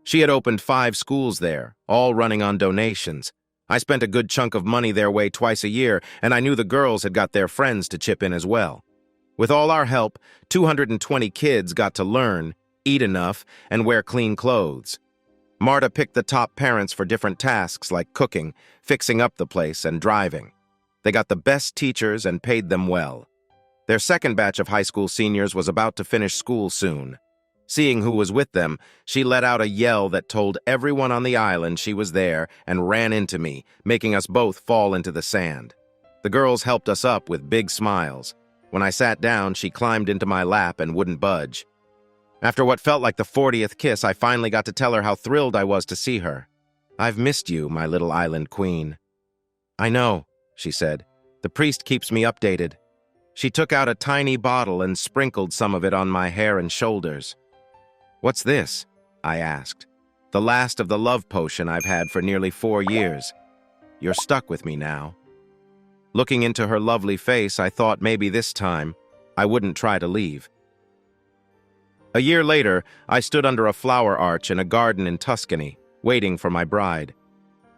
She had opened 5 schools there, all running on donations. I spent a good chunk of money their way twice a year, and I knew the girls had got their friends to chip in as well. With all our help, 220 kids got to learn, eat enough, and wear clean clothes. Marta picked the top parents for different tasks like cooking, fixing up the place, and driving. They got the best teachers and paid them well. Their second batch of high school seniors was about to finish school soon. Seeing who was with them, she let out a yell that told everyone on the island she was there and ran into me, making us both fall into the sand. The girls helped us up with big smiles. When I sat down, she climbed into my lap and wouldn't budge. After what felt like the 40th kiss, I finally got to tell her how thrilled I was to see her. "I've missed you, my little island queen." "I know," she said. "The priest keeps me updated." She took out a tiny bottle and sprinkled some of it on my hair and shoulders. "What's this?" I asked. "The last of the love potion I've had for nearly 4 years. You're stuck with me now." Looking into her lovely face, I thought maybe this time I wouldn't try to leave. A year later, I stood under a flower arch in a garden in Tuscany, waiting for my bride.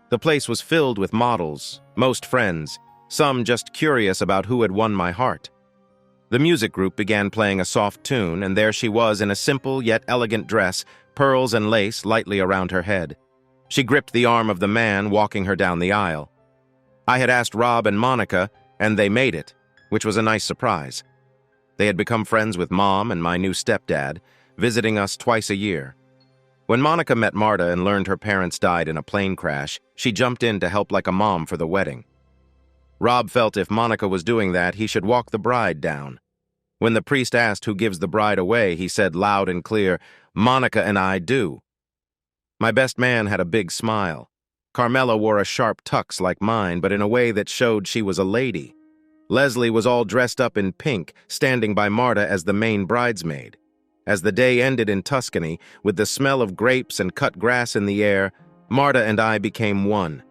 The place was filled with models, most friends, some just curious about who had won my heart. The music group began playing a soft tune, and there she was in a simple yet elegant dress, pearls and lace lightly around her head. She gripped the arm of the man walking her down the aisle. I had asked Rob and Monica, and they made it, which was a nice surprise. They had become friends with Mom and my new stepdad, visiting us twice a year. When Monica met Marta and learned her parents died in a plane crash, she jumped in to help like a mom for the wedding. Rob felt if Monica was doing that, he should walk the bride down. When the priest asked who gives the bride away, he said loud and clear, "Monica and I do." My best man had a big smile. Carmela wore a sharp tux like mine, but in a way that showed she was a lady. Leslie was all dressed up in pink, standing by Marta as the main bridesmaid. As the day ended in Tuscany, with the smell of grapes and cut grass in the air, Marta and I became one.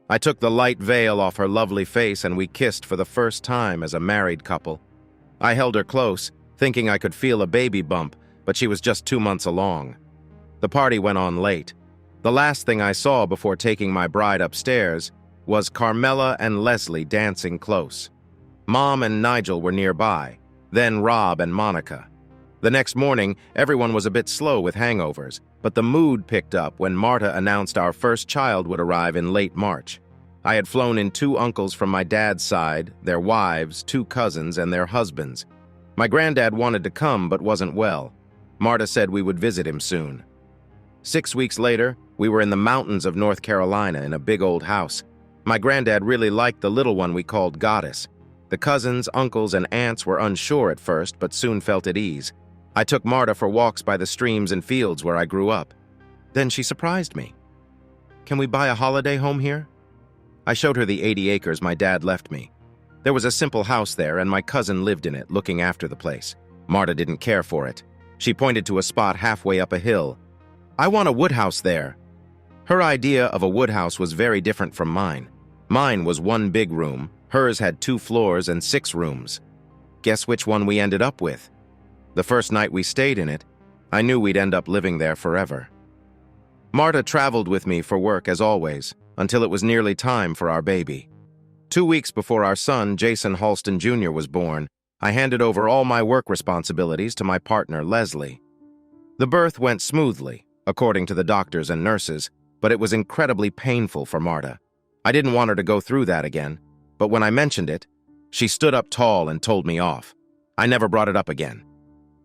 I took the light veil off her lovely face and we kissed for the first time as a married couple. I held her close, thinking I could feel a baby bump, but she was just 2 months along. The party went on late. The last thing I saw before taking my bride upstairs was Carmela and Leslie dancing close. Mom and Nigel were nearby, then Rob and Monica. The next morning, everyone was a bit slow with hangovers, but the mood picked up when Marta announced our first child would arrive in late March. I had flown in 2 uncles from my dad's side, their wives, 2 cousins, and their husbands. My granddad wanted to come but wasn't well. Marta said we would visit him soon. 6 weeks later, we were in the mountains of North Carolina in a big old house. My granddad really liked the little one we called Goddess. The cousins, uncles, and aunts were unsure at first, but soon felt at ease. I took Marta for walks by the streams and fields where I grew up. Then she surprised me. "Can we buy a holiday home here?" I showed her the 80 acres my dad left me. There was a simple house there, and my cousin lived in it, looking after the place. Marta didn't care for it. She pointed to a spot halfway up a hill. "I want a woodhouse there." Her idea of a woodhouse was very different from mine. Mine was 1 big room. Hers had 2 floors and 6 rooms. Guess which one we ended up with? The first night we stayed in it, I knew we'd end up living there forever. Marta traveled with me for work as always, until it was nearly time for our baby. 2 weeks before our son, Jason Halston Jr., was born, I handed over all my work responsibilities to my partner, Leslie. The birth went smoothly, according to the doctors and nurses, but it was incredibly painful for Marta. I didn't want her to go through that again, but when I mentioned it, she stood up tall and told me off. I never brought it up again.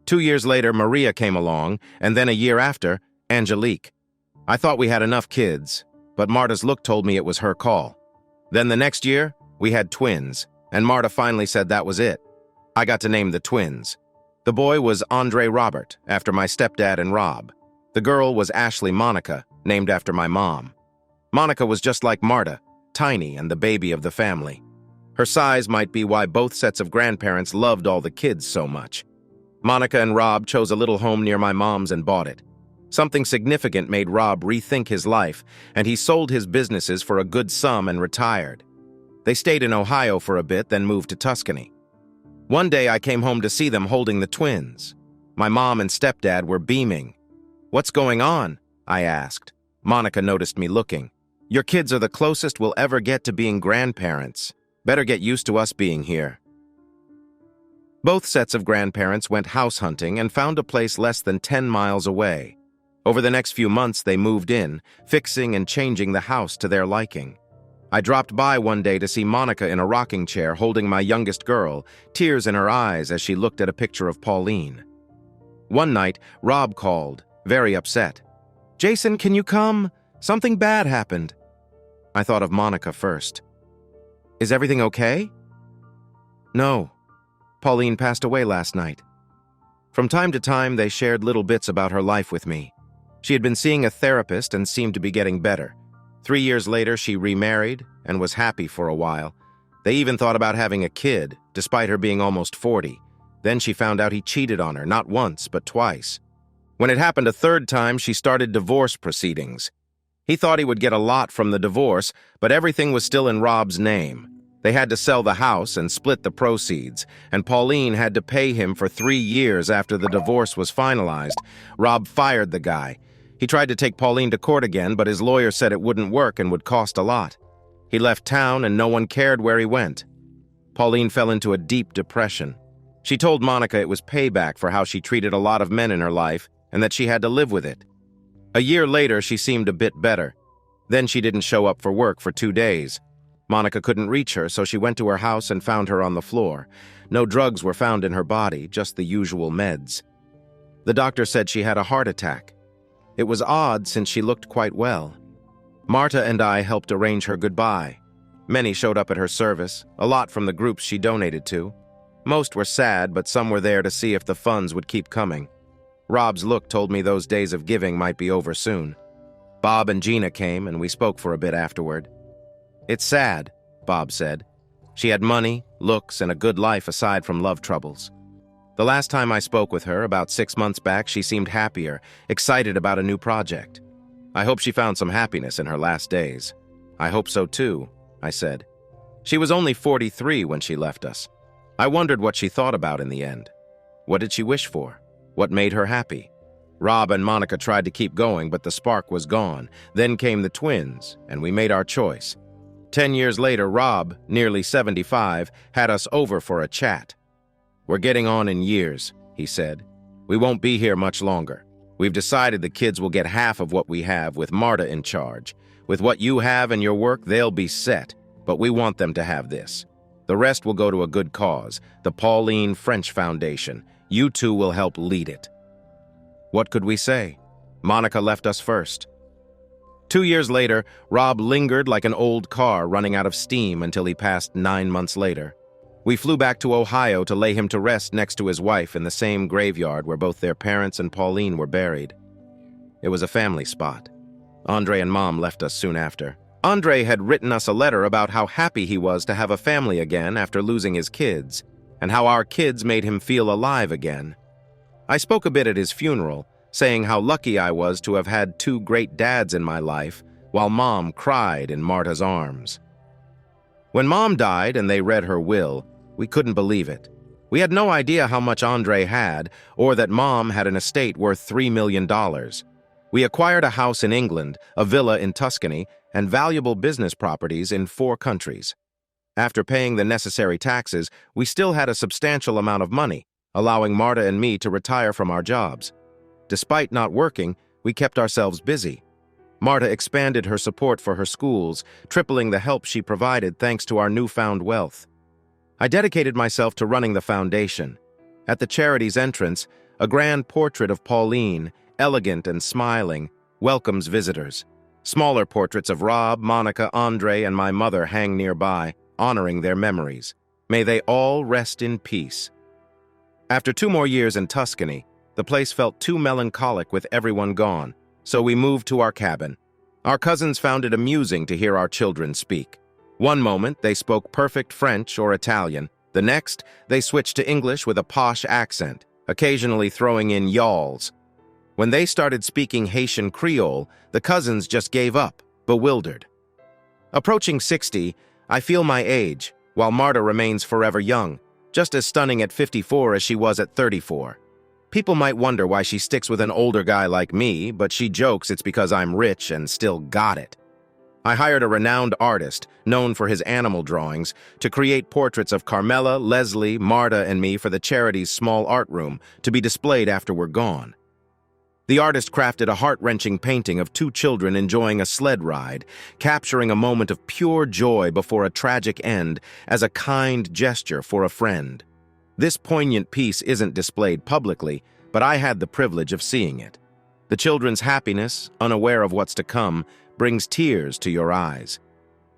2 years later, Maria came along, and then a year after, Angelique. I thought we had enough kids, but Marta's look told me it was her call. Then the next year, we had twins, and Marta finally said that was it. I got to name the twins. The boy was Andre Robert, after my stepdad and Rob. The girl was Ashley Monica, named after my mom. Monica was just like Marta, tiny and the baby of the family. Her size might be why both sets of grandparents loved all the kids so much. Monica and Rob chose a little home near my mom's and bought it. Something significant made Rob rethink his life, and he sold his businesses for a good sum and retired. They stayed in Ohio for a bit, then moved to Tuscany. One day I came home to see them holding the twins. My mom and stepdad were beaming. "What's going on?" I asked. Monica noticed me looking. "Your kids are the closest we'll ever get to being grandparents. Better get used to us being here." Both sets of grandparents went house hunting and found a place less than 10 miles away. Over the next few months, they moved in, fixing and changing the house to their liking. I dropped by one day to see Monica in a rocking chair holding my youngest girl, tears in her eyes as she looked at a picture of Pauline. One night, Rob called, very upset. "Jason, can you come? Something bad happened." I thought of Monica first. "Is everything okay?" "No. Pauline passed away last night." From time to time, they shared little bits about her life with me. She had been seeing a therapist and seemed to be getting better. 3 years later, she remarried and was happy for a while. They even thought about having a kid, despite her being almost 40. Then she found out he cheated on her, not once, but twice. When it happened a third time, she started divorce proceedings. He thought he would get a lot from the divorce, but everything was still in Rob's name. They had to sell the house and split the proceeds, and Pauline had to pay him for 3 years after the divorce was finalized. Rob fired the guy. He tried to take Pauline to court again, but his lawyer said it wouldn't work and would cost a lot. He left town and no one cared where he went. Pauline fell into a deep depression. She told Monica it was payback for how she treated a lot of men in her life and that she had to live with it. A year later, she seemed a bit better. Then she didn't show up for work for 2 days. Monica couldn't reach her, so she went to her house and found her on the floor. No drugs were found in her body, just the usual meds. The doctor said she had a heart attack. It was odd since she looked quite well. Marta and I helped arrange her goodbye. Many showed up at her service, a lot from the groups she donated to. Most were sad, but some were there to see if the funds would keep coming. Rob's look told me those days of giving might be over soon. Bob and Gina came, and we spoke for a bit afterward. "It's sad," Bob said. "She had money, looks, and a good life aside from love troubles." The last time I spoke with her, about 6 months back, she seemed happier, excited about a new project. "I hope she found some happiness in her last days." "I hope so too," I said. She was only 43 when she left us. I wondered what she thought about in the end. What did she wish for? What made her happy? Rob and Monica tried to keep going, but the spark was gone. Then came the twins, and we made our choice. 10 years later, Rob, nearly 75, had us over for a chat. "We're getting on in years," he said. "We won't be here much longer. We've decided the kids will get half of what we have with Marta in charge. With what you have and your work, they'll be set, but we want them to have this. The rest will go to a good cause, the Pauline French Foundation. You two will help lead it." What could we say? Monica left us first. 2 years later, Rob lingered like an old car running out of steam until he passed 9 months later. We flew back to Ohio to lay him to rest next to his wife in the same graveyard where both their parents and Pauline were buried. It was a family spot. Andre and Mom left us soon after. Andre had written us a letter about how happy he was to have a family again after losing his kids, and how our kids made him feel alive again. I spoke a bit at his funeral, saying how lucky I was to have had 2 great dads in my life, while Mom cried in Marta's arms. When Mom died and they read her will, we couldn't believe it. We had no idea how much Andre had, or that Mom had an estate worth $3 million. We acquired a house in England, a villa in Tuscany, and valuable business properties in 4 countries. After paying the necessary taxes, we still had a substantial amount of money, allowing Marta and me to retire from our jobs. Despite not working, we kept ourselves busy. Marta expanded her support for her schools, tripling the help she provided thanks to our newfound wealth. I dedicated myself to running the foundation. At the charity's entrance, a grand portrait of Pauline, elegant and smiling, welcomes visitors. Smaller portraits of Rob, Monica, Andre, and my mother hang nearby, honoring their memories. May they all rest in peace. After 2 more years in Tuscany, the place felt too melancholic with everyone gone, so we moved to our cabin. Our cousins found it amusing to hear our children speak. One moment, they spoke perfect French or Italian. The next, they switched to English with a posh accent, occasionally throwing in y'alls. When they started speaking Haitian Creole, the cousins just gave up, bewildered. Approaching 60, I feel my age, while Marta remains forever young, just as stunning at 54 as she was at 34. People might wonder why she sticks with an older guy like me, but she jokes it's because I'm rich and still got it. I hired a renowned artist, known for his animal drawings, to create portraits of Carmela, Leslie, Marta, and me for the charity's small art room to be displayed after we're gone. The artist crafted a heart-wrenching painting of two children enjoying a sled ride, capturing a moment of pure joy before a tragic end as a kind gesture for a friend. This poignant piece isn't displayed publicly, but I had the privilege of seeing it. The children's happiness, unaware of what's to come, brings tears to your eyes.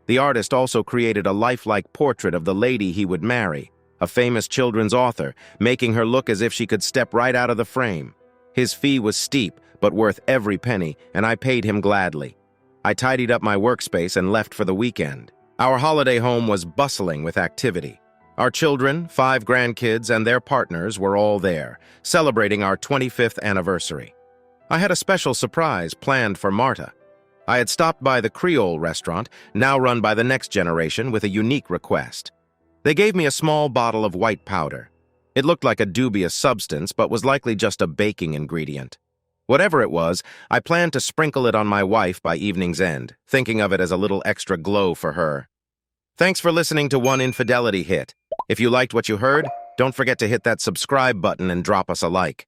The artist also created a lifelike portrait of the lady he would marry, a famous children's author, making her look as if she could step right out of the frame. His fee was steep, but worth every penny, and I paid him gladly. I tidied up my workspace and left for the weekend. Our holiday home was bustling with activity. Our children, 5 grandkids, and their partners were all there, celebrating our 25th anniversary. I had a special surprise planned for Marta. I had stopped by the Creole restaurant, now run by the next generation, with a unique request. They gave me a small bottle of white powder. It looked like a dubious substance, but was likely just a baking ingredient. Whatever it was, I planned to sprinkle it on my wife by evening's end, thinking of it as a little extra glow for her. Thanks for listening to One Infidelity Hit. If you liked what you heard, don't forget to hit that subscribe button and drop us a like.